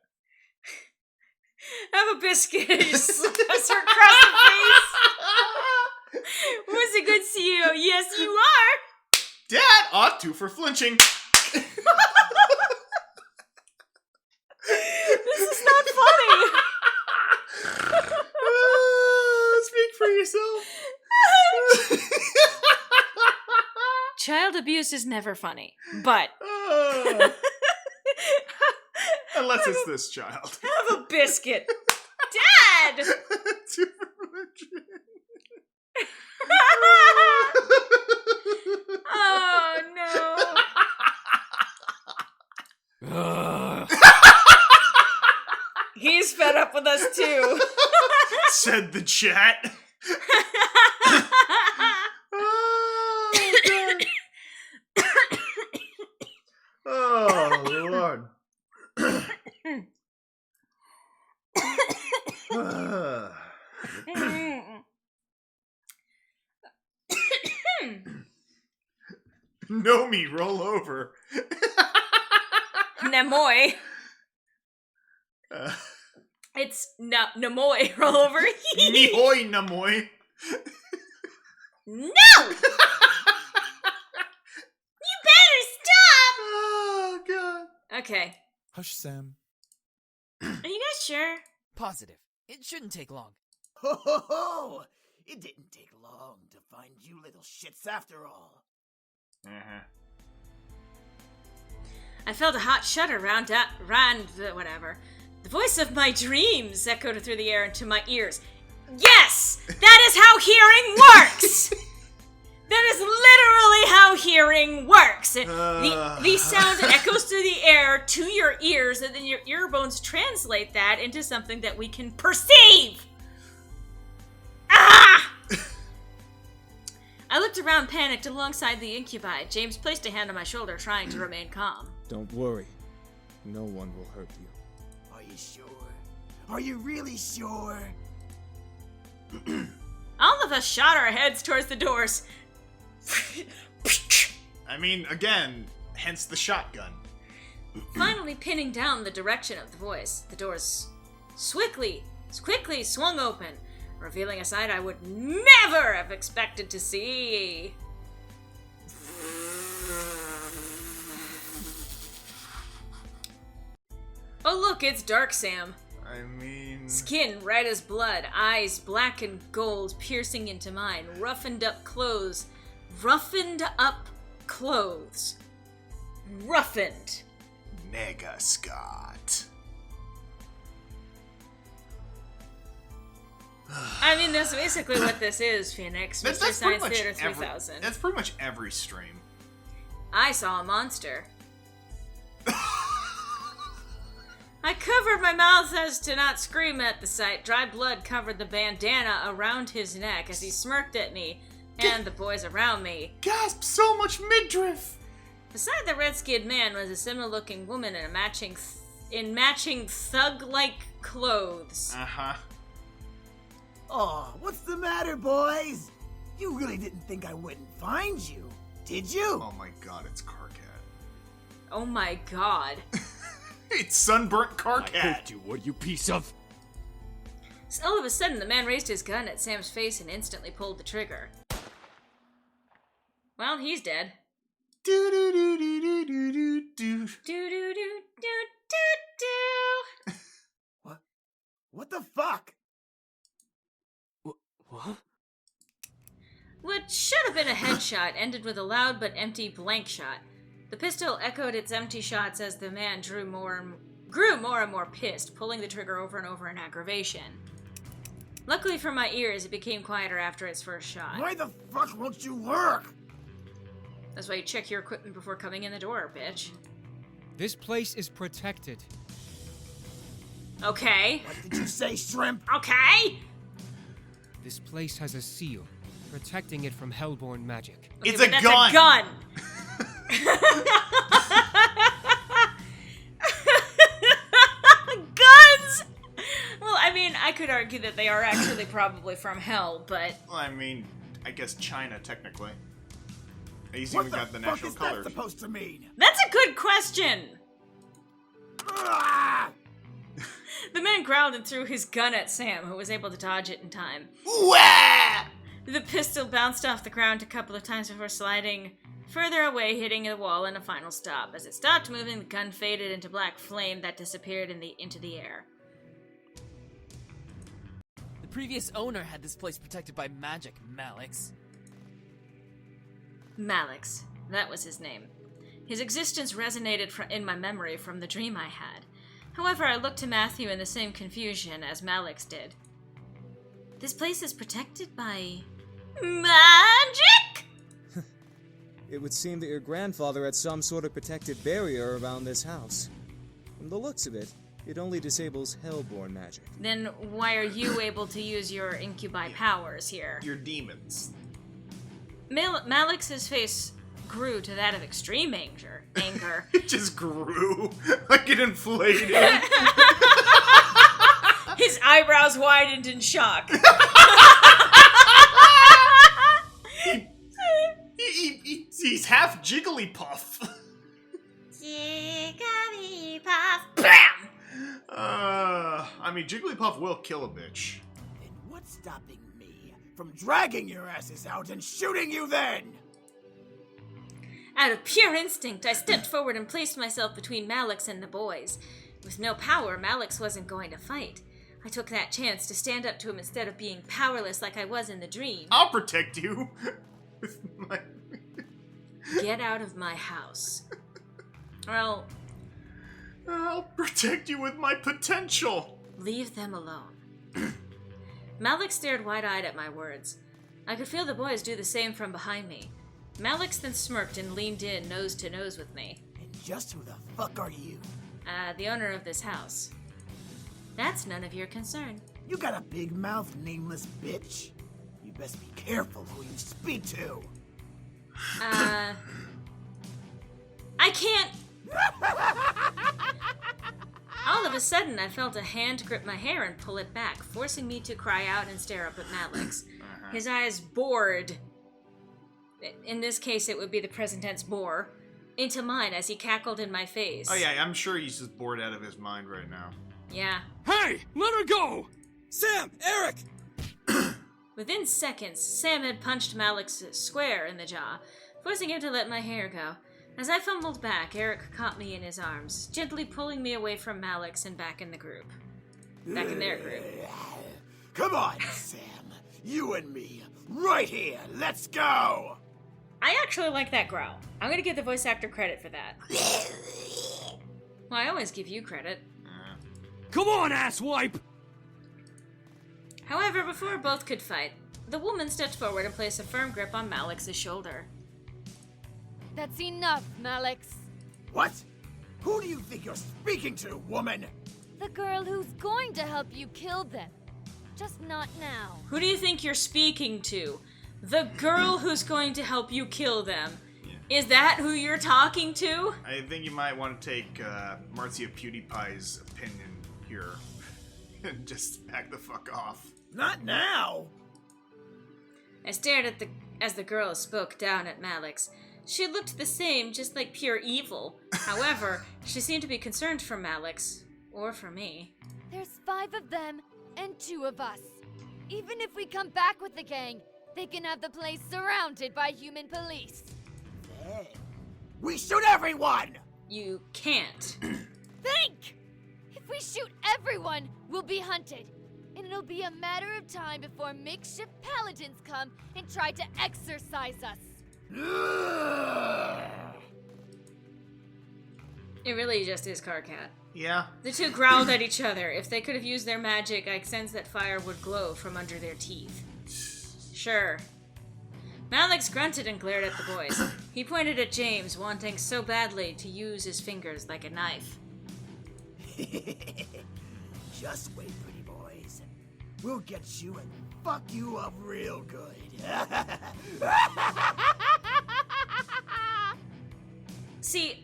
Have a biscuit. You slaps her across the face. Who's a good CEO? Yes, you are. Dad ought to for flinching. This is not funny. Speak for yourself. Child abuse is never funny, but unless it's this child. Have a biscuit. Dad! Oh no. He's fed up with us too. Said the chat. Oh, Lord. Nomi, roll over. Nemoy. It's Nemoy, roll over. Nihoy Namoy. No! You better stop! Oh, God. Okay. Hush, Sam. Are you guys sure? Positive. It shouldn't take long. Ho ho ho! It didn't take long to find you little shits after all. I felt a hot shudder round whatever. The voice of my dreams echoed through the air into my ears. Yes! That is how hearing works! That is literally how hearing works. The sound echoes through the air to your ears, and then your ear bones translate that into something that we can perceive! Ah! I looked around, panicked, alongside the incubi. James placed a hand on my shoulder, trying to remain calm. Don't worry. No one will hurt you. Are you sure? Are you really sure? All of us shot our heads towards the doors. I mean, again, hence the shotgun. Finally pinning down the direction of the voice, the doors quickly swung open, revealing a sight I would never have expected to see. Oh look, it's Dark Sam. I mean... Skin red as blood, eyes black and gold piercing into mine, roughened up clothes. Roughened. Nega Scott. I mean, that's basically what this is, Phoenix. Mr. Science Theater 3000. That's pretty much every stream. I saw a monster. I covered my mouth as to not scream at the sight. Dry blood covered the bandana around his neck as he smirked at me and the boys around me. Gasp! So much midriff! Beside the red-skinned man was a similar-looking woman in matching thug-like clothes. Uh-huh. Oh, what's the matter, boys? You really didn't think I wouldn't find you, did you? Oh my god, it's Carcat. Oh my god. It's sunburnt Carcat! I hate you, what you piece of... So all of a sudden, the man raised his gun at Sam's face and instantly pulled the trigger. Well, he's dead. Do-do-do-do-do-do-do. Do-do-do-do-do-do. What the fuck? What? What should have been a headshot ended with a loud but empty blank shot. The pistol echoed its empty shots as the man grew more and more pissed, pulling the trigger over and over in aggravation. Luckily for my ears, it became quieter after its first shot. Why the fuck won't you work? That's why you check your equipment before coming in the door, bitch. This place is protected. Okay. What did you say, shrimp? Okay! This place has a seal, protecting it from hellborn magic. Okay, it's a that's gun! A gun! Guns! Well, I mean, I could argue that they are actually probably from hell, but... Well, I mean, I guess China, technically. He's What even got the fuck national is colors. that supposed to mean? That's a good question! Ah! The man growled and threw his gun at Sam, who was able to dodge it in time. Wah! The pistol bounced off the ground a couple of times before sliding further away, hitting the wall in a final stop. As it stopped moving, the gun faded into black flame that disappeared into the air. The previous owner had this place protected by magic, Malix. Malix. That was his name. His existence resonated in my memory from the dream I had. However, I looked to Matthew in the same confusion as Malix did. This place is protected by... magic?! It would seem that your grandfather had some sort of protective barrier around this house. From the looks of it, it only disables hellborn magic. Then why are you able to use your incubi powers here? Your demons. Malix's face grew to that of extreme anger. It just grew. Like it inflated. His eyebrows widened in shock. He's half Jigglypuff. Jigglypuff. BAM! I mean, Jigglypuff will kill a bitch. And what's stopping me from dragging your asses out and shooting you then? Out of pure instinct, I stepped forward and placed myself between Malix and the boys. With no power, Malix wasn't going to fight. I took that chance to stand up to him instead of being powerless like I was in the dream. I'll protect you. Get out of my house. Well... I'll protect you with my potential. Leave them alone. Malix stared wide-eyed at my words. I could feel the boys do the same from behind me. Malix then smirked and leaned in nose to nose with me. And just who the fuck are you? The owner of this house. That's none of your concern. You got a big mouth, nameless bitch. You best be careful who you speak to. I can't... All of a sudden, I felt a hand grip my hair and pull it back, forcing me to cry out and stare up at Malix. His eyes bored, in this case it would be the present tense bore, into mine as he cackled in my face. Oh yeah, I'm sure he's just bored out of his mind right now. Yeah. Hey! Let her go! Sam! Eric! Within seconds, Sam had punched Malix square in the jaw, forcing him to let my hair go. As I fumbled back, Eric caught me in his arms, gently pulling me away from Malix and back in the group. back in their group. Come on, Sam. You and me, right here. Let's go. I actually like that growl. I'm gonna give the voice actor credit for that. Well, I always give you credit. Come on, asswipe! However, before both could fight, the woman stepped forward and placed a firm grip on Malex's shoulder. That's enough, Malex. What? Who do you think you're speaking to, woman? The girl who's going to help you kill them. Just not now. Who do you think you're speaking to? The girl who's going to help you kill them. Yeah. Is that who you're talking to? I think you might want to take Marcia PewDiePie's opinion here and just back the fuck off. Not now! I stared at as the girl spoke down at Malex. She looked the same, just like pure evil. However, she seemed to be concerned for Malex. Or for me. There's 5 of them, and 2 of us. Even if we come back with the gang, they can have the place surrounded by human police. Then we shoot everyone! You can't. Think! If we shoot everyone, we'll be hunted. And it'll be a matter of time before makeshift paladins come and try to exorcise us. It really just is Carcat. Yeah. The two growled at each other. If they could have used their magic, I sensed that fire would glow from under their teeth. Sure. Malex grunted and glared at the boys. He pointed at James, wanting so badly to use his fingers like a knife. Just wait, pretty boys. We'll get you and fuck you up real good. See,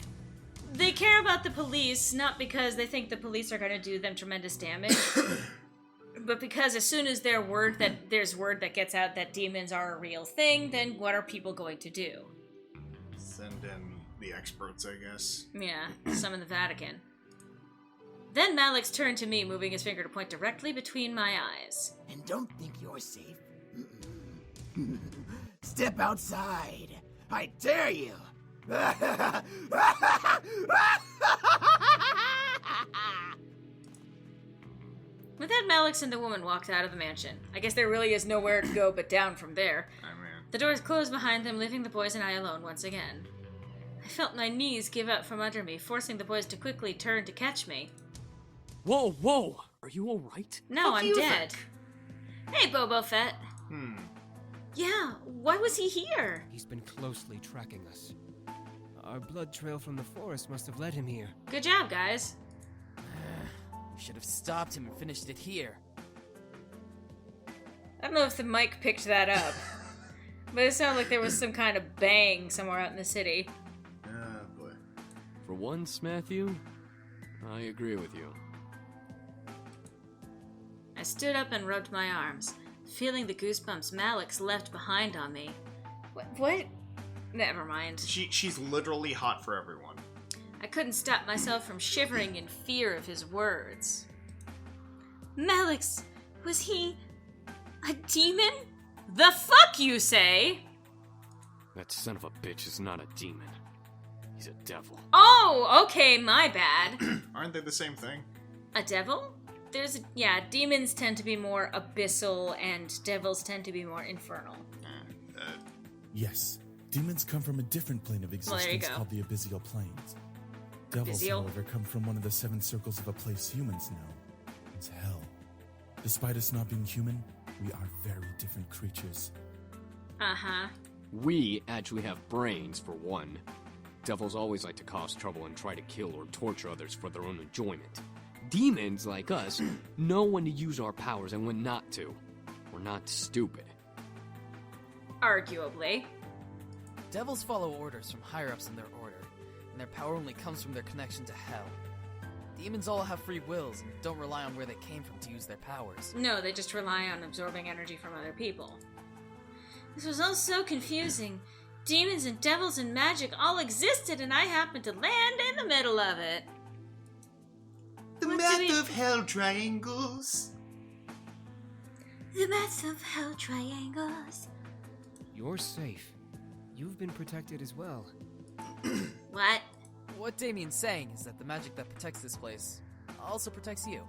they care about the police not because they think the police are going to do them tremendous damage, but because as soon as there's word that gets out that demons are a real thing, then what are people going to do? Send in the experts, I guess. Yeah, summon the Vatican. Then Malex turned to me, moving his finger to point directly between my eyes. And don't think you're safe. Step outside. I dare you. With that, Malex and the woman walked out of the mansion. I guess there really is nowhere to go but down from there. The doors closed behind them, leaving the boys and I alone once again. I felt my knees give out from under me, forcing the boys to quickly turn to catch me. Whoa, whoa! Are you alright? No, I'm dead. Hey, Boba Fett. Yeah, why was he here? He's been closely tracking us. Our blood trail from the forest must have led him here. Good job, guys. We should have stopped him and finished it here. I don't know if the mic picked that up, but it sounded like there was some kind of bang somewhere out in the city. Oh, boy. For once, Matthew, I agree with you. I stood up and rubbed my arms, feeling the goosebumps Malex left behind on me. What? Never mind. She's literally hot for everyone. I couldn't stop myself from shivering in fear of his words. Malex, was he a demon? The fuck you say? That son of a bitch is not a demon. He's a devil. Oh, okay, my bad. Aren't they the same thing? A devil? Demons tend to be more abyssal and devils tend to be more infernal. Yes, demons come from a different plane of existence called the abyssal planes. Devils, however, come from one of the 7 circles of a place humans know. It's hell. Despite us not being human, we are very different creatures. Uh-huh. We actually have brains, for one. Devils always like to cause trouble and try to kill or torture others for their own enjoyment. Demons, like us, know when to use our powers and when not to. We're not stupid. Arguably. Devils follow orders from higher-ups in their order, and their power only comes from their connection to hell. Demons all have free wills and don't rely on where they came from to use their powers. No, they just rely on absorbing energy from other people. This was all so confusing. Demons and devils and magic all existed, and I happened to land in the middle of it. The math of hell triangles. The math of hell triangles. You're safe. You've been protected as well. What? What Damien's saying is that the magic that protects this place also protects you.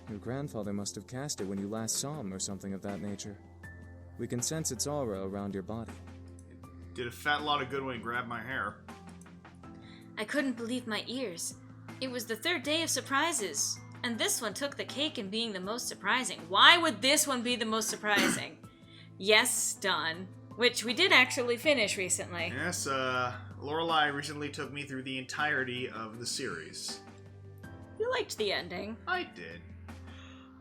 Your grandfather must have cast it when you last saw him or something of that nature. We can sense its aura around your body. Did a fat lot of good when he grabbed my hair. I couldn't believe my ears. It was the third day of surprises, and this one took the cake in being the most surprising. Why would this one be the most surprising? Yes, done. Which we did actually finish recently. Yes, Lorelai recently took me through the entirety of the series. You liked the ending. I did.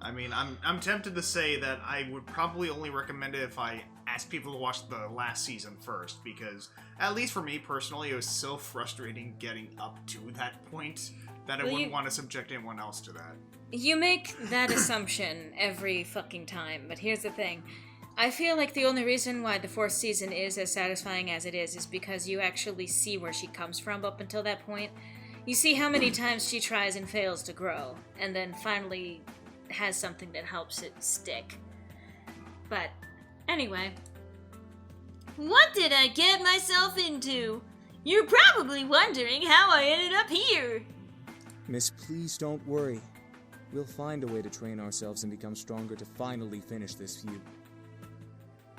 I mean, I'm tempted to say that I would probably only recommend it if I asked people to watch the last season first, because, at least for me personally, it was so frustrating getting up to that point that I wouldn't want to subject anyone else to that. You make that assumption every fucking time, but here's the thing. I feel like the only reason why the fourth season is as satisfying as it is because you actually see where she comes from up until that point. You see how many times she tries and fails to grow, and then finally has something that helps it stick. But, anyway. What did I get myself into? You're probably wondering how I ended up here. Miss, please don't worry. We'll find a way to train ourselves and become stronger to finally finish this feud.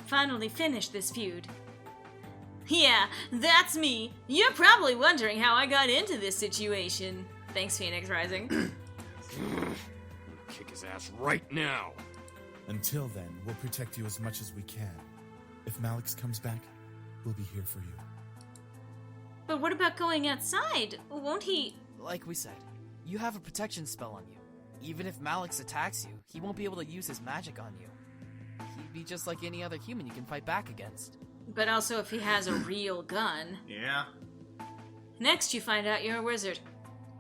Finally finish this feud. Yeah, that's me. You're probably wondering how I got into this situation. Thanks, Phoenix Rising. Kick his ass right now. Until then, we'll protect you as much as we can. If Malix comes back, we'll be here for you. But what about going outside? Won't he... Like we said, you have a protection spell on you. Even if Malix attacks you, he won't be able to use his magic on you. He'd be just like any other human you can fight back against. But also if he has a real gun. Yeah. Next you find out you're a wizard.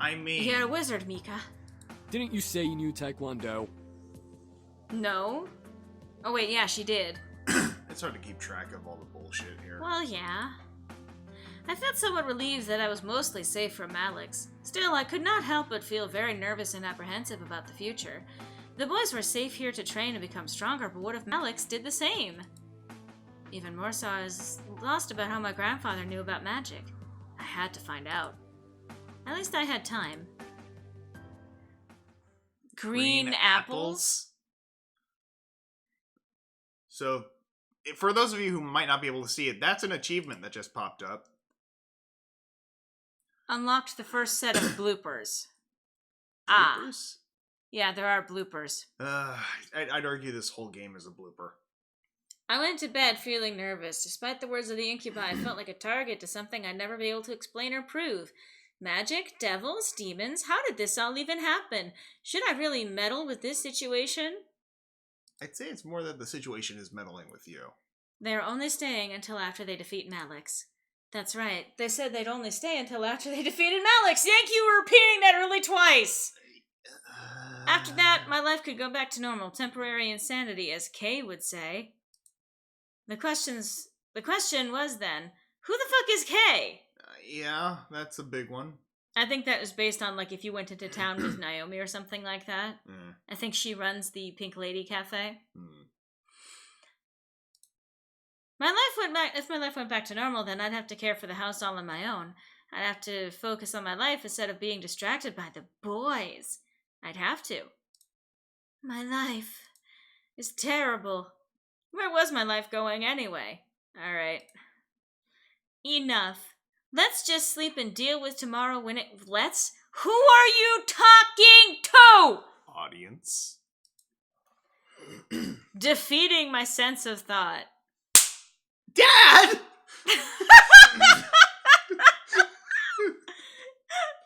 I mean... You're a wizard, Mika. Didn't you say you knew Taekwondo? No. Oh wait, yeah, she did. It's hard to keep track of all the bullshit here. Well, yeah. I felt somewhat relieved that I was mostly safe from Malix. Still, I could not help but feel very nervous and apprehensive about the future. The boys were safe here to train and become stronger, but what if Malix did the same? Even more so, I was lost about how my grandfather knew about magic. I had to find out. At least I had time. Green apples? So, for those of you who might not be able to see it, that's an achievement that just popped up. Unlocked the first set of bloopers. Bloopers? Yeah, there are bloopers. I'd argue this whole game is a blooper. I went to bed feeling nervous. Despite the words of the incubi, I felt like a target to something I'd never be able to explain or prove. Magic, devils, demons, how did this all even happen? Should I really meddle with this situation? I'd say it's more that the situation is meddling with you. They're only staying until after they defeat Malix. That's right. They said they'd only stay until after they defeated Malix. Thank you for repeating that really twice! After that, my life could go back to normal. Temporary insanity, as Kay would say. The question was then, who the fuck is Kay? Yeah, that's a big one. I think that was based on, like, if you went into town with Naomi or something like that. I think she runs the Pink Lady Cafe. If my life went back to normal, then I'd have to care for the house all on my own. I'd have to focus on my life instead of being distracted by the boys. I'd have to. My life is terrible. Where was my life going anyway? Alright. Enough. Let's just sleep and deal with tomorrow when it... Let's? Who are you talking to? Audience. Defeating my sense of thought. Dad!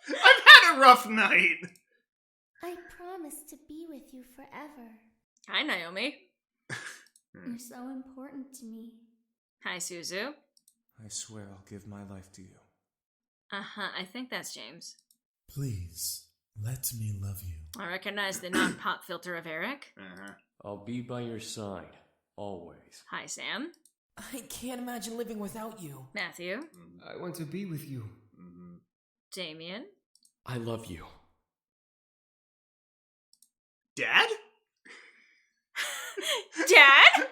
I've had a rough night. I promise to be with you forever. Hi, Naomi. You're so important to me. Hi, Suzu. I swear I'll give my life to you. Uh-huh, I think that's James. Please, let me love you. I recognize the non-pop filter of Eric. I'll be by your side, always. Hi, Sam. I can't imagine living without you. Matthew. I want to be with you. Damien. I love you. Dad? Dad?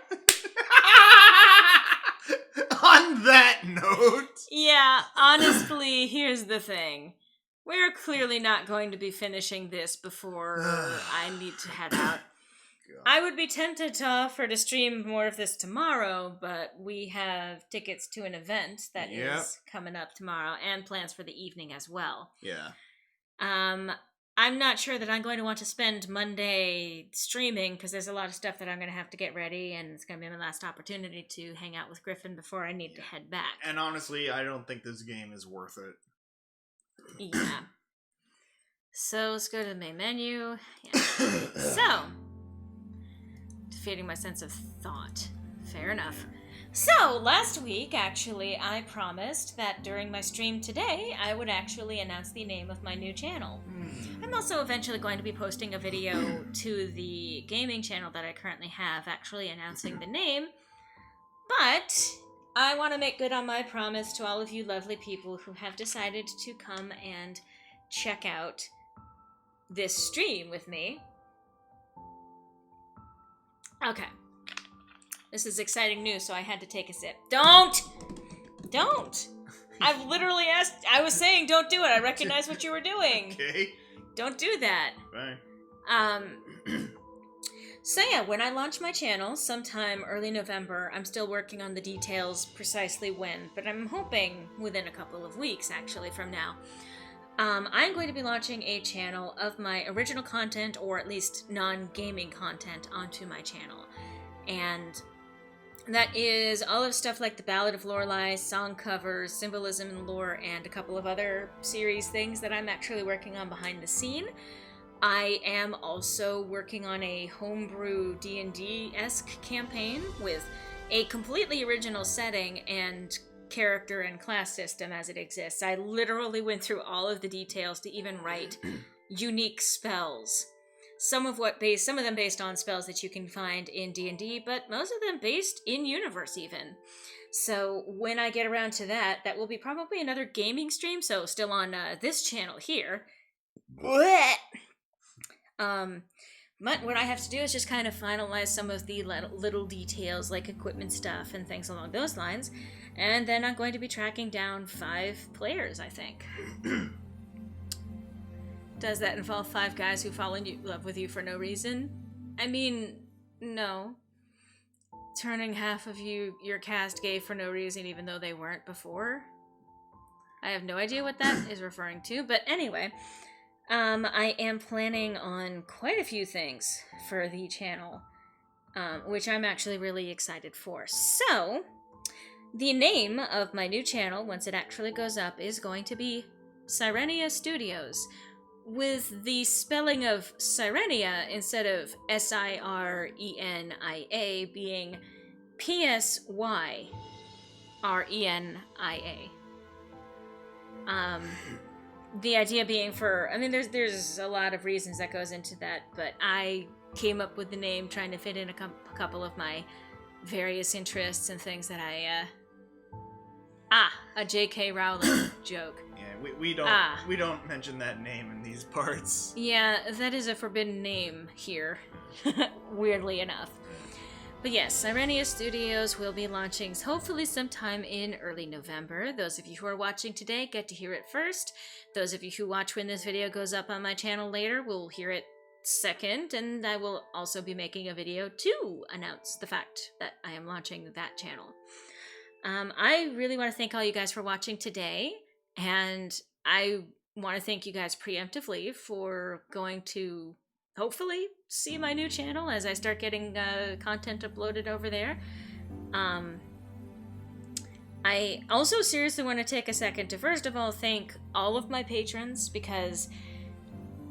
On that note. Yeah, honestly, here's the thing. we're clearly not going to be finishing this before I need to head out. I would be tempted to offer to stream more of this tomorrow, but we have tickets to an event that is coming up tomorrow and plans for the evening as well. Yeah. I'm not sure that I'm going to want to spend Monday streaming because there's a lot of stuff that I'm going to have to get ready, and it's going to be my last opportunity to hang out with Griffin before I need to head back. And honestly, I don't think this game is worth it. Yeah. So let's go to the main menu. Yeah. So, defeating my sense of thought. Fair enough. So, last week, actually, I promised that during my stream today, I would actually announce the name of my new channel. I'm also eventually going to be posting a video to the gaming channel that I currently have, actually announcing the name. But I want to make good on my promise to all of you lovely people who have decided to come and check out this stream with me. Okay. This is exciting news, so I had to take a sip. Don't! I've literally asked, I was saying don't do it. I recognize what you were doing. Okay. Don't do that. Fine. So yeah, when I launch my channel, sometime early November, I'm still working on the details precisely when, but I'm hoping within a couple of weeks, actually, from now. I'm going to be launching a channel of my original content, or at least non-gaming content, onto my channel. And that is all of stuff like the Ballad of Lorelei, song covers, symbolism and lore, and a couple of other series things that I'm actually working on behind the scene. I am also working on a homebrew D&D-esque campaign with a completely original setting and character and class system as it exists. I literally went through all of the details to even write unique spells. Some of them based on spells that you can find in D&D, but most of them based in universe even. So when I get around to that, that will be probably another gaming stream, so still on this channel here. But what I have to do is just kind of finalize some of the little details like equipment stuff and things along those lines, and then I'm going to be tracking down 5 players, I think. Does that involve 5 guys who fall in love with you for no reason? I mean, no. Turning half of your cast gay for no reason even though they weren't before? I have no idea what that is referring to, but anyway, I am planning on quite a few things for the channel, which I'm actually really excited for. So, the name of my new channel, once it actually goes up, is going to be Sirenia Studios, with the spelling of Sirenia instead of S-I-R-E-N-I-A being P-S-Y-R-E-N-I-A. The idea being there's a lot of reasons that goes into that, but I came up with the name trying to fit in a couple of my various interests and things that a J.K. Rowling joke. Yeah, we don't mention that name in these parts. Yeah, that is a forbidden name here, weirdly enough. But yes, Sirenia Studios will be launching hopefully sometime in early November. Those of you who are watching today get to hear it first. Those of you who watch when this video goes up on my channel later will hear it second, and I will also be making a video to announce the fact that I am launching that channel. I really want to thank all you guys for watching today, and I want to thank you guys preemptively for going to hopefully see my new channel as I start getting content uploaded over there. I also seriously want to take a second to first of all thank all of my patrons, because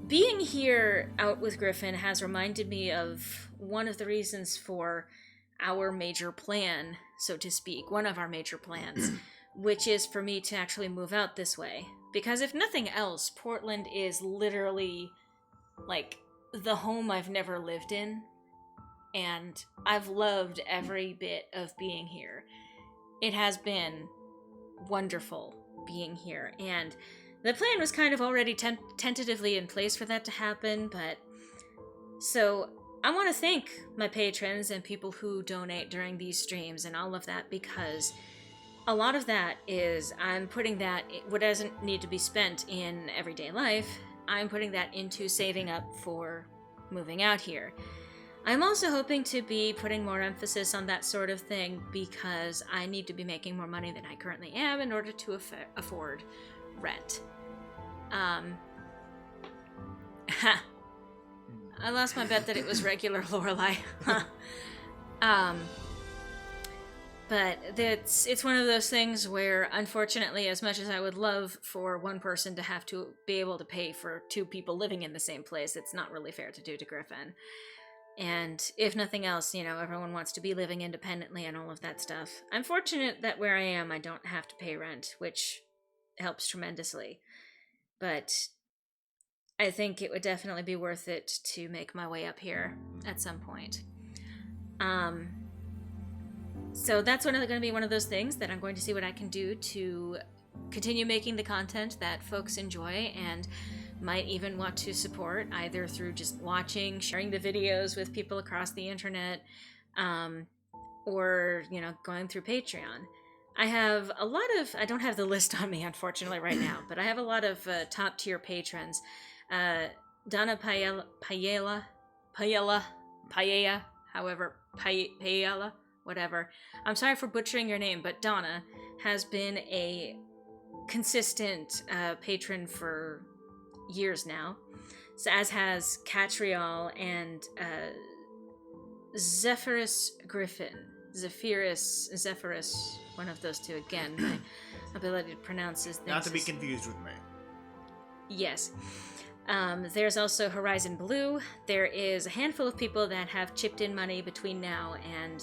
being here out with Griffin has reminded me of one of the reasons for our major plan, so to speak, one of our major plans, which is for me to actually move out this way. Because if nothing else, Portland is literally like the home I've never lived in, and I've loved every bit of being here. It has been wonderful being here, and the plan was kind of already tentatively in place for that to happen, but so I want to thank my patrons and people who donate during these streams and all of that, because a lot of that is I'm putting that, what doesn't need to be spent in everyday life, I'm putting that into saving up for moving out here. I'm also hoping to be putting more emphasis on that sort of thing because I need to be making more money than I currently am in order to afford rent. I lost my bet that it was regular Lorelei. But it's one of those things where, unfortunately, as much as I would love for one person to have to be able to pay for two people living in the same place, it's not really fair to do to Griffin. And if nothing else, everyone wants to be living independently and all of that stuff. I'm fortunate that where I am, I don't have to pay rent, which helps tremendously. But I think it would definitely be worth it to make my way up here at some point. So that's going to be one of those things that I'm going to see what I can do to continue making the content that folks enjoy and might even want to support, either through just watching, sharing the videos with people across the internet, or, going through Patreon. I have a lot of, I don't have the list on me, unfortunately, right now, but I have a lot of top tier patrons. Donna Paella, whatever. I'm sorry for butchering your name, but Donna has been a consistent patron for years now, so as has Catriol and Zephyrus, one of those two. Again, my ability to pronounce his things. Not to be confused with me. Yes. There's also Horizon Blue. There is a handful of people that have chipped in money between now and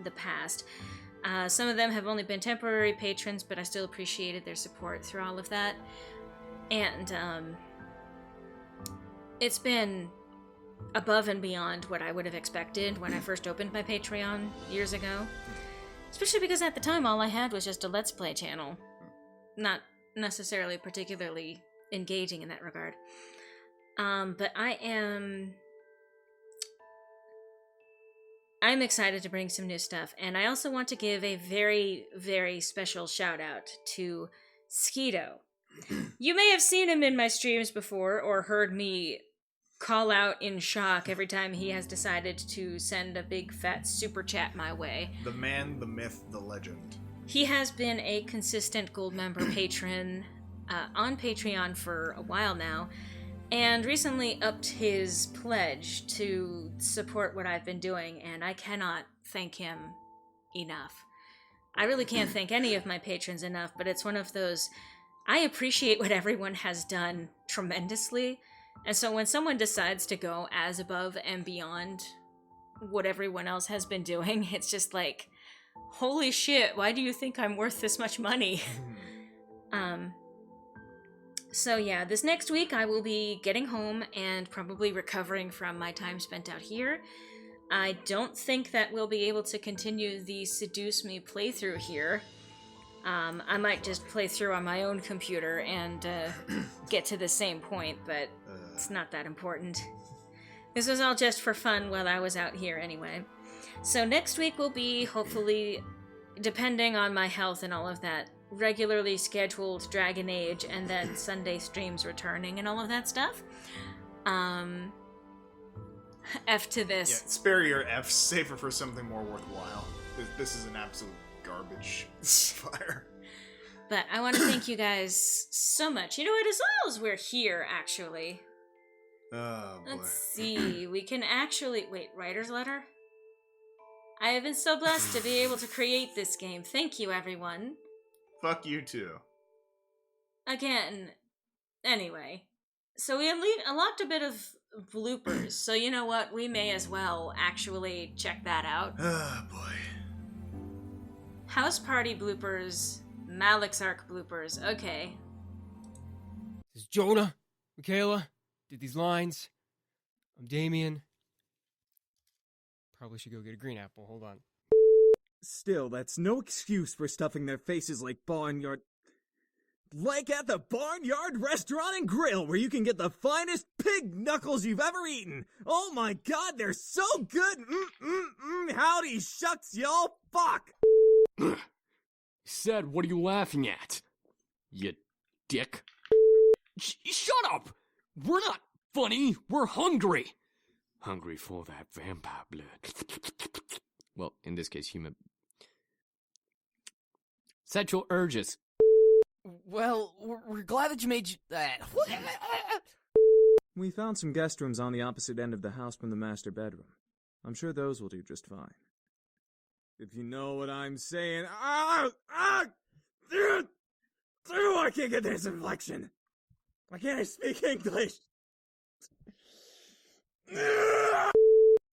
the past. Some of them have only been temporary patrons, but I still appreciated their support through all of that. And it's been above and beyond what I would have expected when I first opened my Patreon years ago. Especially because at the time all I had was just a Let's Play channel. Not necessarily particularly engaging in that regard. But I'm excited to bring some new stuff, and I also want to give a very, very special shout out to Skeeto. You may have seen him in my streams before, or heard me call out in shock every time he has decided to send a big fat super chat my way. The man, the myth, the legend. He has been a consistent gold member patron on Patreon for a while now, and recently upped his pledge to support what I've been doing, and I cannot thank him enough. I really can't thank any of my patrons enough, but it's one of those, I appreciate what everyone has done tremendously, and so when someone decides to go as above and beyond what everyone else has been doing, it's just like, holy shit, why do you think I'm worth this much money? So yeah, this next week I will be getting home and probably recovering from my time spent out here. I don't think that we'll be able to continue the Seduce Me playthrough here. I might just play through on my own computer and get to the same point, but it's not that important. This was all just for fun while I was out here anyway. So next week will be, hopefully, depending on my health and all of that, regularly scheduled Dragon Age and then Sunday streams returning and all of that stuff. F to this. Yeah, spare your F's, save it for something more worthwhile. This is an absolute garbage fire. But I want to thank you guys so much. You know what, as well as we're here, actually. Oh, boy. Let's see, we can actually... Wait, writer's letter? I have been so blessed to be able to create this game. Thank you, everyone. Fuck you too. Again, anyway. So we unlocked a bit of bloopers, so you know what? We may as well actually check that out. Oh, boy. House party bloopers, Malik's Arc bloopers. Okay. This is Jonah, Michaela, did these lines. I'm Damien. Probably should go get a green apple. Hold on. Still, that's no excuse for stuffing their faces like barnyard... Like at the Barnyard Restaurant and Grill, where you can get the finest pig knuckles you've ever eaten. Oh my god, they're so good! Howdy shucks, y'all! Fuck! Said, what are you laughing at? You dick. Shut up! We're not funny, we're hungry. Hungry for that vampire blood. Well, in this case, human. Sexual urges. Well, we're glad that you made We found some guest rooms on the opposite end of the house from the master bedroom. I'm sure those will do just fine. If you know what I'm saying. Dude! I can't get this inflection. Why can't I speak English?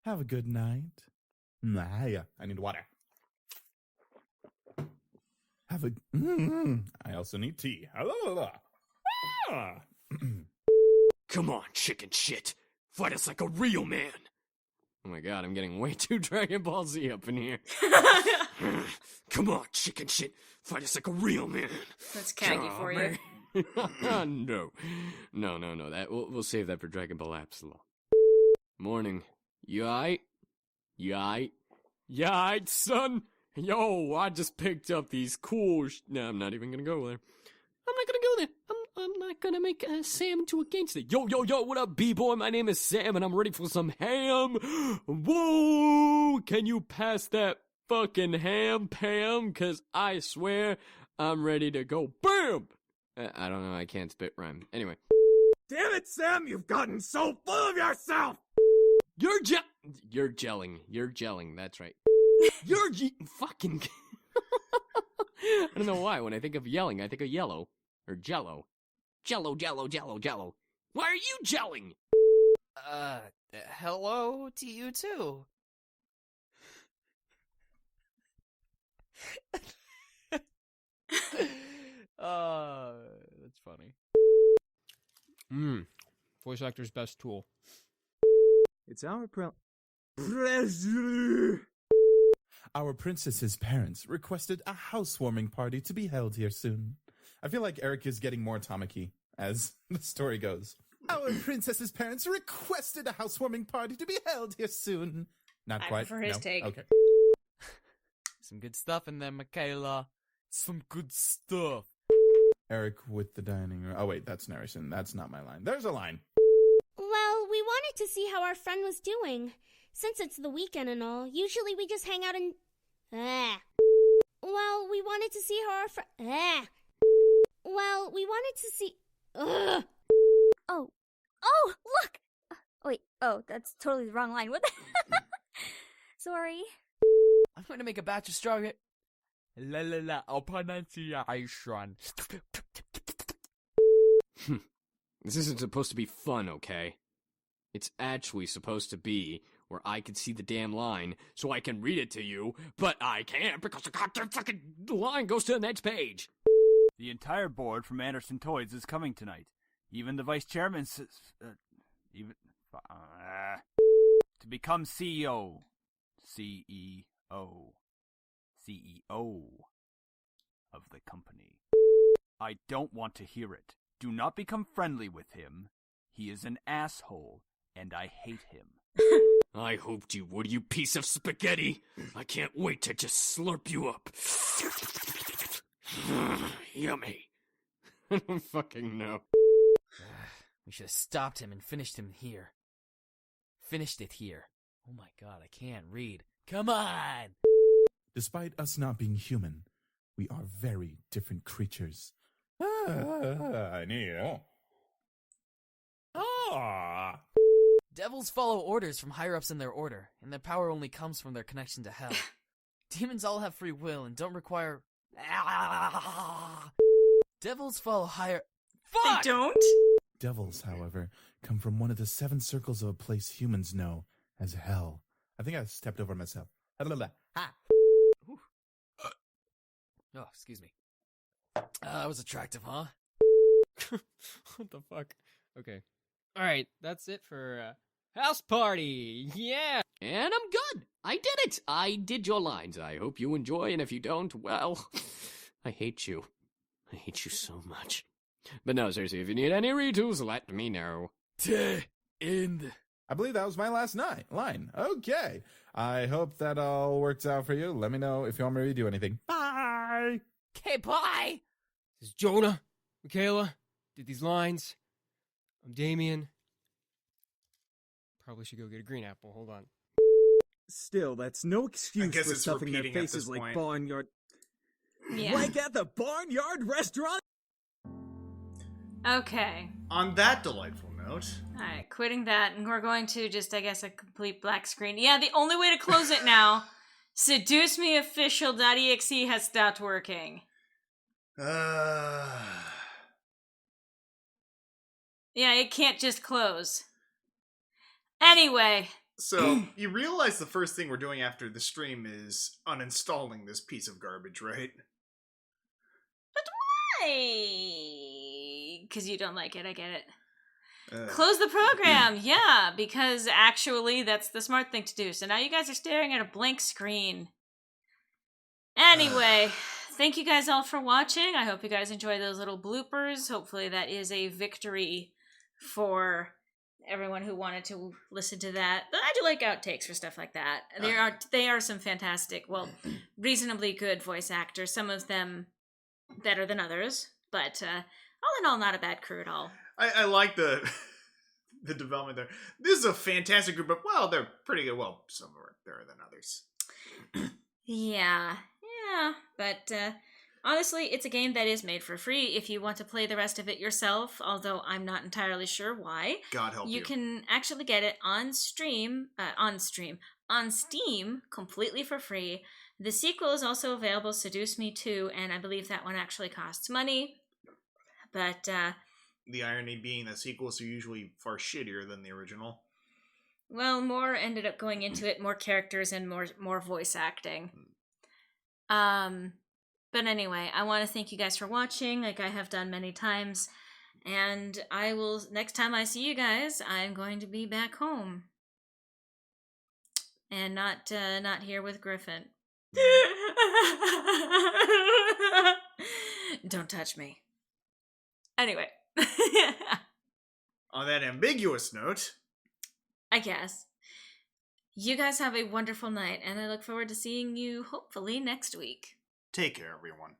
Have a good night. Yeah, I need water. Have a... I also need tea. Come on, chicken shit. Fight us like a real man. Oh my god, I'm getting way too Dragon Ball Z up in here. Come on, chicken shit. Fight us like a real man. That's Kagi for you. No. That we'll save that for Dragon Ball Absol. Morning. You aight? You aight? You aight, son? Yo, I just picked up these cool No, I'm not even gonna go there. I'm not gonna go there. I'm not gonna make Sam into a gangster. Yo, what up, B-boy? My name is Sam, and I'm ready for some ham. Whoa! Can you pass that fucking ham, Pam? Cause I swear I'm ready to go. BAM! I don't know, I can't spit rhyme. Anyway. Damn it, Sam! You've gotten so full of yourself! You're gelling, that's right. Fucking... I don't know why, when I think of yelling, I think of yellow. Or jello. Jello. Why are you gelling? Hello to you too. That's funny. Voice actor's best tool. It's our Our princess's parents requested a housewarming party to be held here soon. I feel like Eric is getting more Atomic-y as the story goes. Our princess's parents requested a housewarming party to be held here soon. Not quite. I prefer his take. Okay. Some good stuff in there, Michaela. Some good stuff. Eric with the dining room. Oh wait, that's narration. That's not my line. There's a line. Well, we wanted to see how our friend was doing. Since it's the weekend and all, usually we just hang out and... Well, we wanted to see how our friend... Well, we wanted to see... Oh, look! Wait, that's totally the wrong line. What the... Sorry. I'm going to make a batch of strawberry... pronunciation. This isn't supposed to be fun, okay? It's actually supposed to be where I can see the damn line so I can read it to you, but I can't because the goddamn fucking line goes to the next page. The entire board from Anderson Toys is coming tonight. Even the vice chairman to become CEO. CEO of the company. I don't want to hear it. Do not become friendly with him. He is an asshole, and I hate him. I hoped you would, you piece of spaghetti. I can't wait to just slurp you up. Yummy. I don't fucking know. We should have stopped him and finished him here. Finished it here. Oh my god, I can't read. Come on! Despite us not being human, we are very different creatures. I need. Devils follow orders from higher-ups in their order, and their power only comes from their connection to hell. Demons all have free will and don't require... Devils follow higher... Fuck! They don't? Devils, however, come from one of the 7 circles of a place humans know as hell. I think I stepped over myself. Oh, excuse me. That was attractive, huh? What the fuck? Okay. Alright, that's it for House Party! Yeah! And I'm good! I did it! I did your lines. I hope you enjoy, and if you don't, well, I hate you. I hate you so much. But no, seriously, if you need any retools, let me know. End. I believe that was my last line. Okay. I hope that all works out for you. Let me know if you want me to redo anything. Bye! Okay, bye! This is Jonah, Michaela, did these lines. I'm Damien. Probably should go get a green apple. Hold on. Still, that's no excuse for it's stuffing their repeating at faces this like point. barnyard. Yeah. Like at the barnyard restaurant? Okay. On that delightful note. Alright, quitting that, and we're going to just, I guess, a complete black screen. Yeah, the only way to close it now, seducemeofficial.exe has stopped working. Yeah, it can't just close. Anyway. So, you realize the first thing we're doing after the stream is uninstalling this piece of garbage, right? But why? Because you don't like it, I get it. Close the program, yeah, because actually that's the smart thing to do. So now you guys are staring at a blank screen. Anyway, thank you guys all for watching. I hope you guys enjoyed those little bloopers. Hopefully that is a victory for everyone who wanted to listen to that. But I do like outtakes for stuff like that. They are some fantastic, well, reasonably good voice actors. Some of them better than others, but all in all, not a bad crew at all. I like the development there. This is a fantastic group, but well, they're pretty good. Well, some are better than others. Yeah, but honestly, it's a game that is made for free if you want to play the rest of it yourself, although I'm not entirely sure why. God help you. You can actually get it on Steam, completely for free. The sequel is also available, Seduce Me 2, and I believe that one actually costs money. But, the irony being that sequels are usually far shittier than the original. Well, more ended up going into it, more characters and more voice acting. But anyway, I want to thank you guys for watching, like I have done many times. And I will, next time I see you guys, I'm going to be back home. And not here with Griffin. Don't touch me. Anyway. On that ambiguous note, I guess. You guys have a wonderful night, and I look forward to seeing you hopefully next week. Take care, everyone.